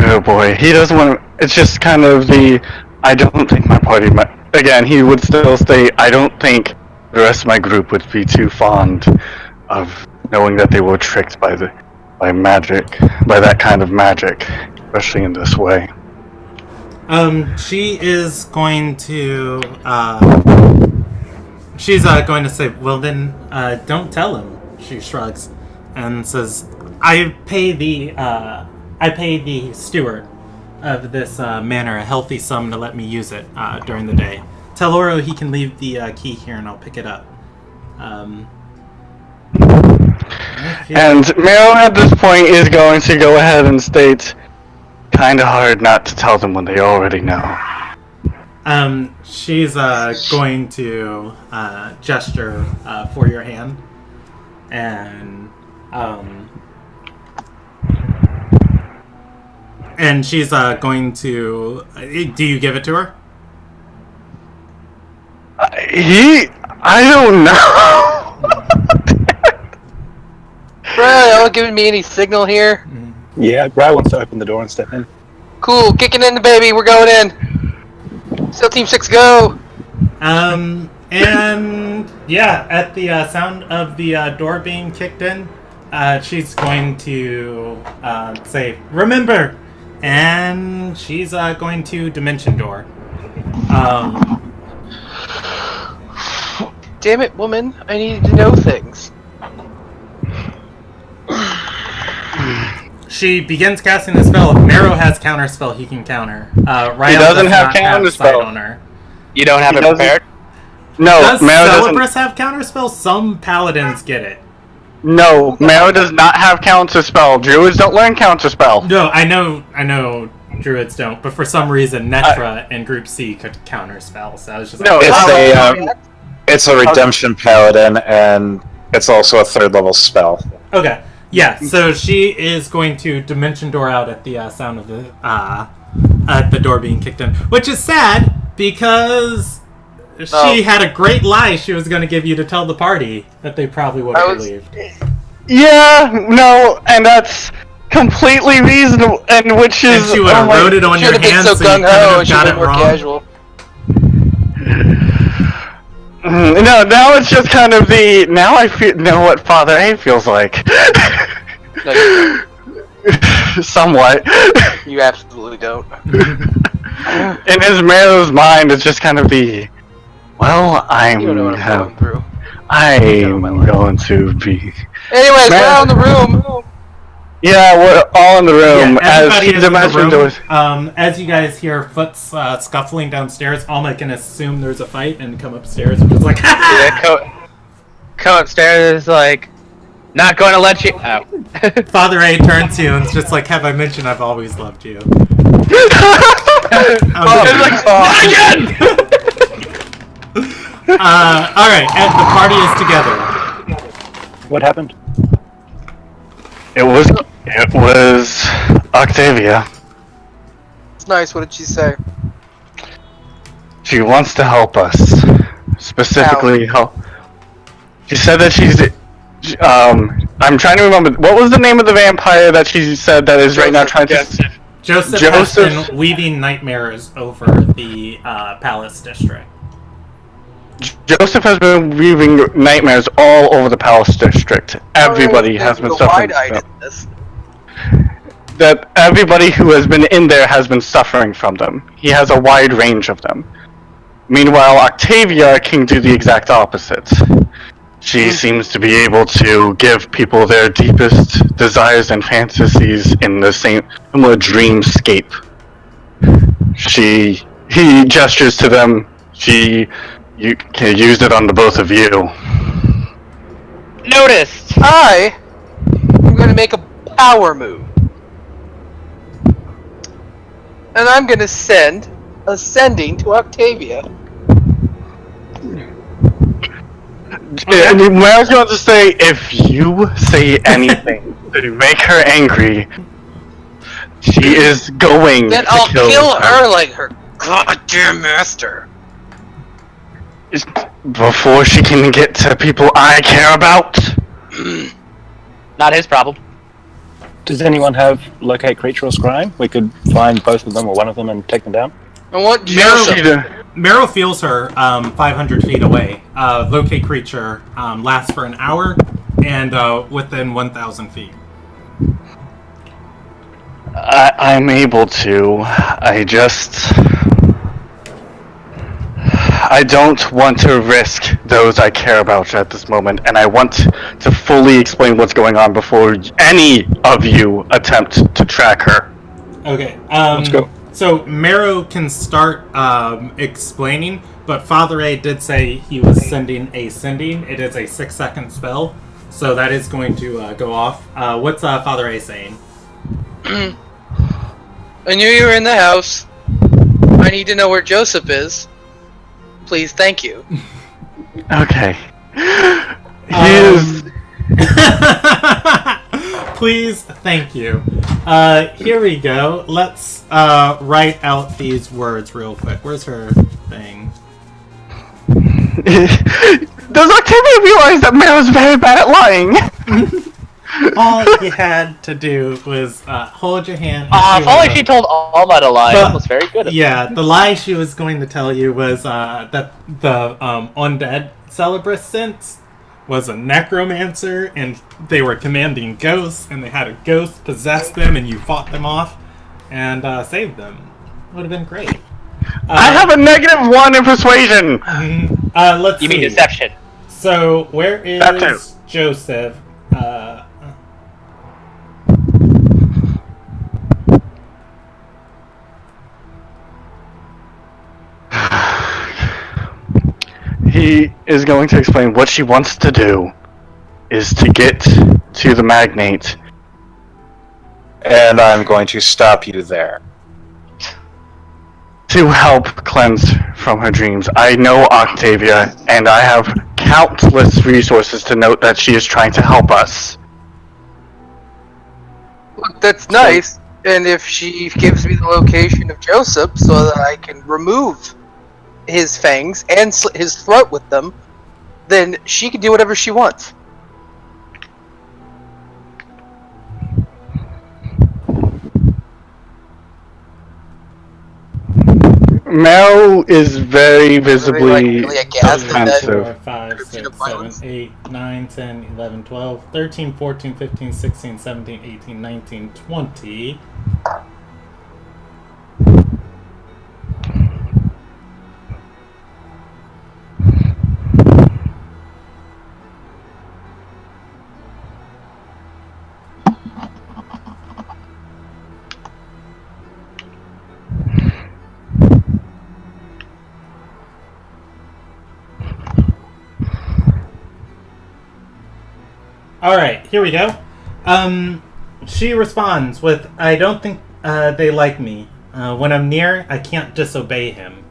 Oh boy, he doesn't want to. It's just kind of I don't think my party might. Again, he would still say, I don't think the rest of my group would be too fond of knowing that they were tricked by magic, by that kind of magic, especially in this way. She is going to, she's going to say, well then, don't tell him, she shrugs, and says, I pay the steward of this manor a healthy sum to let me use it during the day. Tell Oro he can leave the key here and I'll pick it up. And Meryl at this point is going to go ahead and state, kinda hard not to tell them when they already know. She's going to gesture for your hand, and she's going to. Do you give it to her? I don't know. Right, y'all giving me any signal here? Yeah, Brad wants to open the door and step in. Cool, kicking in the baby, we're going in. Still Team 6, go! And yeah, at the sound of the door being kicked in, she's going to say, "Remember!" And she's going to Dimension Door. Damn it, woman, I needed to know things. She begins casting the spell. If Marrow has counterspell, he can counter. Ryle he doesn't have not have sight counterspell on her. You don't have it prepared? No, Does Marrow Celebrus doesn't. have counterspell? Some paladins get it. No, Marrow does not have counterspell. Druids don't learn counterspell. No, I know druids don't, but for some reason Netra and Group C could counterspell, so I was just No, like, It's a redemption paladin, and it's also a 3rd level spell. okay. Yeah, so she is going to Dimension Door out at the sound of the door being kicked in, which is sad because she had a great lie she was going to give you to tell the party that they probably would have believed. Yeah, no, and that's completely reasonable, and which is... And she would have wrote it on your hand so you couldn't have got it wrong. Casual. No, now it's just kind of the... Now I know what Father A feels like. No, you Somewhat. don't. You absolutely don't. In his Marrow's mind, it's just kind of the... Well, You don't know what I'm going through. I'm going to be... Anyways, we're out in the room. Yeah, we're all in the room. Everybody is in the room. Doors. As you guys hear foots scuffling downstairs, Alma can assume there's a fight and come upstairs and just like, ha! Come upstairs, like, not going to let you. Oh. Father A turns to you and is just like, have I mentioned I've always loved you? Not again! Alright, and the party is together. What happened? It was Octavia. It's nice, what did she say? She wants to help us. Specifically, help. She said that she's... I'm trying to remember... What was the name of the vampire that she said that is right now trying to... Joseph has been weaving nightmares over the Palace District. Joseph has been weaving nightmares all over the Palace District. Everybody has been suffering from them. That everybody who has been in there has been suffering from them. He has a wide range of them. Meanwhile, Octavia can do the exact opposite. She seems to be able to give people their deepest desires and fantasies in the same dreamscape. He gestures to them. You can use it on the both of you. Noticed! I'm gonna make a power move. And I'm gonna send Ascending to Octavia. And I was going to say, if you say anything to make her angry, she is going Then to I'll kill her. her like her goddamn master. Before she can get to people I care about. Not his problem. Does anyone have locate creature or scrying? We could find both of them or one of them and take them down. I want Joseph. Marrow feels her 500 feet away. Locate creature lasts for an hour and within 1,000 feet. I'm able to. I don't want to risk those I care about at this moment, and I want to fully explain what's going on before any of you attempt to track her. Okay. Let's go. So Marrow can start explaining, but Father A did say he was sending a sending. It is a 6-second spell, so that is going to go off. What's Father A saying? I knew you were in the house. I need to know where Joseph is. Please, thank you. Okay. He is... Please, thank you. Here we go. Let's write out these words real quick. Where's her thing? Does Octavia realize that Marrow's very bad at lying? All you had to do was hold your hand. If only she told Alma to lie. That was very good. Yeah, the lie she was going to tell you was that the undead Celebrus sent was a necromancer, and they were commanding ghosts, and they had a ghost possess them, and you fought them off and saved them. Would have been great. I have a -1 in persuasion. Let's see. You mean deception? So where That too. is Joseph? He is going to explain what she wants to do is to get to the magnate. And I'm going to stop you there. To help cleanse from her dreams. I know Octavia, and I have countless resources to note that she is trying to help us. Look, that's nice. And if she gives me the location of Joseph so that I can remove his fangs and slit his throat with them, then she can do whatever she wants. Mel is very visibly Really aghast at that. offensive. 4, 5, 6, 7, violence. 8, 9, 10, 11, 12, 13, 14, 15, 16, 17, 18, 19, 20. Alright, here we go. She responds with, I don't think they like me. When I'm near, I can't disobey him.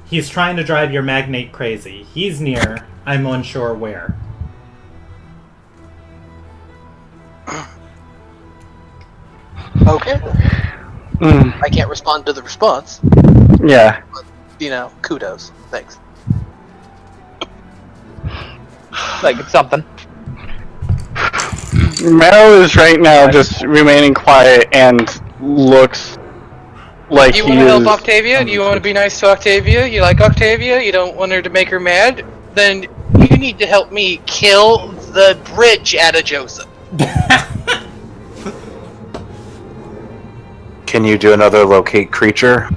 He's trying to drive your magnate crazy. He's near, I'm unsure where. Okay. I can't respond to the response. Yeah. But, kudos. Thanks. Like it's something. Mel is right now just remaining quiet and looks like You he want to help is... Octavia? Do you want to be nice to Octavia? You like Octavia? You don't want her to make her mad? Then you need to help me kill the bridge out of Joseph. Can you do another locate creature?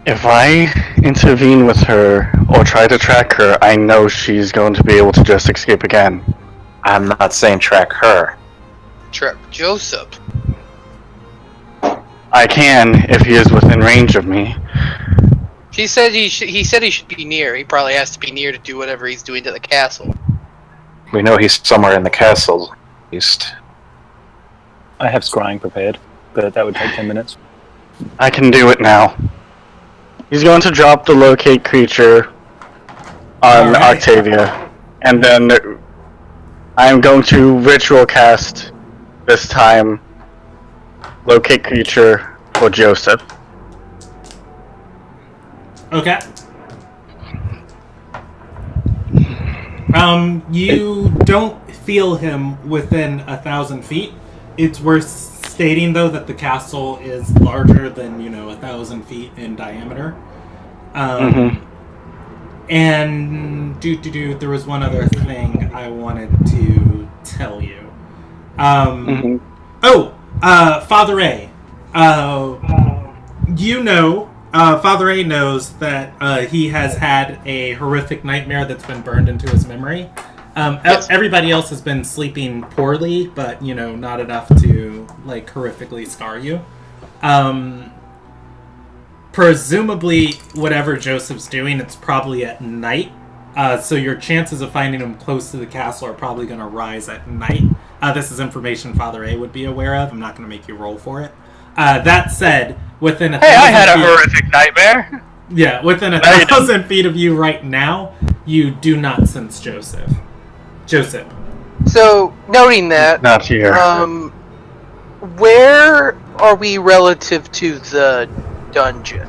If I intervene with her or try to track her, I know she's going to be able to just escape again. I'm not saying track her. Trap Joseph. I can if he is within range of me. He said he should be near. He probably has to be near to do whatever he's doing to the castle. We know he's somewhere in the castle, at least. I have scrying prepared, but that would take 10 minutes. I can do it now. He's going to drop the locate creature on Alright. Octavia, and then I'm going to ritual cast this time locate creature for Joseph. Okay. You don't feel him within 1,000 feet. It's worth stating, though, that the castle is larger than, 1,000 feet in diameter. And there was one other thing I wanted to tell you. Father A. you know, Father A knows that he has had a horrific nightmare that's been burned into his memory. Everybody else has been sleeping poorly, but, you know, not enough to, like, horrifically scar you. Presumably, whatever Joseph's doing, it's probably at night. So your chances of finding him close to the castle are probably going to rise at night. This is information Father A would be aware of. I'm not going to make you roll for it. That said, within a I had a horrific nightmare. Yeah, within 1,000 feet of you right now, you do not sense Joseph. So, noting that, Not here. where are we relative to the dungeon?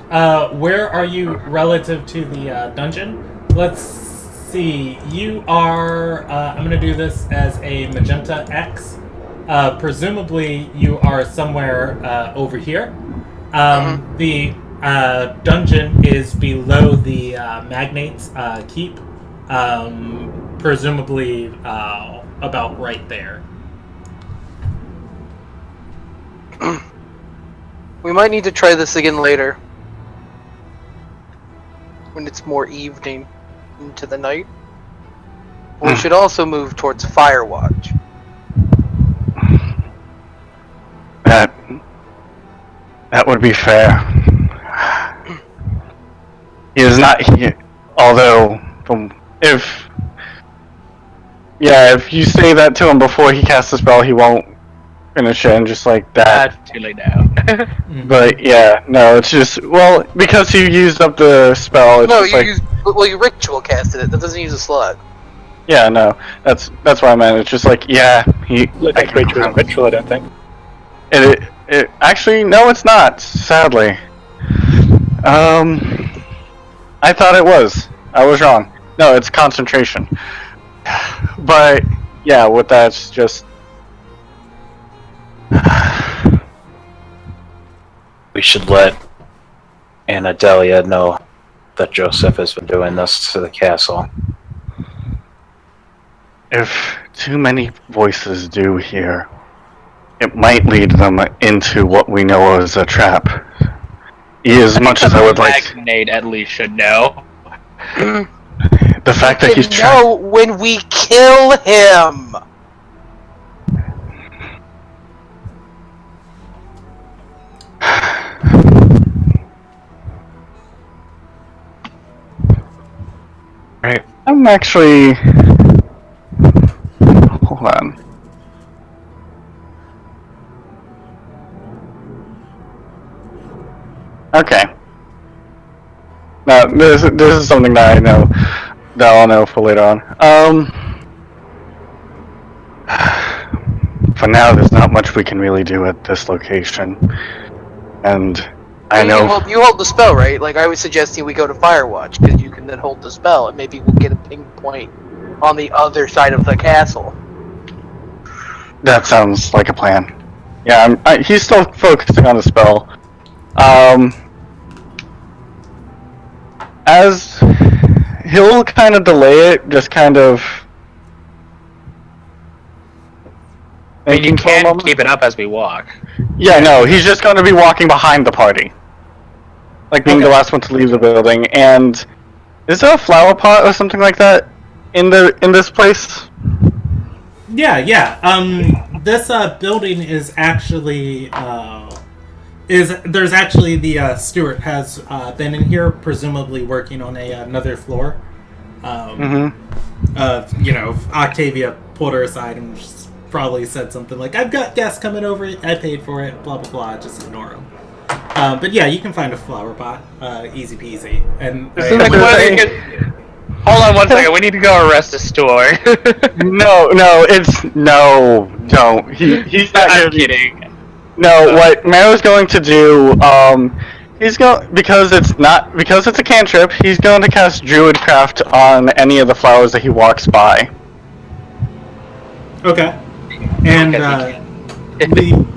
Where are you relative to the dungeon? Let's see. You are. I'm going to do this as a magenta X. Presumably, you are somewhere over here. The dungeon is below the Magnate's keep. Presumably, about right there. We might need to try this again later. When it's more evening into the night. We should also move towards Firewatch. That would be fair. He is not here. Although, if you say that to him before he casts the spell, he won't finish it, and just like that. Too late now. But yeah, no, it's just because you used up the spell. It's No, just you ritual casted it. That doesn't use a slot. Yeah, no, that's what I meant. It's just like Ritual, I don't think. It actually no, it's not. Sadly, I thought it was. I was wrong. No, it's concentration. But yeah, with that, it's just. We should let Anna Delia know that Joseph has been doing this to the castle. If too many voices do hear, it might lead them into what we know as a trap. As much as I would like, Magnate at least should know. The fact that he's know when we kill him. Right. I'm actually. Hold on. Okay. Now this is something that I know that I'll know for later on. For now, there's not much we can really do at this location, and I know You hold the spell, right? Like I was suggesting we go to Firewatch because you can then hold the spell, and maybe we'll get a ping point on the other side of the castle. that sounds like a plan. Yeah, he's still focusing on the spell. As he'll kind of delay it, just kind of. I mean, you can keep it up as we walk. Yeah, no, he's just going to be walking behind the party, like being the last one to leave the building. And is there a flower pot or something like that in this place? Yeah. This building is actually there's actually the Stewart has been in here, presumably working on another floor. Octavia pulled her aside and probably said something like, "I've got guests coming over. I paid for it. Blah blah blah." Just ignore them. But yeah, you can find a flower pot, easy peasy. And hold on one second. We need to go arrest a store. No, don't. He's not. I'm kidding. No, what Mero's going to do, because it's a cantrip, he's going to cast Druidcraft on any of the flowers that he walks by. Okay. And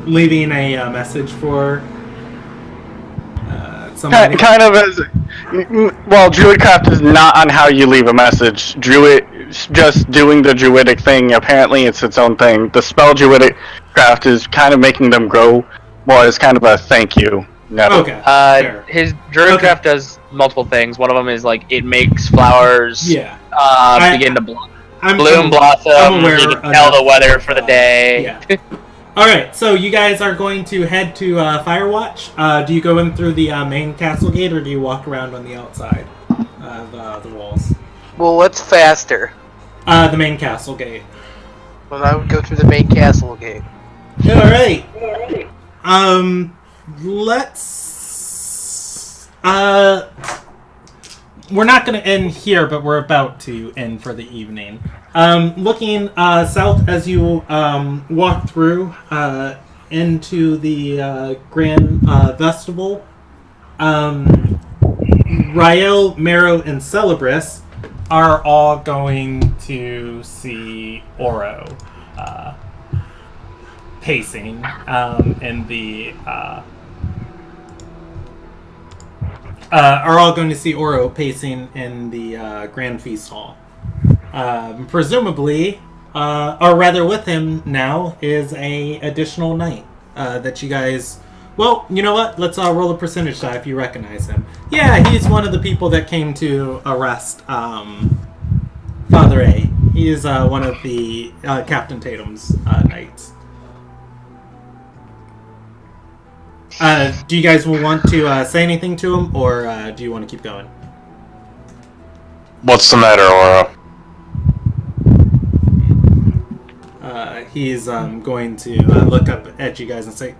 leaving a message for somebody. Kind of as Druidcraft is not on how you leave a message. Just doing the druidic thing. Apparently, it's its own thing. The spell Druidic Craft is kind of making them grow Well, it's kind of a thank you. No. Okay. Fair. His druid craft does multiple things. One of them is like it makes flowers begin to bloom, blossom. I'm aware you can tell the weather for the day. Yeah. Alright, so you guys are going to head to Firewatch. Do you go in through the main castle gate, or do you walk around on the outside of the walls? Well, what's faster? The main castle gate. Well, I would go through the main castle gate. Alright. Let's... we're not going to end here, but we're about to end for the evening. Looking south as you walk through into the Grand Vestibule, Rael, Marrow, and Celebris are all going to see Oro pacing in the... are all going to see Oro pacing in the Grand Feast Hall. Presumably, or rather with him now, is a additional knight that you guys... Well, you know what? Let's roll a percentage die if you recognize him. Yeah, he's one of the people that came to arrest Father A. He is one of the Captain Tatum's knights. Do you guys want to say anything to him, or do you want to keep going? What's the matter, Aura? He's going to look up at you guys and say,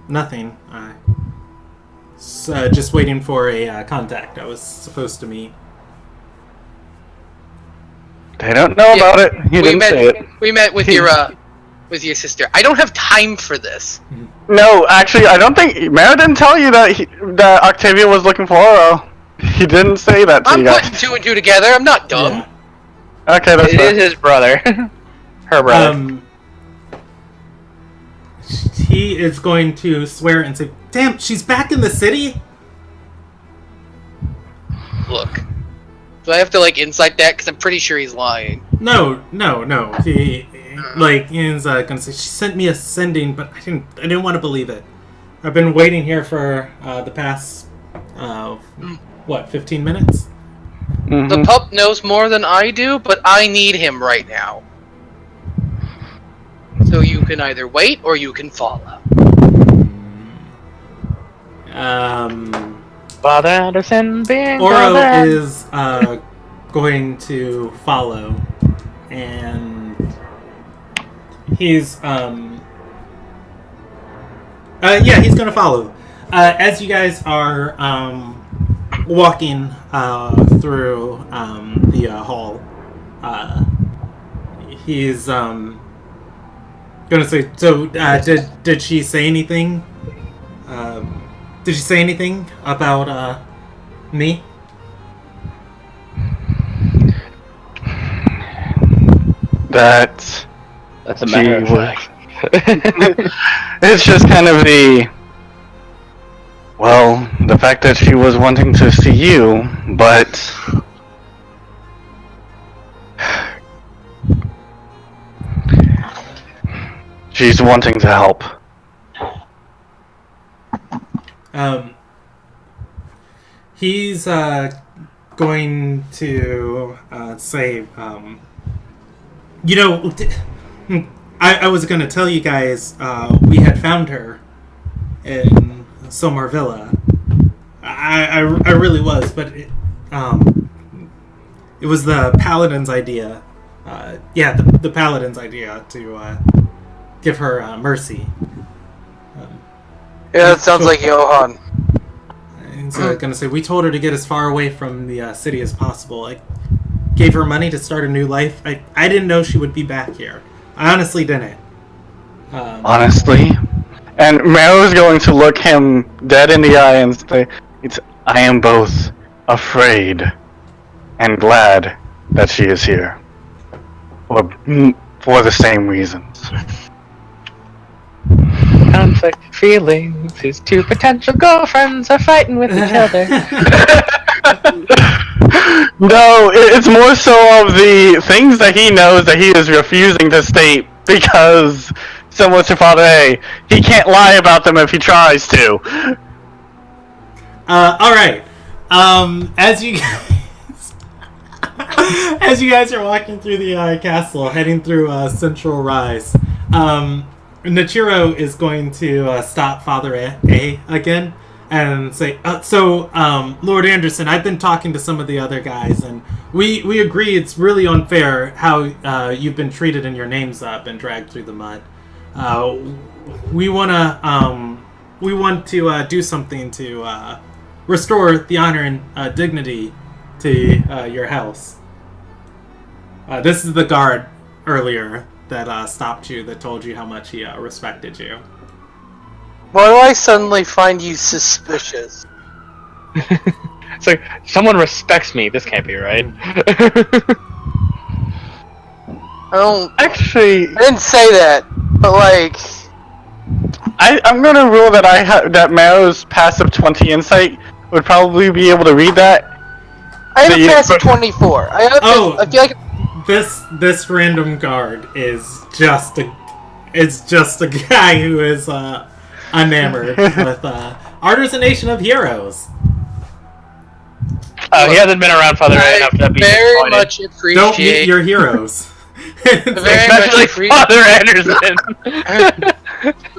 nothing. Just waiting for a contact I was supposed to meet. They don't know about it. He didn't say it. We met with your sister. I don't have time for this. No, actually, I don't think... Mara didn't tell you that Octavia was looking for Oro. He didn't say that to you guys. I'm putting two and two together. I'm not dumb. Yeah. Okay, that's It is his brother. Her brother. He is going to swear and say, "Damn, she's back in the city?" Look. Do I have to, insight that? Because I'm pretty sure he's lying. No. He's gonna say, "She sent me a sending, but I didn't want to believe it. I've been waiting here for the past 15 minutes?" Mm-hmm. The pup knows more than I do, but I need him right now. So you can either wait or you can follow. Father Anderson being Oro is going to follow, and he's he's going to follow. As you guys are walking through the hall, he's gonna say, "So, did she say anything? Did she say anything about me?" That's a matter of fact. It's just kind of the fact that she was wanting to see you, but she's wanting to help. He's going to say, I was going to tell you guys we had found her in Somar Villa. I really was, but it was the Paladin's idea. The Paladin's idea to give her mercy. That sounds like Johan. He's gonna say, we told her to get as far away from the city as possible. I gave her money to start a new life. I didn't know she would be back here. I honestly didn't. Honestly? And Marrow's going to look him dead in the eye and say, I am both afraid and glad that she is here. For the same reasons. Conflict feelings. His two potential girlfriends are fighting with each other. No, it's more so of the things that he knows that he is refusing to state because similar to Father A. He can't lie about them if he tries to. All right. As you guys are walking through the castle, heading through Central Rise, Nachiro is going to stop Father A again and say, Lord Anderson, I've been talking to some of the other guys, and we agree it's really unfair how you've been treated and your name's been dragged through the mud. We want to do something to restore the honor and dignity to your house. This is the guard earlier that stopped you, that told you how much he respected you. Why do I suddenly find you suspicious? It's like, someone respects me. This can't be right. Actually, I didn't say that, but like... I'm gonna rule that that Maro's passive 20 insight would probably be able to read that. I have a passive 24. I feel like... This random guard is just a guy who is enamored with Art is a Nation of Heroes. He hasn't been around Father A enough to be very much appreciate. Don't meet your heroes. Especially Father Anderson.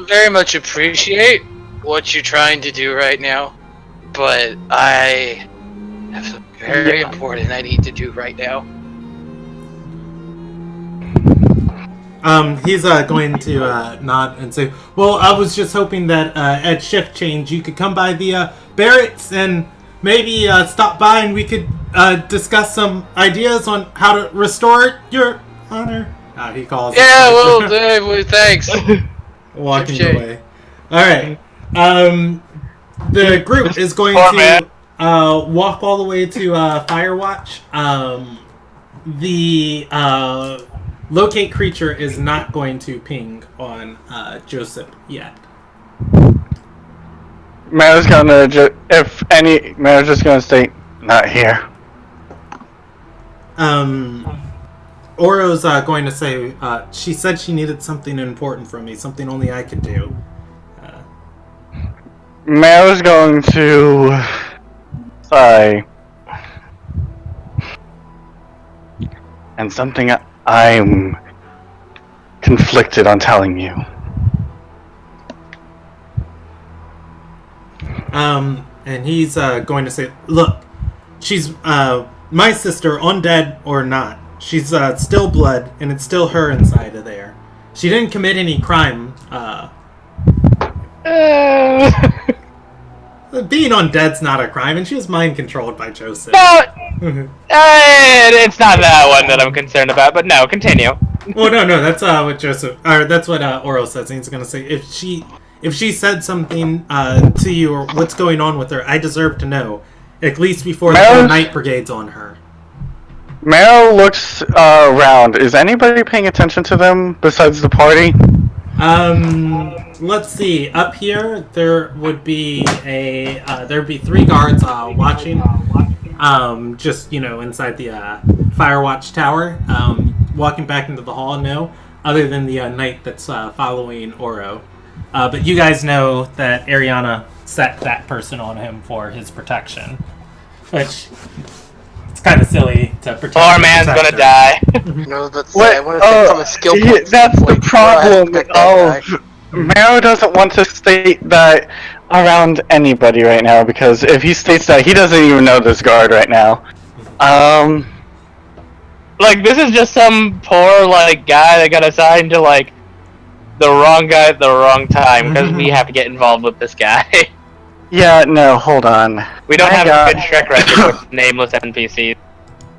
Very much appreciate what you're trying to do right now, but I have something very important I need to do right now. He's going to nod and say, well, I was just hoping that at shift change you could come by the barracks and maybe stop by and we could discuss some ideas on how to restore your honor. He calls. Yeah, well, thanks. Walking away. Alright. The group is going to walk all the way to Firewatch. The locate creature is not going to ping on Joseph yet. Maro's gonna Maro's just gonna stay not here. Oro's going to say, she said she needed something important from me, something only I could do. Maro's going to sigh. And something I'm conflicted on telling you. And he's going to say, look, she's my sister, undead or not. She's still blood, and it's still her inside of there. She didn't commit any crime. Being undead's not a crime, and she was mind-controlled by Joseph. No, it's not that one that I'm concerned about, but no, continue. Well, no, that's what Joseph, or that's what Oro says. He's gonna say, if she said something to you or what's going on with her, I deserve to know, at least before the Night Brigade's on her. Maro looks around. Is anybody paying attention to them besides the party? Let's see. Up here, there would be there'd be 3 guards watching. Just inside the Firewatch tower. Walking back into the hall, no. Other than the knight that's following Oro. But you guys know that Ariana set that person on him for his protection, which. Kind of silly to protect. Poor man's gonna die. No, that's I want to take from a skill point. That's the problem. Maro doesn't want to state that around anybody right now, because if he states that, he doesn't even know this guard right now. Like, this is just some poor guy that got assigned to the wrong guy at the wrong time because we have to get involved with this guy. Yeah, no, hold on. We don't have a good track record with nameless NPCs.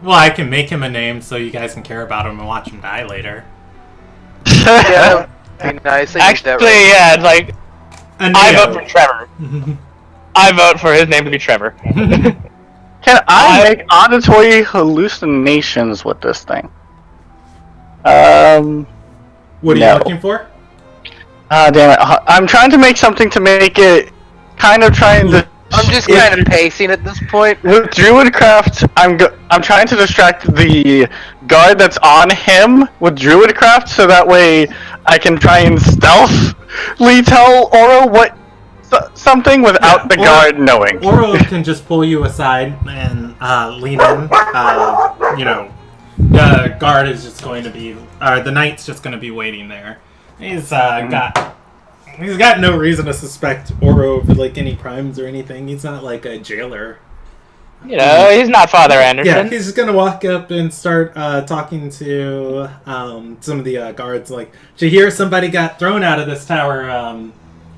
Well, I can make him a name so you guys can care about him and watch him die later. Yeah, that'd be nice. Actually, yeah, it's like, I vote for Trevor. I vote for his name to be Trevor. Can I make auditory hallucinations with this thing? What are you looking for? Damn it. I'm trying to make something to make it kind of trying to I'm just kind of pacing at this point. With Druidcraft, I'm trying to distract the guard that's on him with Druidcraft, so that way I can try and stealthily tell Oro what something without the guard knowing. Oro can just pull you aside and lean in. The guard is just going to be, the knight's just going to be waiting there. He's got no reason to suspect Oro of like any crimes or anything. He's not like a jailer. He's not Father Anderson. Yeah, he's just gonna walk up and start talking to some of the guards. Like, did you hear somebody got thrown out of this tower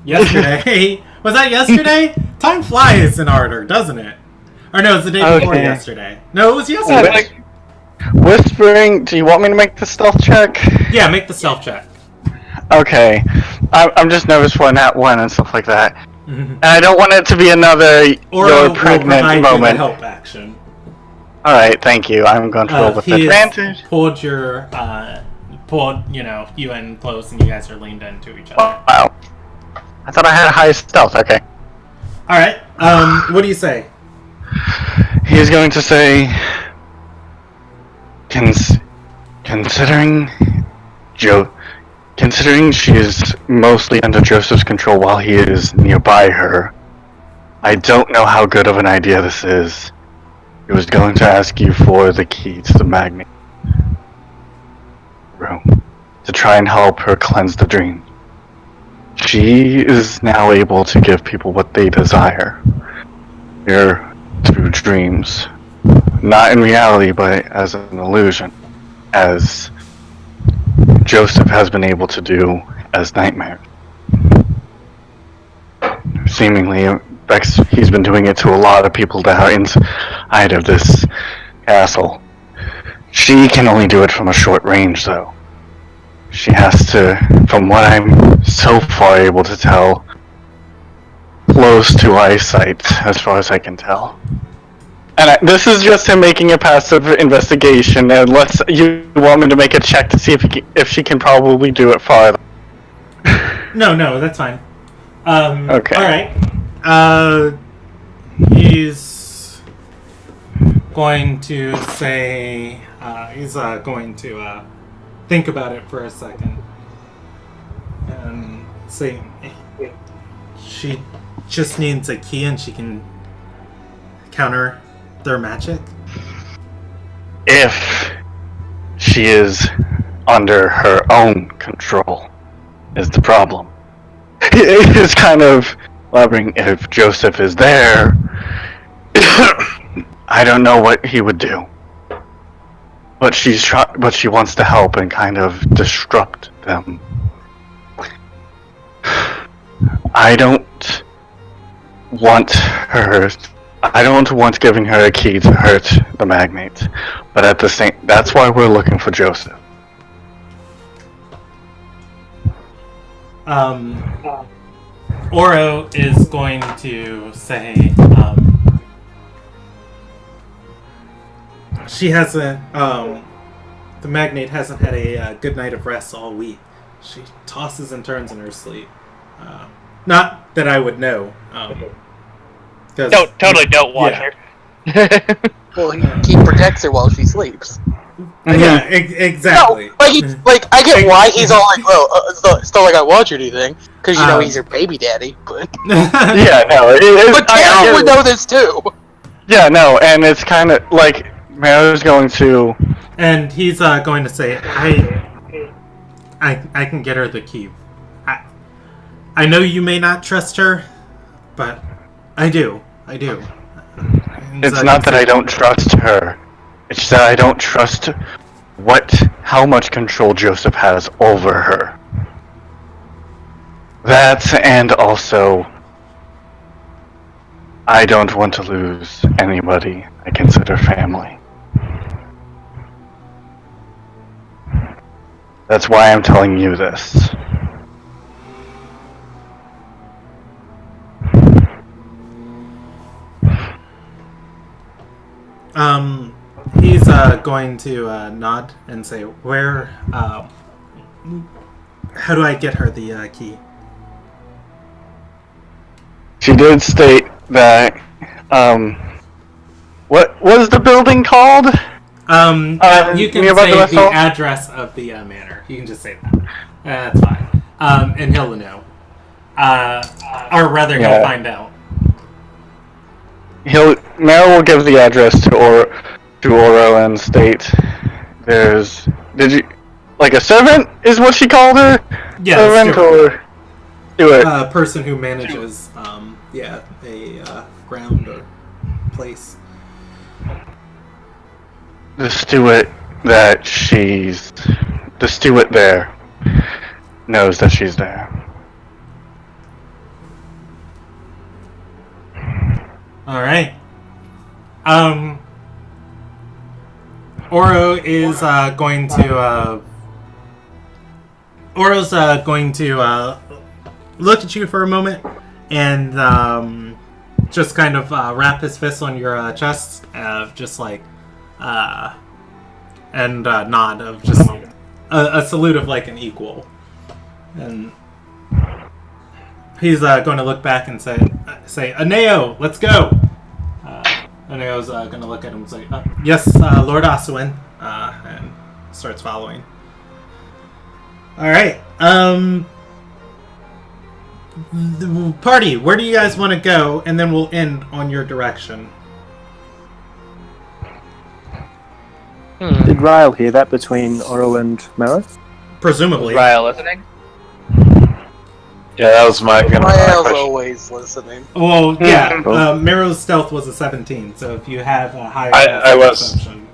yesterday? Was that yesterday? Time flies in Ardor, doesn't it? Or no, it's the day before yesterday. No, it was yesterday. Whispering, do you want me to make the stealth check? Yeah, make the stealth check. Okay. I'm just nervous for that one and stuff like that. Mm-hmm. And I don't want it to be another you're pregnant moment. Help action. Alright, thank you. I'm going to roll with advantage. Pulled you in close and you guys are leaned into each other. Wow. I thought I had a high stealth, okay. Alright, what do you say? He's going to say, considering she is mostly under Joseph's control while he is nearby her, I don't know how good of an idea this is. He was going to ask you for the key to the magnet room to try and help her cleanse the dream. She is now able to give people what they desire. Here, through dreams. Not in reality, but as an illusion. As Joseph has been able to do as nightmares. Seemingly, he's been doing it to a lot of people that are inside of this castle. She can only do it from a short range, though. She has to, from what I'm so far able to tell, close to eyesight, as far as I can tell. And this is just him making a passive investigation, unless you want me to make a check to see if she can probably do it farther. No, that's fine. Okay. Alright. He's going to say... he's going to think about it for a second. And say... She just needs a key and she can counter their magic? If she is under her own control is the problem. It's kind of wondering if Joseph is there. I don't know what he would do. But she wants to help and kind of disrupt them. I don't want giving her a key to hurt the magnate, but at the same, that's why we're looking for Joseph. Oro is going to say, she hasn't, the magnate hasn't had a good night of rest all week. She tosses and turns in her sleep. Not that I would know. Don't watch her. Well, he protects her while she sleeps. Yeah, exactly. No, I get why he's all like, still like I watch or anything, because he's her baby daddy. But yeah, no, but Cam would know this too. Yeah, no, and it's kind of like Maro's going to, and he's going to say, I can get her the key. I know you may not trust her, but I do. It's not that I don't trust her. It's that I don't trust how much control Joseph has over her. That, and also, I don't want to lose anybody I consider family. That's why I'm telling you this. He's going to nod and say, how do I get her the key? She did state that what was the building called? You can nearby say the the restaurant? address of the manor. You can just say that. That's fine. And he'll know. Or rather, he'll find out. Meryl will give the address to Oro and state like a servant is what she called her? Yeah, servant or Stewart. Person who manages a ground or place. The Stewart there knows that she's there. All right. Oro is going to. Oro's going to look at you for a moment and just kind of wrap his fist on your chest, just like, and nod of just a salute of like an equal. And he's going to look back and say, Aneo, let's go. Aneo's going to look at him and say, yes, Lord Oswin, and starts following. All right. The party, where do you guys want to go? And then we'll end on your direction. Did Ryle hear that between Oro and Mero? Presumably. Ryle listening? Yeah, that was my Ryle's question. always listening. Well, yeah. Mero's stealth was a 17, so if you have a higher I was- perception.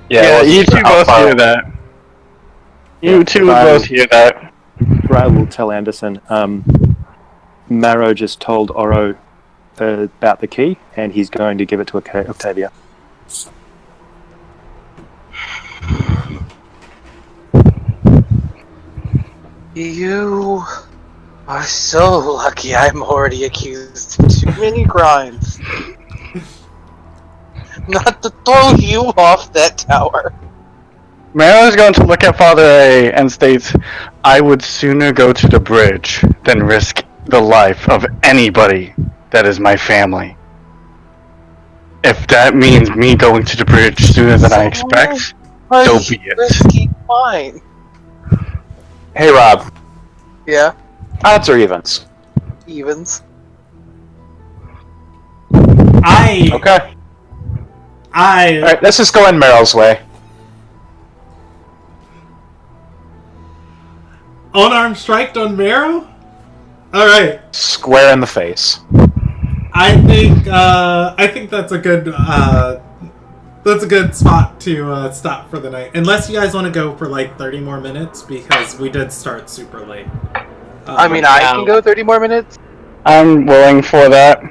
Yeah, you two both hear that. You two both hear that. Ryle will tell Anderson. Maro just told Oro about the key, and he's going to give it to Octavia. You are so lucky I'm already accused of too many crimes. Not to throw you off that tower. Meryl is going to look at Father A and states, I would sooner go to the bridge than risk the life of anybody that is my family. If that means me going to the bridge sooner than I expect, so be it. Risky fine. Hey, Rob. Yeah, Odds or evens? evens. Okay. Alright, let's just go in Meryl's way. Unarmed strike on Mero? Alright. Square in the face. I think that's a good spot to stop for the night. Unless you guys want to go for like 30 more minutes, because we did start super late. I can go 30 more minutes. I'm willing for that.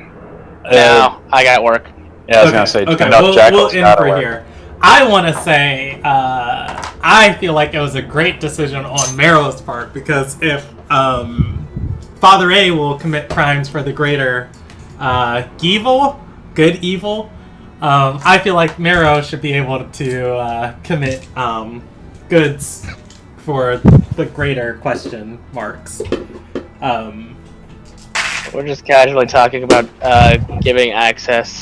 No, I got work. Yeah, I was gonna say, Okay, enough we'll jackals end gotta for work. here. I want to say, I feel like it was a great decision on Mero's part, because if Father A will commit crimes for the greater good evil, I feel like Mero should be able to commit goods for the greater question marks. We're just casually talking about giving access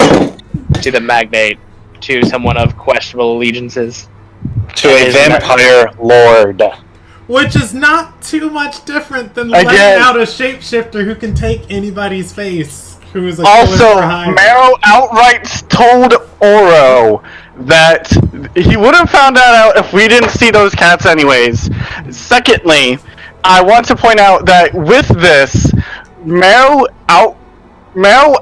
to the magnate to someone of questionable allegiances. To a vampire lord. Which is not too much different than Again. letting out a shapeshifter who can take anybody's face. Who is a Also, killer for hire. Meryl outright told Oro that he would have found that out if we didn't see those cats anyways. Secondly, I want to point out that with this, Meryl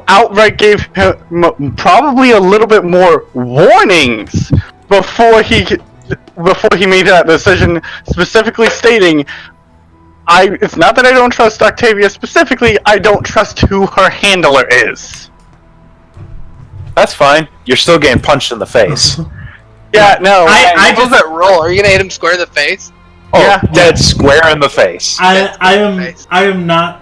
outright gave him probably a little bit more warnings before he made that decision, specifically stating, it's not that I don't trust Octavia specifically, I don't trust who her handler is. That's fine. You're still getting punched in the face. Yeah, no. I just that roll. Are you gonna hit him square in the face? Oh, Yeah. dead square in the face. I am not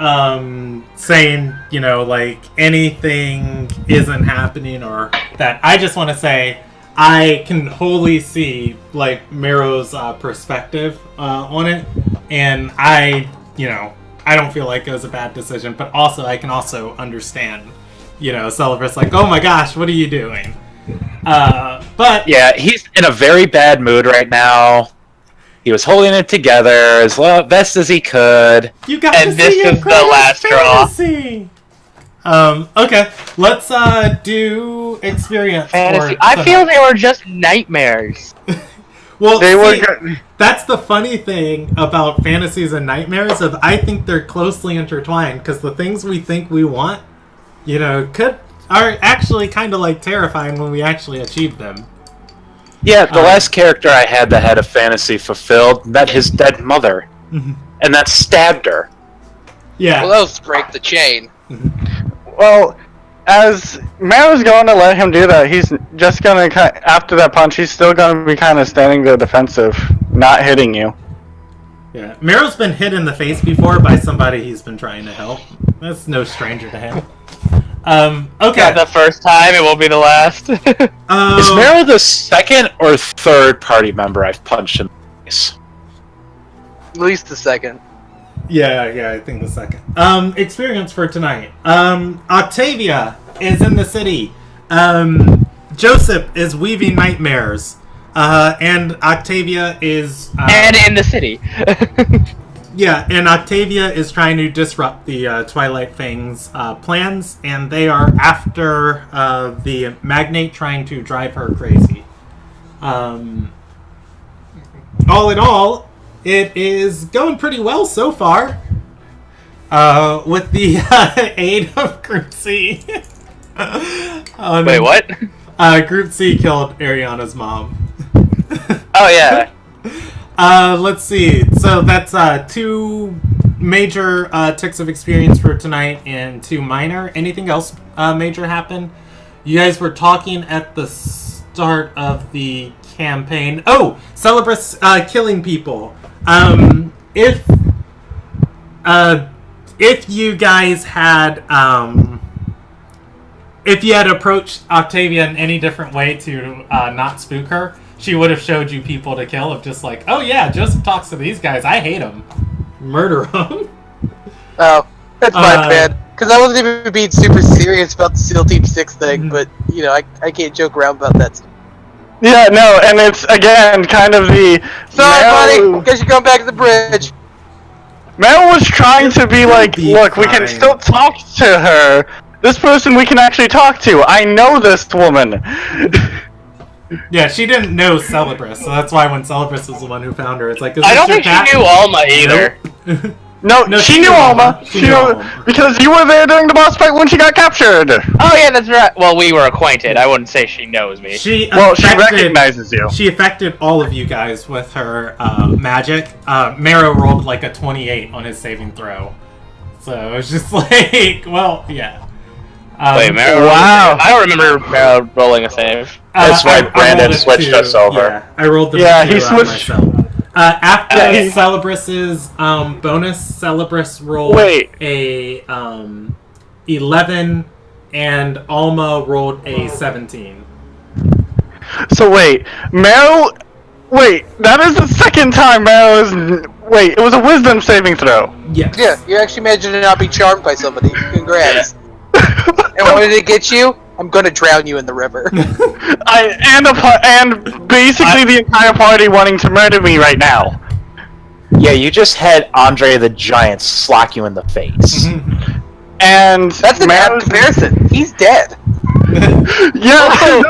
saying, like anything isn't happening or that. I just want to say I can wholly see like Mero's perspective on it, and I don't feel like it was a bad decision, but also I can also understand Celebrus like, oh my gosh, what are you doing? But yeah, he's in a very bad mood right now. He was holding it together as best as he could. You got and to this see your is the last fantasy. Okay, let's do experience. Fantasy. For I feel they were just nightmares. Well, They see, were. that's the funny thing about fantasies and nightmares. I think they're closely intertwined because the things we think we want, are actually kind of like terrifying when we actually achieve them. Yeah, the last character I had that had a fantasy fulfilled met his dead mother, and that stabbed her. Yeah. Well, those break the chain. Well, as Mero's going to let him do that, he's just going to, after that punch, he's still going to be kind of standing the defensive, not hitting you. Yeah. Mero's been hit in the face before by somebody he's been trying to help. That's no stranger to him. Okay. Not the first time, it will be the last. Is Mero the second or third party member I've punched in the face? At least the second. Yeah, I think the second. Experience for tonight. Octavia is in the city. Joseph is weaving nightmares. And Octavia is... and in the city. Yeah, and Octavia is trying to disrupt the Twilight Fang's plans, and they are after the magnate trying to drive her crazy. All in all, it is going pretty well so far. With the aid of Group C. Wait, what? Group C killed Ariana's mom. Oh, yeah. Let's see. So that's 2 major ticks of experience for tonight and 2 minor. Anything else major happen? You guys were talking at the start of the campaign. Oh, Celebrus killing people. If you guys had if you had approached Octavia in any different way to not spook her, she would have showed you people to kill of just like, oh yeah, Joseph talks to these guys, I hate them. Murder them. Oh, that's my bad. Because I wasn't even being super serious about the SEAL Team 6 thing, but, I can't joke around about that stuff. Yeah, no, and it's, again, kind of the... Sorry, buddy, guess you're going back to the bridge. Mel was trying to be like, look, we can fine. still talk to her. This person we can actually talk to. I know this woman. Yeah, she didn't know Celebrus, so that's why when Celebrus was the one who found her, it's like, is I this don't your think cat? she knew Alma either. Nope. No, she knew Alma. She knew Alma. Because you were there during the boss fight when she got captured. Oh, yeah, that's right. Well, we were acquainted. I wouldn't say she knows me. She She recognizes you. She affected all of you guys with her magic. Mero rolled like a 28 on his saving throw. So it was just like, well, yeah. Wait, Mero? Wow. I don't remember Mero rolling a save. That's why I Brandon rolled it switched to- us over. Yeah, I rolled the He switched. myself. After Celebrus's bonus, Celebrus rolled a 11, and Alma rolled a 17. So wait, that is the second time Mel is... Wait, it was a wisdom saving throw. Yes. Yeah, you actually managed to not be charmed by somebody. Congrats. And what did it get you? I'm gonna drown you in the river. And basically the entire party wanting to murder me right now. Yeah, you just had Andre the Giant slack you in the face. And That's an apt comparison. He's dead. Yeah,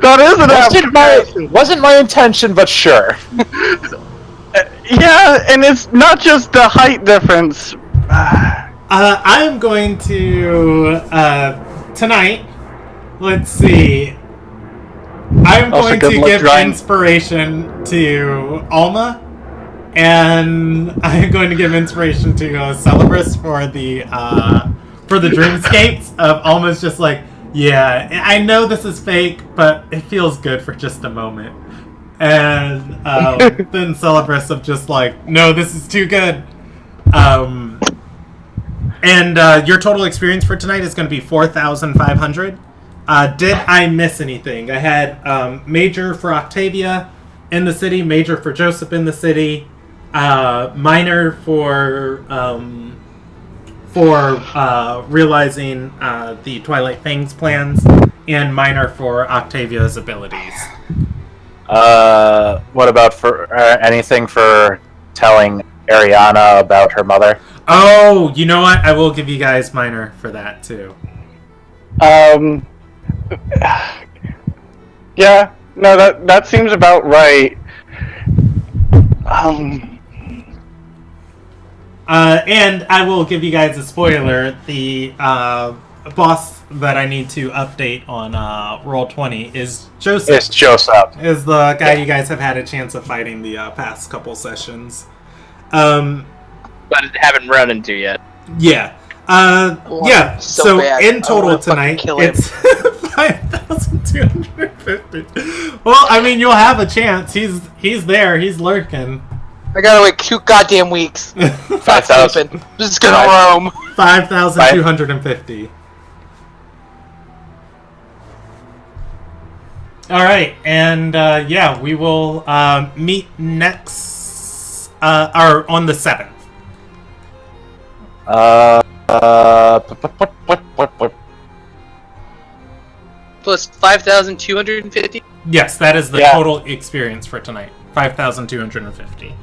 that is an apt comparison. Wasn't my intention, but sure. Yeah, and it's not just the height difference. I am going to tonight. Let's see. I'm Also, going good to luck give drawing. inspiration to Alma, and I'm going to give inspiration to Celebrus for the dreamscapes of Alma's just like, yeah, I know this is fake, but it feels good for just a moment. And then Celebrus of just like, no, this is too good. And your total experience for tonight is going to be 4,500. Did I miss anything? I had major for Octavia in the city, major for Joseph in the city, minor for for realizing the Twilight Fangs plans, and minor for Octavia's abilities. What about for anything for telling Ariana about her mother? Oh, you know what? I will give you guys minor for that too. Yeah, no, that seems about right. And I will give you guys a spoiler. The boss that I need to update on Roll20 is Joseph. It's Joseph. Is the guy you guys have had a chance of fighting the past couple sessions. But haven't run into yet. Yeah. Yeah, so in total tonight, it's 5,250. Well, I mean, you'll have a chance. He's there. He's lurking. I gotta wait 2 goddamn weeks. 5,000. Just gonna roam. 5,250. All right, and yeah, we will meet next, or on the 7th. Plus 5,250? Yes, that is the total experience for tonight. 5,250.